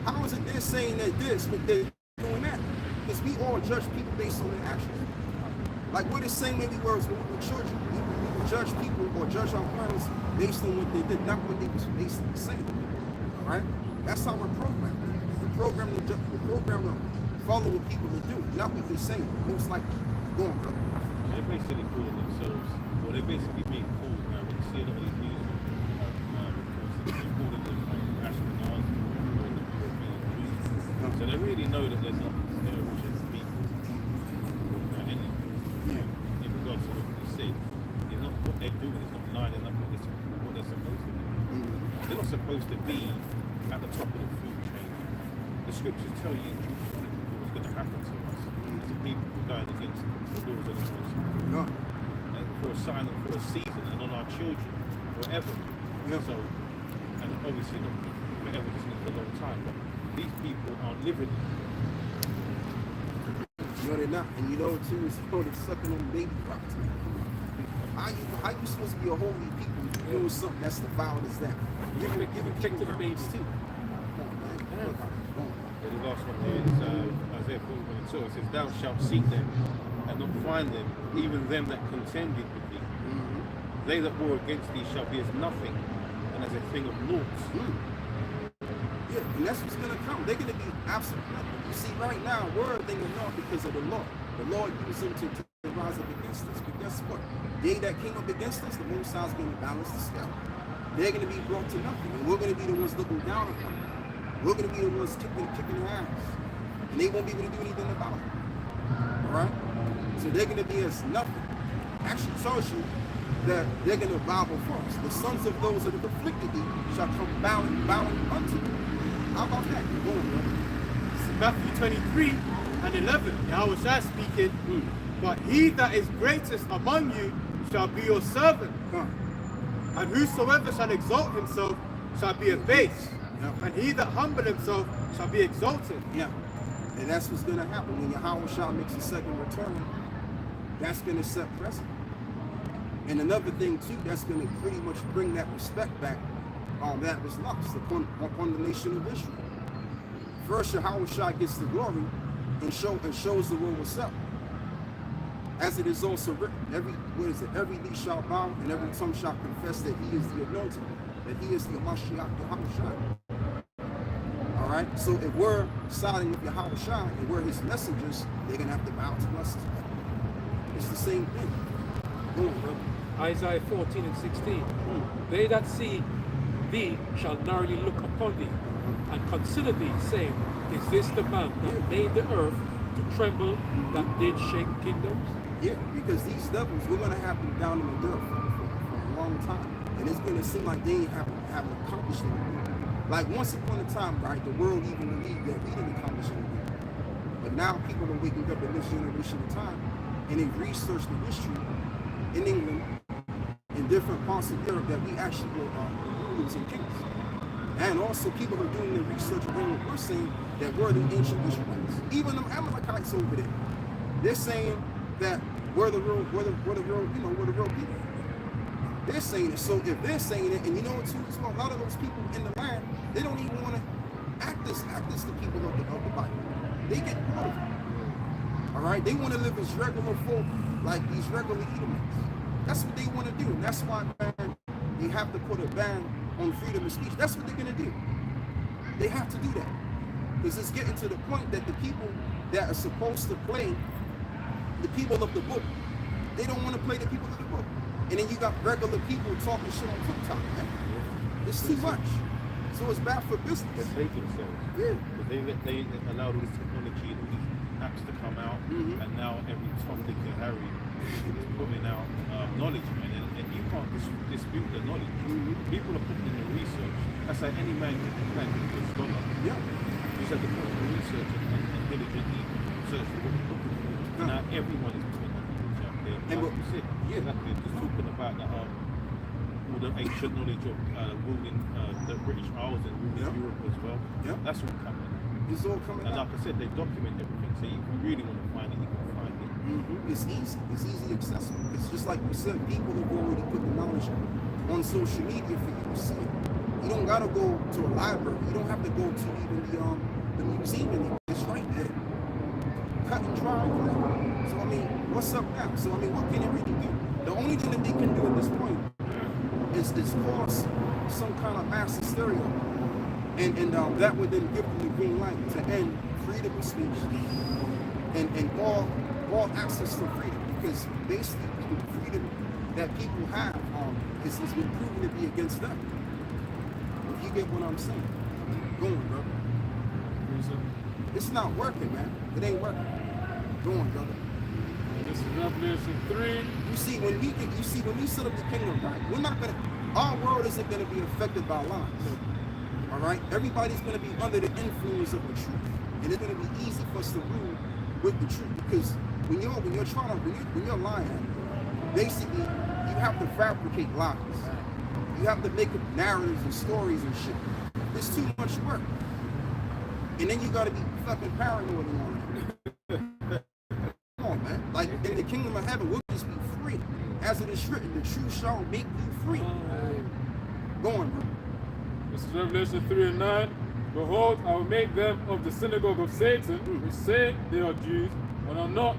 how is it they're saying that this, but they're doing that? Because we all judge people based on their actions. Like we're the same way we were when we were children. We would judge people or judge our parents based on what they did, not what they was basically saying. All right? That's how we're programmed. We're programmed to follow what people are doing, not what they're saying. Most likely. Go on, brother. They're basically fooling themselves, or they're basically being fooled now. When you see a lot of these videos, they're calling them astronauts or the European Jews. So they really know that they're not religious people. In regards to what they say, it's not what they're doing, it's not lining up with what they're supposed to do. They're not supposed to be at the top of the food chain. The scriptures tell you what's going to happen to us as a people who died against the laws of the Most High. And for a sign and for a season, and on our children forever. So, and obviously not forever, this is a long time, but these people aren't living. You know they're not, and you know too, it's they're sucking on baby crops. How you supposed to be a holy people if you're doing something that's defiled as that? Give it check to the babies too. Come on, man. Look out. Come on. And the last one here is Isaiah 41:2. It says, "Thou shalt seek them and not find them, even them that contended with thee. They that war against thee shall be as nothing, and as a thing of naught." Yeah, and that's what's gonna come. They're gonna be absolute nothing. You see, right now we're a thing of naught because of the law. The Lord used them to rise up against us. But guess what? They that came up against us, the Most High is gonna balance the scale. They're gonna be brought to nothing, and we're gonna be the ones looking down upon them. We're gonna be the ones kicking their ass, and they won't be able to do anything about it. All right? So they're gonna be as nothing. Actually tells you that they're gonna bow before us. The sons of those that have afflicted thee shall come bowing unto you. How about that? Go on, bro. Matthew 23 and 11, Yahweh Shai speaking, but he that is greatest among you shall be your servant. And whosoever shall exalt himself shall be abased. Yeah. And he that humble himself shall be exalted. Yeah. And that's what's gonna happen when Yahweh Shai makes a second return. That's gonna set precedent. And another thing too, that's gonna pretty much bring that respect back that was lost upon the nation of Israel. First, Yahweh Shai gets the glory and shows the world what's up. As it is also written, every knee shall bow and every tongue shall confess that he is the anointed, that he is the Mashiach Yahweh Shai. All right. So if we're siding with Yahweh Shai and we're his messengers, they're gonna have to bow to us. It's the same thing. Go on, brother. Isaiah 14 and 16. They that see thee shall narrowly look upon thee, and consider thee, saying, is this the man that made the earth to tremble, that did shake kingdoms? Yeah, because these devils, we're going to have them down in the dirt for a long time. And it's going to seem like they haven't accomplished anything. Like once upon a time, right, the world even believed that we didn't accomplish anything. But now people are waking up in this generation of time, and they've researched the history in England, in different parts of Europe, that we actually were rulers and kings. And also people are doing the research around what we're saying, that we're the ancient Israelites. Even the Amalekites over there, they're saying that we're the real people. They're saying it. So if they're saying it, and you know what too, as well, a lot of those people in the land, they don't even want to act as the people of the Bible. They get bored of it. All right, they want to live as regular folk, like these regular Edomites. That's what they want to do. And that's why, man, they have to put a ban on freedom of speech. That's what they're going to do. They have to do that. Because it's getting to the point that the people that are supposed to play the people of the book, they don't want to play the people of the book. And then you got regular people talking shit on TikTok, man. It's too much. So it's bad for business. They hate themselves. Yeah. They allowed all this technology and all these apps to come out, and now every Tom, Dick, and Harry is putting out knowledge, man. And you can't dispute the knowledge. People are putting in the research. That's like any man can be a scholar. Yeah. You just have to put in the research and diligently search for what you're looking for. Now everyone is putting that knowledge out there. And like you said, exactly. Just talking about the all the ancient knowledge of ruling the British Isles and ruling Europe as well. Yeah. That's all coming. It's all coming And out. like I said, they document everything. So if you really want to find it, you can find it. It's easy. It's easy accessible. It's just like we said, people have already put the knowledge on social media for you to see it. You don't gotta go to a library. You don't have to go to even the museum anymore. It's right there. Cut and dry. So I mean, what's up now? So I mean, what can they really do? The only thing that they can do at this point is cause some kind of mass hysteria. And that would then give them the green light to end freedom of speech and all access to freedom, because basically the freedom that people have has been proven to be against them. If you get what I'm saying. Go on, brother. It's not working, man. It ain't working. Go on, brother. This is Revelation 3. You see, when we set up the kingdom, right, we're not gonna, our world isn't gonna be affected by lies. All right, everybody's going to be under the influence of the truth, and it's going to be easy for us to rule with the truth. Because when you're lying, basically you have to fabricate lies. You have to make up narratives and stories and shit. It's too much work. And then you gotta be fucking paranoid and all that. Come on, man. Like in the kingdom of heaven, we'll just be free. As it is written, the truth shall make you free. Go on, bro. This is Revelation 3:9. Behold, I will make them of the synagogue of Satan, which say they are Jews, and are not,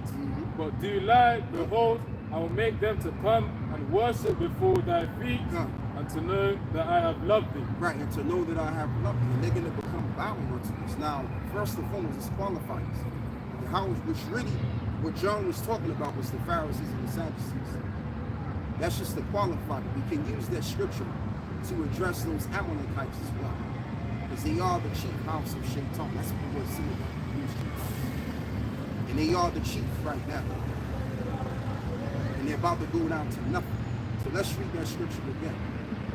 but do lie. Behold, I will make them to come and worship before thy feet, and to know that I have loved thee. Right, and to know that I have loved you. And they're going to become bowing unto this. Now, first and foremost, it's qualifiers. And how, which really, what John was talking about was the Pharisees and the Sadducees. That's just the qualifier. We can use that scripture to address those Amalekites as well. Because they are the chief house of Shaitan. That's what the word synagogue used. And they are the chief right now. And they're about to go down to nothing. So let's read that scripture again.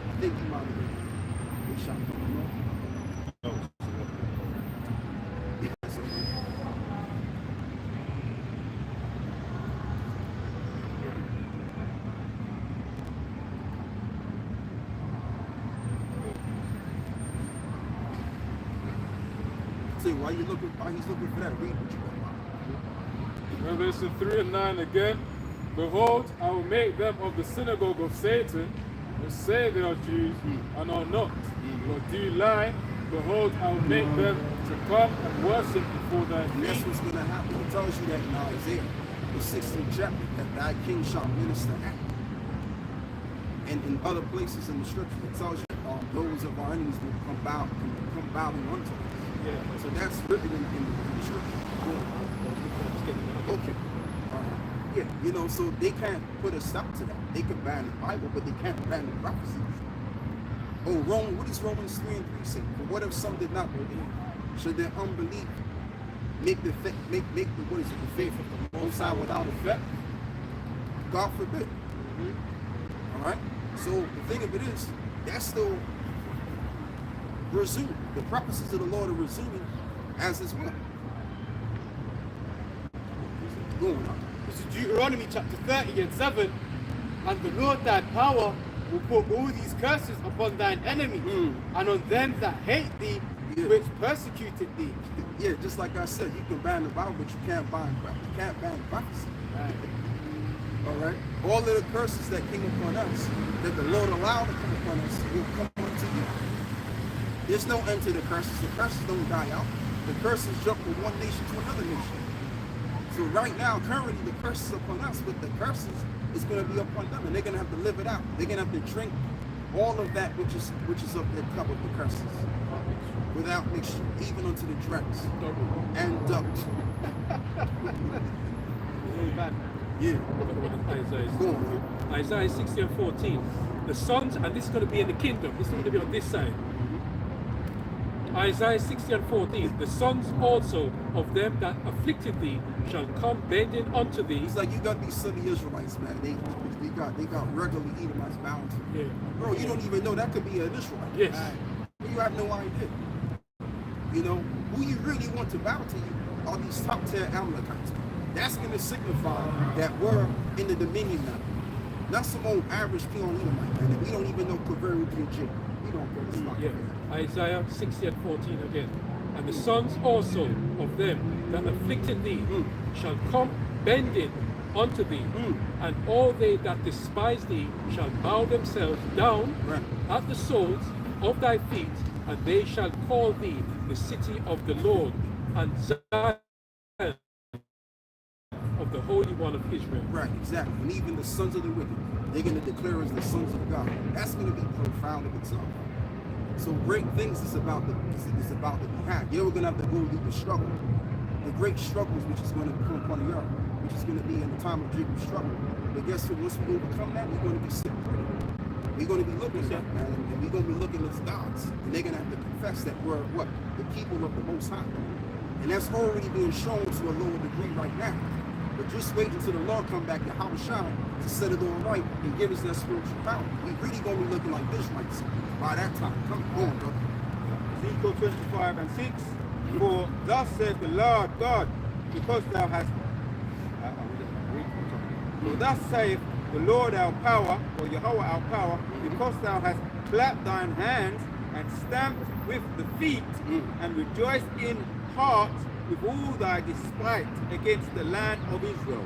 I think you might have been. We shall know. Yeah, that's okay. See, while he's looking for that, read what you got. Revelation 3:9 again. Behold, I will make them of the synagogue of Satan, which say they are Jews, and are not, but do lie. Behold, I will make them to come and worship before thy And that's feet. what's going to happen. It tells you that in Isaiah, the 16th chapter, that thy king shall minister at. And in other places in the scripture, it tells you that those of our enemies will come bowing unto us. Yeah. So that's written in the scripture. Okay. Yeah, you know, so they can't put a stop to that. They can ban the Bible, but they can't ban the prophecies. Oh, what does Romans 3:3 say? For what if some did not believe? Should their unbelief make the faith of the Most High without effect? God forbid. All right. So the thing of it is, that's still resumed. The prophecies of the Lord are resuming as is well. Go on. This is Deuteronomy chapter 30:7. And the Lord thy power will put all these curses upon thine enemies and on them that hate thee, which persecuted thee. Yeah, just like I said, you can ban the Bible, but you can't ban prophecy. Right. All right. All of the curses that came upon us, that the Lord allowed to come upon us, will come unto you. There's no end to the curses. The curses don't die out. The curses jump from one nation to another nation. So right now, currently, the curse is upon us, but the curses is going to be upon them, and they're going to have to live it out. They're going to have to drink all of that which is of their cup of the curses, without mixture, even unto the dregs and doubt. Yeah. Go on, man. Isaiah 60:14. The sons, and this is going to be in the kingdom. This is going to be on this side. Isaiah 60:14. The sons also of them that afflicted thee shall come bending unto thee. It's like you got these Sunni Israelites, man. They got regularly Edomites bound to. Yeah. Bro, you don't even know that could be an Israelite. Yes. You have no idea. You know, who you really want to bow to you are these top tier Amalekites. That's going to signify that we're in the dominion now. Not some old average peon Edomite, man. We don't even know Kaveri Jim. We don't know this stuff. Yeah. Isaiah 60:14 again. And the sons also of them that afflicted thee shall come bending unto thee, and all they that despise thee shall bow themselves down at the soles of thy feet, and they shall call thee the city of the Lord, and Zion of the Holy One of Israel. Right, exactly. And even the sons of the wicked, they're going to declare as the sons of God. That's going to be profound in itself. So great things is about the behind. You're going to have to go through the struggle, the great struggles which is going to come upon the earth, which is going to be in the time of Jacob's struggle. But guess what? Once we overcome that, we're going to be sitting pretty. We're going to be looking at man, and we're going to be looking as gods, and they're going to have to confess that we're what? The people of the Most High. And that's already being shown to a lower degree right now. But just wait until the Lord come back to Habashah to set it all right and give us that spiritual power. We really going to be looking like Israelites by that time. Come on, brother. Ezekiel 25:6. For thus saith the Lord God, because thou hast... For thus saith the Lord our power, or Yahweh our power, because thou hast clap thine hands and stamp with the feet and rejoice in heart with all thy despite against the land of Israel.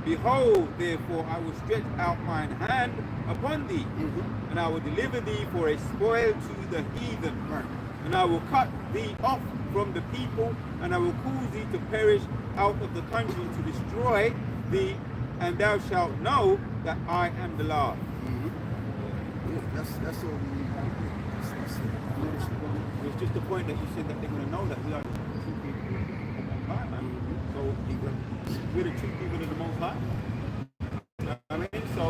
Behold, therefore, I will stretch out mine hand upon thee, and I will deliver thee for a spoil to the heathen. And I will cut thee off from the people, and I will cause thee to perish out of the country, to destroy thee, and thou shalt know that I am the Lord. Yeah, that's all we need. That's it. It's just the point that you said that they're going to know that we are the true people of the Most High, man. So we're the true people of the Most High. You know what I mean? So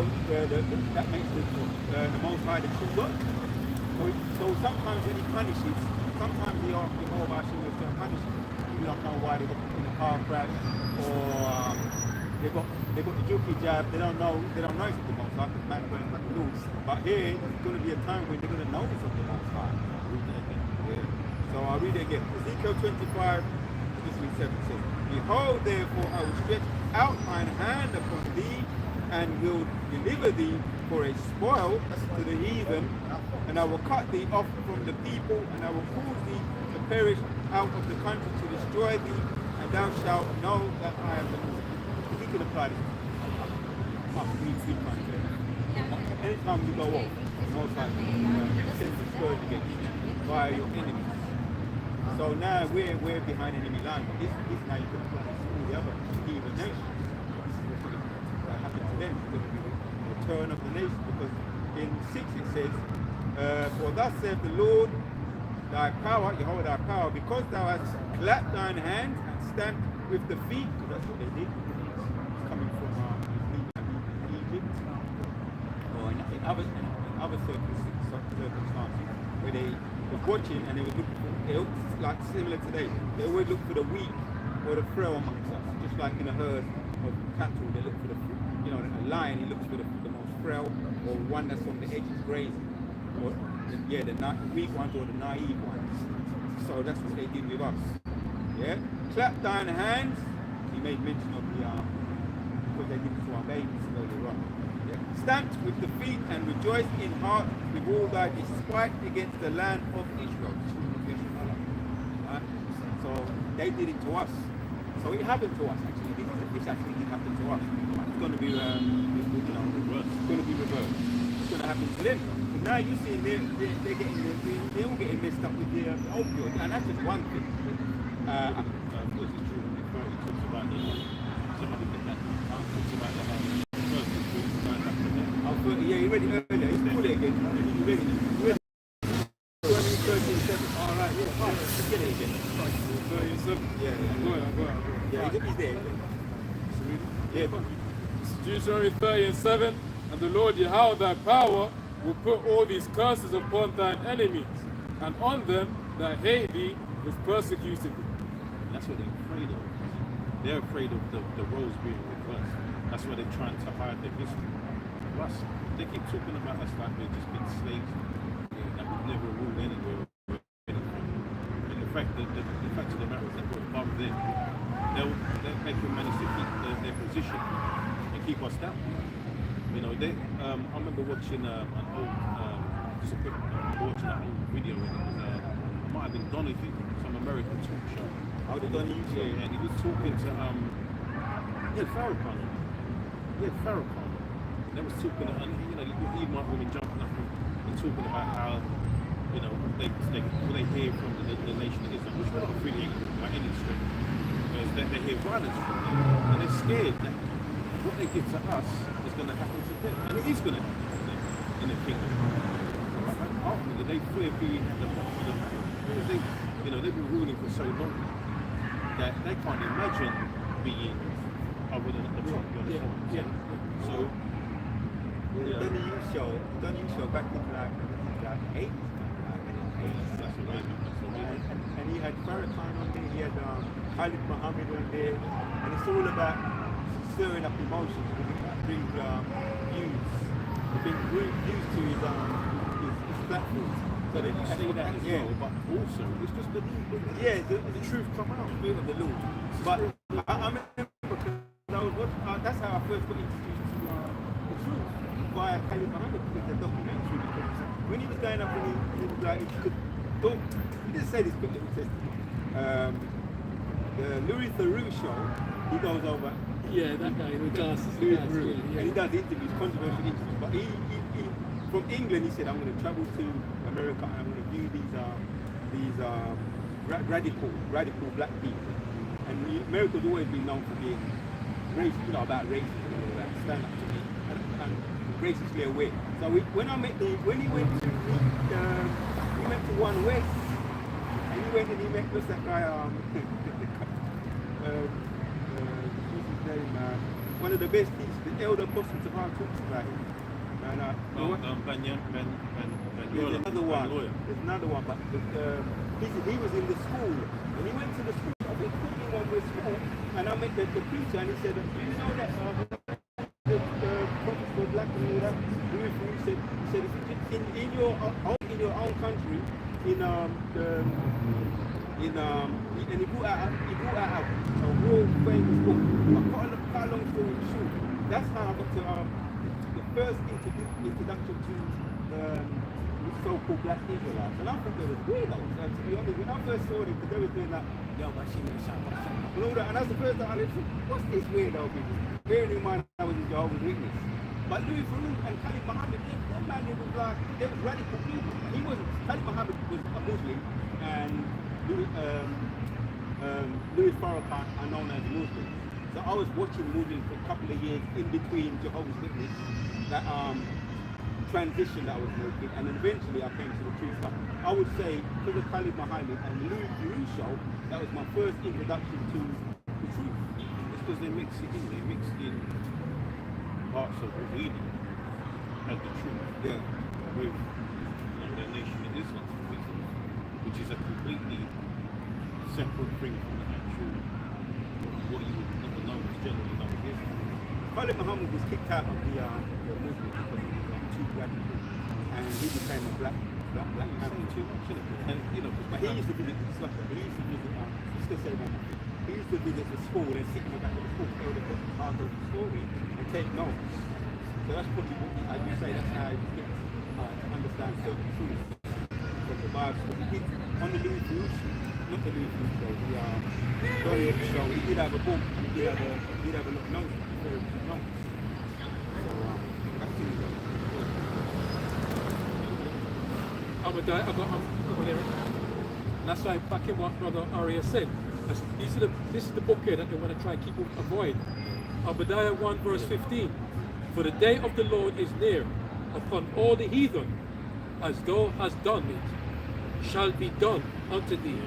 that makes the Most High the true God. So sometimes when he punishes, sometimes the Jehovah Hashem will still punish. You don't know why they got in a car crash, or they got the juki jab. They don't know it's the Most High, because man going back the rules. But here it's going to be a time when they're going to know it's of the Most High. So I'll read it again. Ezekiel 25, 7 says, Behold, therefore, I will stretch out mine hand upon thee, and will deliver thee for a spoil to the heathen, and I will cut thee off from the people, and I will cause thee to perish out of the country, to destroy thee, and thou shalt know that I am the Lord. He can apply this. Anytime you go off, most likely send the scourge against you by your enemies. So now we're behind enemy line. This now you can apply this to all the other heathen nations. What happened to them is going to be the return of the nation, because in 6 it says, For thus saith the Lord, thy power, Jehovah thy power, because thou hast clapped thine hands and stamped with the feet, because that's what they did. It's coming from Egypt, or in other circumstances, where they were watching and they were looking for, it looks like similar today, they always look for the weak or the frail amongst us, just like in a herd of cattle, they look for the, a lion, he looks for the most frail, or one that's on the edges grazing, or the weak ones or the naive ones. So that's what they did with us. Yeah, clap thine hands. He made mention of the because they did it to our babies earlier on. Yeah. Stamped with the feet and rejoice in heart with all thy despite against the land of Israel. So they did it to us. So it happened to us actually. This actually did happen to us. It's going to be reversed. It's going to be reversed. It's going to happen to them. But now you see they're all getting messed up with the opioids, and that's just one thing. Yeah, you read it earlier. He's pulled it again. You read it. 13:7. All right, yeah. Oh, let's get it again. 37. Yeah. Go ahead. Yeah, he's there. Yeah, but Deuteronomy 30:7, and the Lord Yahweh thy power will put all these curses upon thine enemies, and on them that hate thee is persecuted thee. That's what they're afraid of. They're afraid of the roles being reversed. That's why they're trying to hide their history. Us, they keep talking about us like we've just been slaves, that we've never ruled anywhere. And the fact of the matter is that we're above them. They can manage to keep their position and keep us down. I remember watching an old video, and it was might have been Donahue, some American talk show. how they done you? Yeah, and he was talking to Farrakhan. They was talking, and you might women jumping up and talking about how, they hear from the nation of Islam, which we're not affiliated with by any stretch, because they hear violence from them, and they're scared that what they give to us is going to happen to them, and it is going to happen to them in the kingdom. Ultimately, they fear being at the bottom of the mountain, because they've been ruling for so long that they can't imagine being other than at the top. So. Done you show back in like 80s. And he had Farrakhan on there, he had Khalid Muhammad on there, and it's all about stirring up emotions, bring views to his platform. So they say that as well, but also it's just the truth come out of the Lord. But I remember because that's how I first got introduced to the truth. via Khalid Muhammad because the documentary. Because when he was going up, and he was like, he didn't say this, but let me test it. The Louis Theroux show, he goes over. Yeah, that guy with glasses. Louis That's Theroux, good, yeah. and he does interviews, controversial interviews. But he from England, he said, I'm going to travel to America and I'm going to view these radical black people. And America's always been known for being racist, about racism and all that, stand up to me and racistly aware. So when he went to One West, and he went and he met what's that guy, what's his name, one of the best teachers, the elder apostle of our talks about him. And, there's another one. There's another one, but he was in the school, and he went to the school. I think cooking one was school, and I met the preacher, and he said, "Do you know that the prophets were black and all that?" He said, in your own country, and he brought out a real famous book. But quite a long story short, that's how I got to the first introduction to so-called black Israelites. And I thought they were weirdos, to be honest. When I first saw them, because they were doing that, yo, machine and all that, and that's the first time I thought, what's this weirdo business? Bearing in mind I was a Jehovah's Witness. But Louis Theroux and Khalid Muhammad, that man, they was radical people. He wasn't, Khalid Muhammad was a Muslim, and Louis Farrakhan are known as Muslims. So I was watching Muslims for a couple of years in between Jehovah's Witness, that transition that I was making, and then eventually I came to the truth. But I would say, because of Khalid Muhammad and the Louis Theroux show, that was my first introduction to the truth. It's because they mix it in. They mix in parts of what we do as the truth. Yeah. With the Nation of Islam, for instance, which is a completely separate thing from the actual what you would know is generally known as Islam. Khalid Muhammad was kicked out of the Muslims because he was too radical, and he became a black man too much. And but he used to visit the slum. He used to visit. Just to say one thing, he used to visit the school and sit in the back of the school, tell the part of the story, and take notes. So that's probably what I would say. That's how he gets to understand certain truths from the Bible. So he did on the Louis Theroux show, not the Louis Theroux show, the Donald show. He did have a book. He did have a lot of notes. That's why back in what Brother Arya said, this is the book here that they want to try and keep avoid. Obadiah 1 verse 15. For the day of the Lord is near upon all the heathen, as thou hast done it, shall be done unto thee.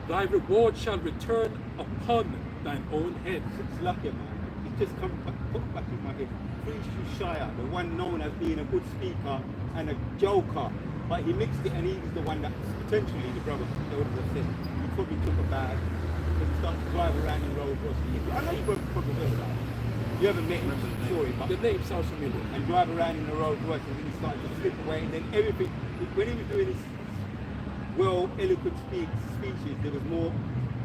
Thy reward shall return upon thine own head. It's lucky, man. It just put back in my head. Priest Shire, the one known as being a good speaker and a joker, but he mixed it, and he was the one that potentially the brother would have said he probably took a bag and started to drive around in Rolls Royce. I know you probably heard about it. You haven't met him, sorry, but the name sounds familiar. And drive around in the Rolls Royce, and then he started to slip away, and then everything. When he was doing his eloquent speeches, there was more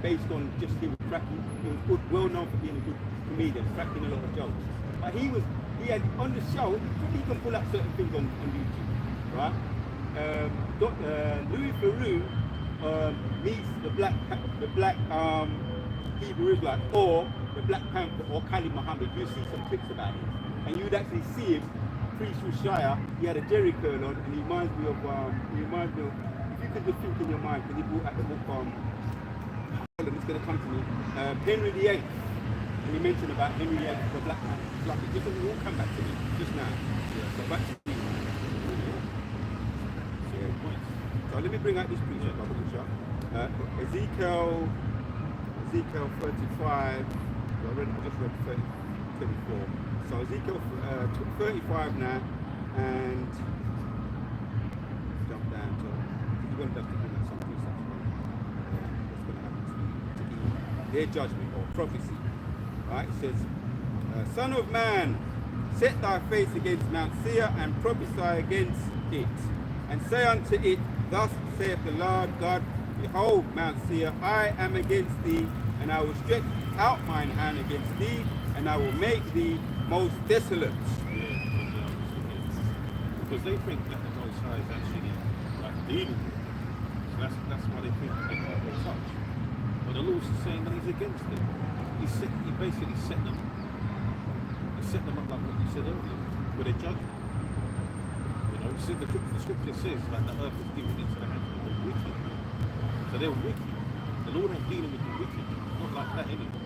based on just him cracking. He was good, well known for being a good comedian, cracking a lot of jokes. But he had on the show. You can pull up certain things on YouTube, right? Louis Theroux meets the black Hebrew Israelite, or the Black Panther, or Khalid Muhammad. You see some clips about him, and you'd actually see him. Priest Shire, he had a jerry curl on, and he reminds me of. If you could just think in your mind, because he brought out the book. It's going to come to me. Henry VIII. And he mentioned about Henry VIII, the black man. It's like it just all come back to me just now. So back to you. So let me bring out this preacher, Ezekiel 35. I just read 34. So Ezekiel 35 now, and jump down to. You're going to have to do that some research. What's going to happen to their judgment or prophecy? Right? It says, Son of man, set thy face against Mount Seir and prophesy against it, and say unto it, Thus saith the Lord God, Behold, Mount Seir, I am against thee, and I will stretch out mine hand against thee, and I will make thee most desolate. Because they think that the Most High is actually like dealing with them. So that's why they think that they can't get touched. But the Lord's saying that he's against them. He basically set them up like what you said earlier, with a judgment. You know, the scripture says that the earth is given into the hands of the wicked. So they're wicked. The Lord ain't dealing with the wicked. Not like that anymore.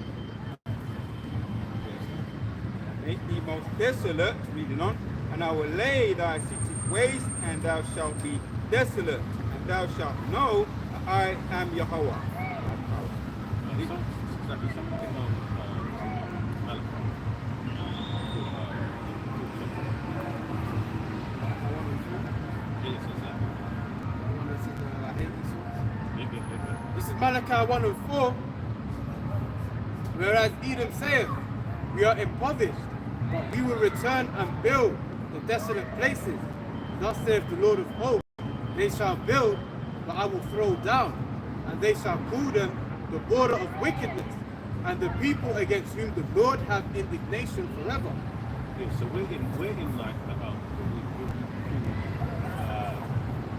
Make thee most desolate, reading on, and I will lay thy city waste, and thou shalt be desolate, and thou shalt know that I am Yahweh. It's exactly something on Malachi. Yes, exactly. This is Malachi 1 and 4. Whereas Edom saith, we are impoverished, but we will return and build the desolate places. Thus saith the Lord of hosts, they shall build, but I will throw down, and they shall call them the border of wickedness, and the people against whom the Lord hath indignation forever. Yeah, so we're in like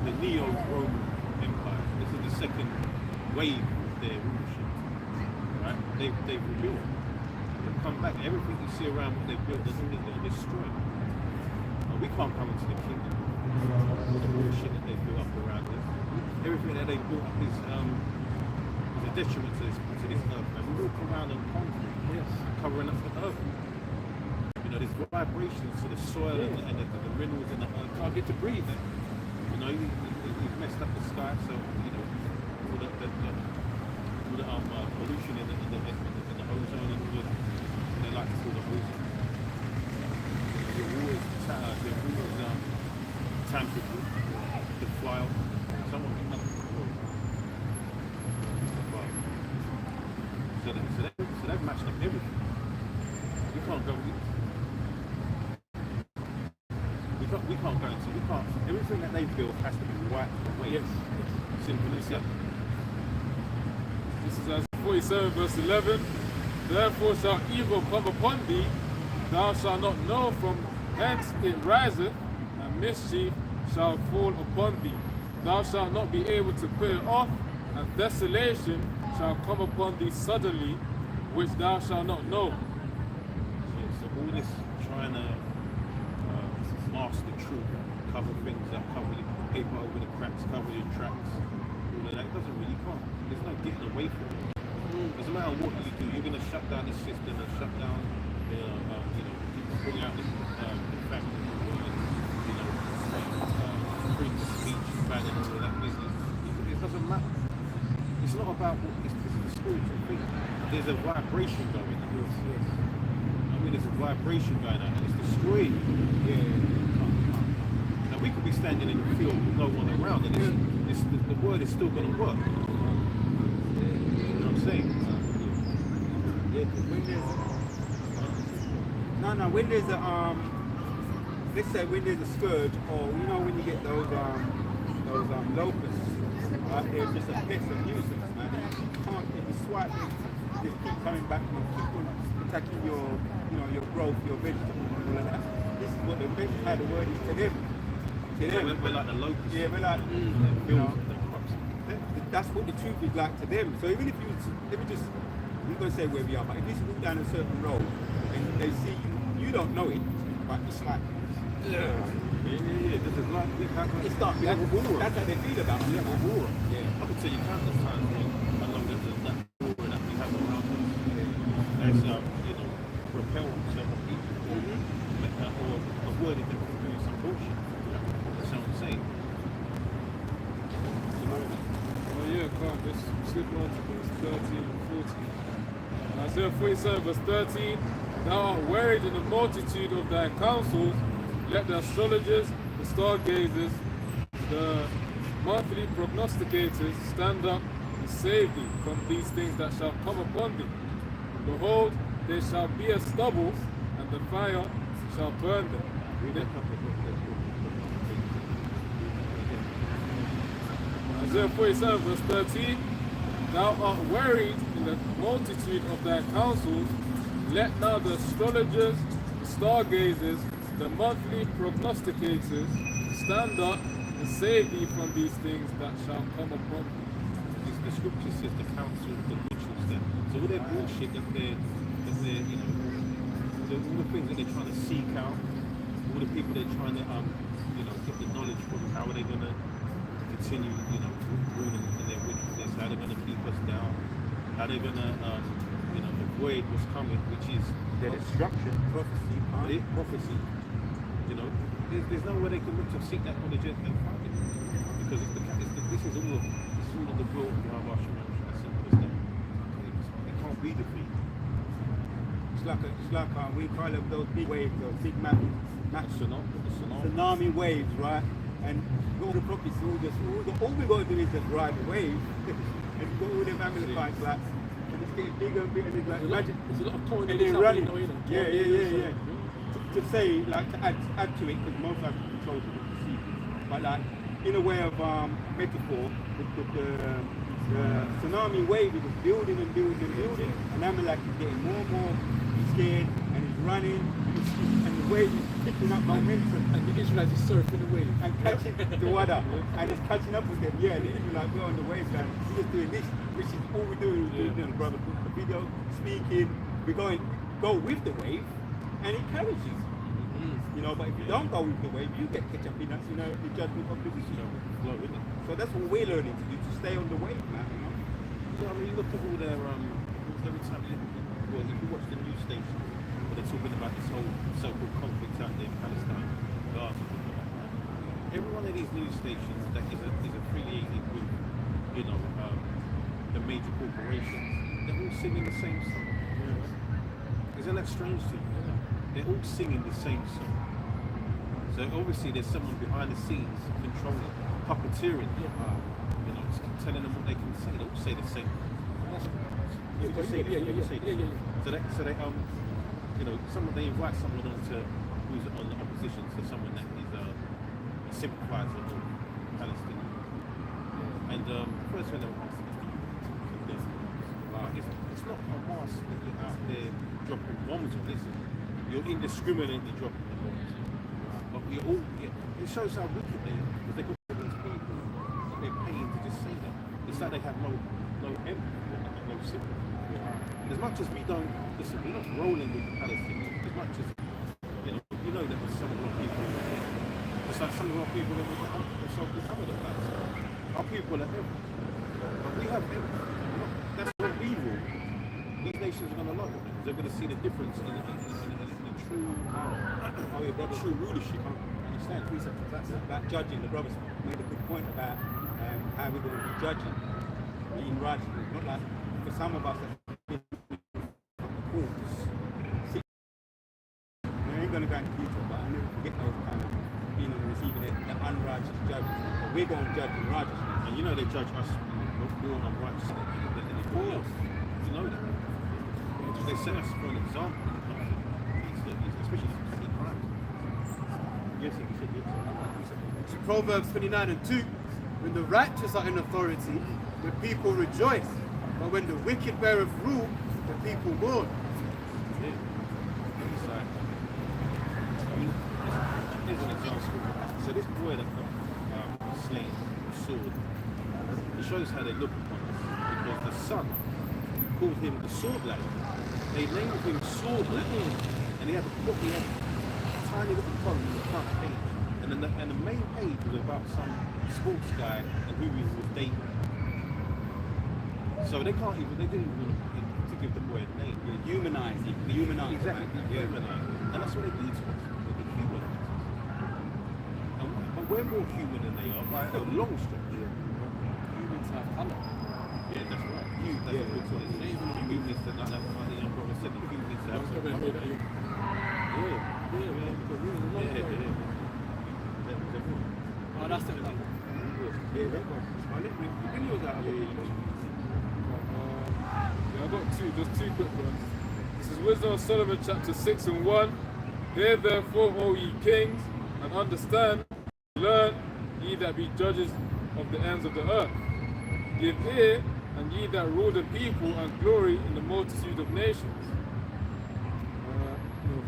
the Neo-Roman Empire. This is the second wave of their rulership. Right? They've rebuilt. They've come back. Everything you see around what they've built, they're destroyed. We can't come into the kingdom with the bullshit that they built up around us. Everything that they built up is a detriment to this earth. And we walk around in concrete, covering up the earth. You know, there's vibrations to the soil and the minerals in the earth. Can't get to breathe. You know, you've messed up the sky, so you know all the pollution in the ozone and all they like to call the ozone. Your waters tampered with, the fly off. Someone can nothing. So they've matched up everything. We can't go. We can't go into. We can't. Everything that they built has to be wiped away. Yes. Simple as that. This is Isaiah 47 verse 11. Therefore shall evil come upon thee, thou shalt not know from hence it riseth, and mischief shall fall upon thee. Thou shalt not be able to put it off, and desolation shall come upon thee suddenly, which thou shalt not know. Yeah, so all this trying to mask the truth, cover things up, cover your paper over the cracks, cover your tracks, all of that doesn't really come. There's no getting away from it. Doesn't matter what you do, you're going to shut down the system and shut down, bring out the fact that freedom of speech, banning all of that business. It doesn't matter. It's not about what it's a spiritual thing. There's a vibration going on. I mean, there's a vibration going on, and it's destroying you. Now we could be standing in the field with no one around, and the word is still going to work. You know what I'm saying? When there's a let's say when there's a scourge, or you know when you get those locusts, they're just a pest of nuisance, man. You can't get the swipe, they just keep coming back and attacking your growth, your vegetables and all of that. This is what how the word is to them. We're like the locusts. Yeah, we're like that's what the truth is like to them. So even if you, let me just, I'm not going to say where we are, but if you walk down a certain road and they see you don't know it, but it's like, Yeah. This is like it's not, that's how they feel about it. Yeah, war. Yeah. I can tell you countless times when I know that that war that we have around us has repelled certain people or avoided them from doing some bullshit. That's what I'm saying. Oh yeah, come, let's skip on to verse 13 and 14. Isaiah 47 verse 13, thou art wearied in the multitude of thy counsels, let the astrologers, the stargazers, the monthly prognosticators stand up and save thee from these things that shall come upon thee. Behold, they shall be as stubble, and the fire shall burn them. Isaiah 47 verse 13, thou art wearied in the multitude of thy counsels, let now the astrologers, the stargazers, the monthly prognosticators stand up and save thee from these things that shall come upon thee. The scripture says the counsel of the rich is there. So all their bullshit that they're you know, all the things that they're trying to seek out, all the people they're trying to you know, get the knowledge from, how are they gonna continue, you know, ruling in their wickedness, how they're gonna keep us down, how they're gonna you know, avoid what's coming, which is Their destruction, prophecy. You know, there's no way they can look to seek that knowledge and find it, because this is all of the will of Yahweh Shemel. As simple as that. It can't be defeated. It's like we call them those big waves, those big mountains, tsunami waves, right? And all the prophets, all we got to do is just ride the wave, and go all them Amalekites, like, and it's getting bigger and bigger, and it's like, imagine, There's a lot of tornadoes and they're happening, running. you know. Yeah. To say, like, to add to it, because most of us control it, see, but like, in a way of metaphor, the tsunami wave is building and building and building, and Amalek is getting more and more scared, and he's running, and the wave is picking up momentum. And the Israelites are surfing the wave. And catching the water, and it's catching up with them. Yeah, the Israelites, we're on the wave, and we're just doing this, which is all we're doing. We're doing, brother, the video, speaking, we go with the wave, and it carries you. You know, but if you don't go with the wave, you get catch up in that, you know, the judgment of the wicked. So that's what we're learning to do, to stay on the wave, man. You know? So I mean, you look at all their every time if you watch the news station, where they're talking about this whole so-called conflict out there in Palestine, Gaza, every one of these news stations that is affiliated with, you know, the major corporations, they're all singing the same song. Isn't that strange to you? They're all singing the same song. So obviously there's someone behind the scenes controlling, puppeteering, you know, telling them what they can say. They all say the same. So they you know, they invite someone on who's on the opposition, so someone that is a sympathizer of Palestine. And first thing they will ask is it's not Hamas that you're out there dropping bombs on, listen. You're indiscriminately dropping the bombs. But it shows how wicked they are, because they got these people that they're paying to just say that. It's like they have no empathy, no sympathy. As much as we don't, listen, we're not rolling with the Palestinians, as much as, you know that there's some of our people, it's like some of our people that are some of the Palestinians. Our people are empathy. But we have empathy. That's what we rule. These nations are going to love it. They're going to see the difference in the true rulership. Understand? That's about judging. The brothers made a good point about how we're going to be judging, being righteous. Not like for some of us that's been courts. We ain't going to go into detail, but I never forget those kind of being on the receiving end, the unrighteous judges. But we're going to judge in righteousness. And you know they judge us more on righteousness than anybody else. You know that. They set us for an example, especially for hate crime. Yes, he said yes. Proverbs 29 and 2, when the righteous are in authority, the people rejoice. But when the wicked beareth rule, the people mourn. Yeah. It's like, I mean, here's an example. So this boy that got slain with a sword, it shows how they look upon us. Because the son called him the sword lad. They named him Sword Lad, and he had a tiny little column in the front page, and then the main page was about some sports guy and who he was dating. So they didn't even want to give the boy a name. Humanize. Exactly, humanize. And that's what they do to us. They humanize us. And we're more human than they are by a long stretch. Humans have colour. Yeah, that's right. That's a good one. Humans to not have money. I said the humans to have some money. Oh, that's it. I've got just two quick ones. This is Wisdom of Solomon chapter 6 and 1. Hear therefore, O ye kings, and understand, learn, ye that be judges of the ends of the earth. Give ear, and ye that rule the people, and glory in the multitude of nations.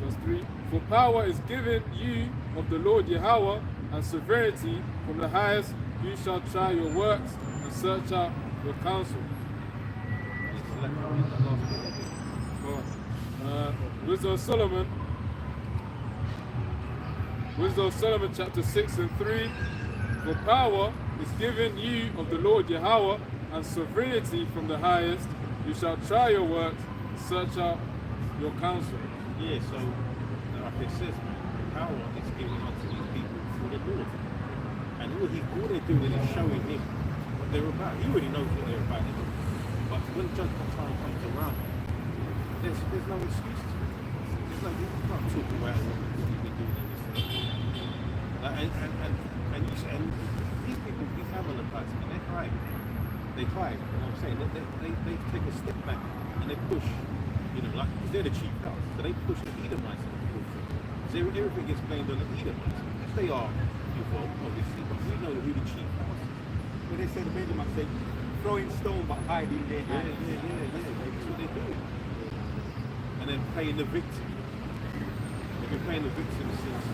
Verse 3. For power is given you of the Lord Yahweh, and severity from the highest. You shall try your works and search out your counsel. Wisdom of Solomon. Wisdom of Solomon chapter 6 and 3. For power is given you of the Lord Yahweh, and sovereignty from the highest. You shall try your works, search out your counsel. Yeah, so like it says, power is given unto these people for the Lord. And all they're doing is showing him what they're about. He already knows what they're about. But when judgment time comes around, there's no excuse to it. There's no, you can't talk about what you've been doing in this thing. And these people, these Amalekites, they hide. They hide, you know what I'm saying? They take a step back and they push, you know, like, because they're the chief house, so they push the Edomites in the forefront. So everything gets blamed on the Edomites. They are involved, obviously, but we know who the chief house is. When they say the Benjamin say, throwing stone but hiding their hands. Yeah. That's what they're doing. And then paying the victim. They've been paying the victim since,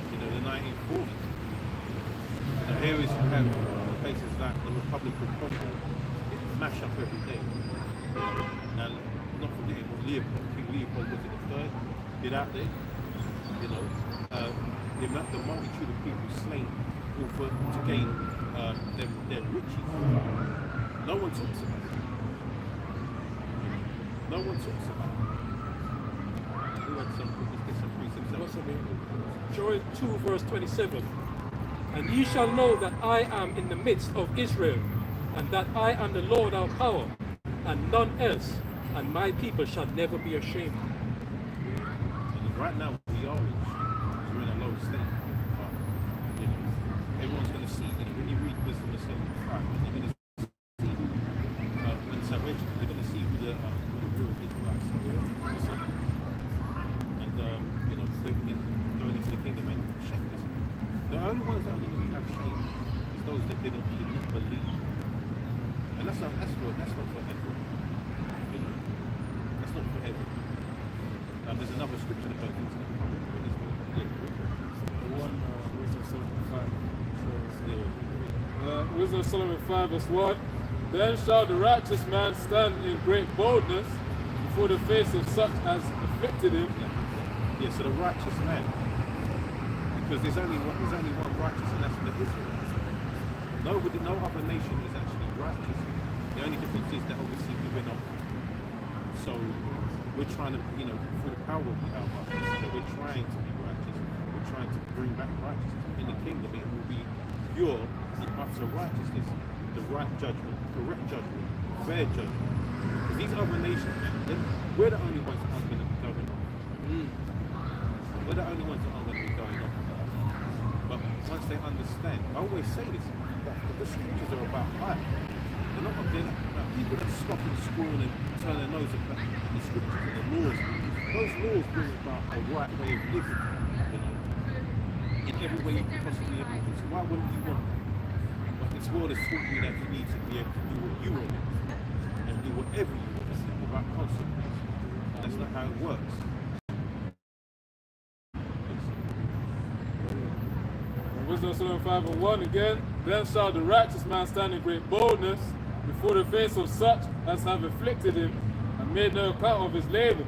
you know, the 1940s. And here is you have places like the Republic of Congo, it's mash up every day. Now, not forgetting what King Leopold was in the third, did out there. You know, the multitude of people slain to gain their riches. No one talks about it. No one talks about it. We want some, let's get some precepts. Joel 2 verse 27. And ye shall know that I am in the midst of Israel, and that I am the Lord our power, and none else, and my people shall never be ashamed. And right now we are in shame. We're in a low state. But, you know, everyone's going to see, you know, when you read Wisdom of Solomon 5, you're going to see, when it's arranged, you're going to see who the real Israelites are. And, you know, so going into the kingdom and check this. The only ones that are going to have shame is those that did not believe. And that's not for everyone. You know? That's not for everyone. There's another scripture that goes into that. Wisdom of Solomon 5 verse 1. Then shall the righteous man stand in great boldness before the face of such as afflicted him. Yeah, so the righteous man. Because there's only one righteous, and that's the Israelites. No other nation is actually righteous. The only difference is that obviously we're not. So we're trying to, you know, through the power of our we're trying to be righteous. We're trying to bring back righteousness in the kingdom. It will be pure and utter righteousness, the right judgment, correct judgment, fair judgment. Because these other nations, we're the only ones that aren't going to be going on. We're the only ones that aren't going to be going on. But once they understand, I always say this, that the scriptures are about life. They're not people that stop in school and turn their nose at the scriptures and the laws. Those laws bring about a right way of living, you know, in every way you can possibly imagine. So why wouldn't you want that? But this world has taught you that you need to be able to do what you want to do and do whatever you want to do without consequence. And that's not how it works. Wisdom of Solomon 5 and 1 again. Then shall the righteous man stand in great boldness before the face of such as have afflicted him and made no account of his labors.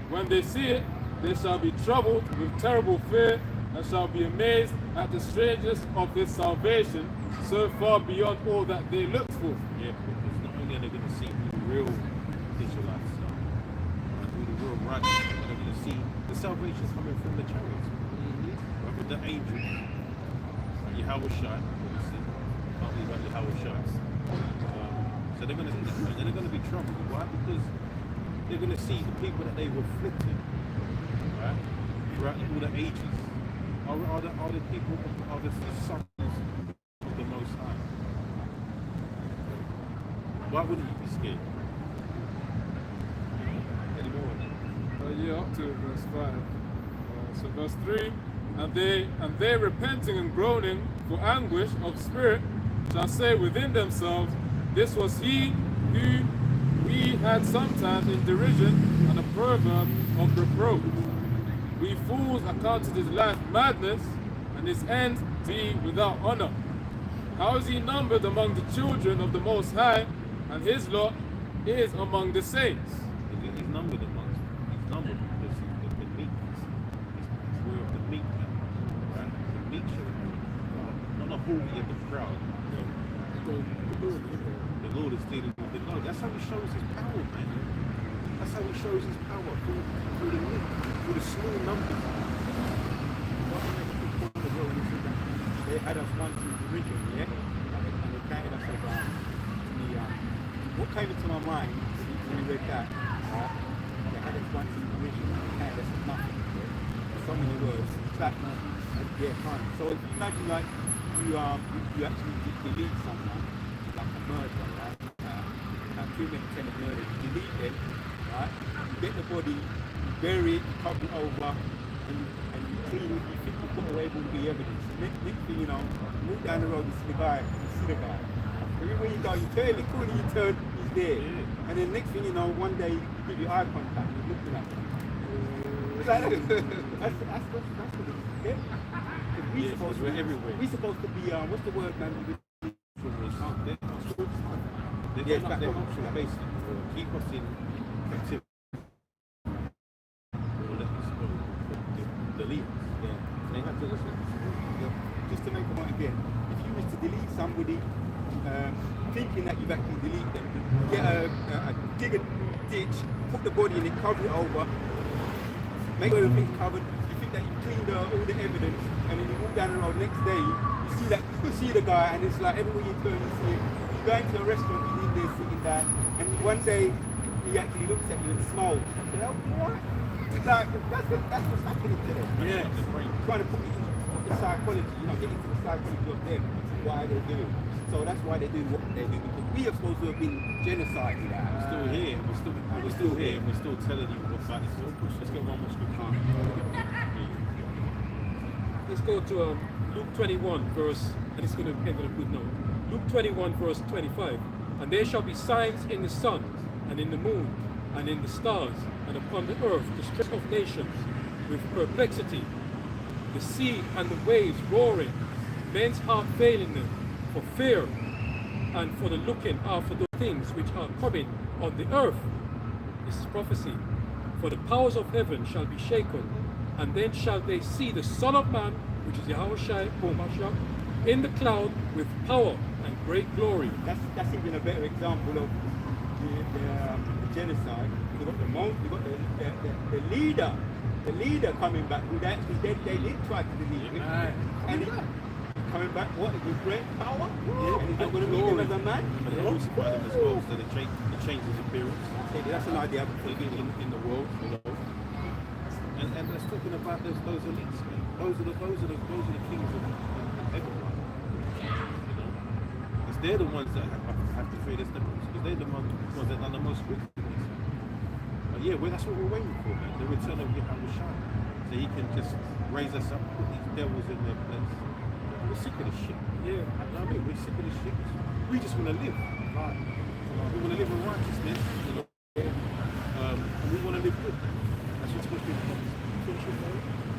When they see it, they shall be troubled with terrible fear and shall be amazed at the strangeness of his salvation, so far beyond all that they looked for. Yeah, because not only are they going to see who the real Israelites are, and who the real righteous are, but they're going to see the salvation coming from the chariots, from the angels. Yahweh Shai, obviously, can't believe about Yahweh Shai. So they're going to see that, and they're going to be troubled. Why? Because they're going to see the people that they've afflicted, right, throughout all the ages, are the people, are the sons of the Most High. Why wouldn't you be scared? Anymore? Yeah, up to verse 5. So verse 3. And they repenting and groaning for anguish of spirit shall say within themselves, this was he who we had sometimes in derision and a proverb of reproach. We fools accounted his life madness, and his end be without honor. How is he numbered among the children of the Most High, and his lot is among the saints? He's numbered amongst. He's numbered because he's the meek. We're of the meek people, right? The meek children, not the haughty and the proud. The Lord is dealing with the Lord. That's how he shows his power, man. That's how he shows his power through the meek, through the small numbers. They had us once in the region, yeah? And they counted us as what came into my mind when we read that, they had us once in the region and they counted us as nothing, yeah? So many words, that, yeah, fine. So if you imagine like you actually delete someone, like a murderer, right? Two men commit murder, you delete them, right? You get the body, you bury it, you cover it over, and you clean it, you think you put away all the evidence. Next thing you know, you walk down the road, you see the guy, Everywhere you go, you turn the corner, you turn, he's there. And then next thing you know, one day you give your eye contact, you're looking at him. It's like, that's what it is. Yeah? We're everywhere. We're supposed to be, what's the word, man? They're not optional basically. Keep us in captivity. Delete us. Yeah. They have to listen. Just to make a point again, if you was to delete somebody, thinking that you've actually deleted them, get dig a ditch, put the body in it, cover it over, make sure everything's covered, you think that you've cleaned all the evidence, and then you walk down the road next day, you see the guy, and it's like everywhere you turn, you see him. You go into a restaurant, he's in there sitting down, and one day he actually looks at you and smiles. You say, oh, what? It's like, that's what's happening to them. Yeah. Trying to put the psychology, get into the psychology of them, why they're doing. So that's why they do what they do, because we are supposed to have been genocided. We're still here, we're still here, and we're still telling you what's like this. Let's get one more scripture. Let's go to Luke 21 verse, and it's going to end on a good note. Luke 21 verse 25. And there shall be signs in the sun, and in the moon, and in the stars, and upon the earth the stress of nations, with perplexity, the sea and the waves roaring, men's heart failing them, for fear, and for the looking after the things which are coming on the earth. This is prophecy. For the powers of heaven shall be shaken, and then shall they see the Son of Man, which is Yahushua Mashiach, in the cloud with power and great glory. That's even a better example of the genocide. You've got the monk, you've got the leader coming back, who they did try to delete him. And he coming back, what, with great power? Yeah. And he's not going to meet him as a man? And they also find him as well, so they change his appearance. That's an idea in the world, you know. And that's talking about those elites, man. Those are the kings of heaven. You know, because they're the ones that have to fear this the most, because they're the ones that are the most wicked. But yeah, that's what we're waiting for, man. The return of Yahushua, so he can just raise us up, put these devils in their place. We're sick of this shit. Yeah, you know what I mean? We're sick of this shit. We just want to live. Right. We want to live in righteousness, you know. And we want to live good. That's what's supposed to be.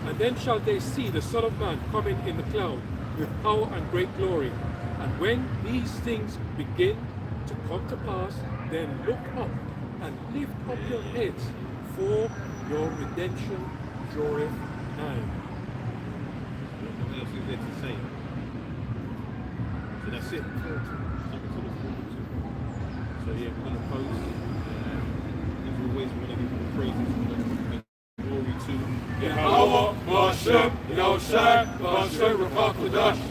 And then shall they see the Son of Man coming in the cloud with power and great glory. And when these things begin to come to pass, then look up and lift up your heads, for your redemption draweth nigh. What else is there to say? So that's it. Something to look forward to. So yeah, we're going to pose. As always, we're going to give the praises and glory to Yahweh, Hashem, Yahushua, Hashem, Rakakadash.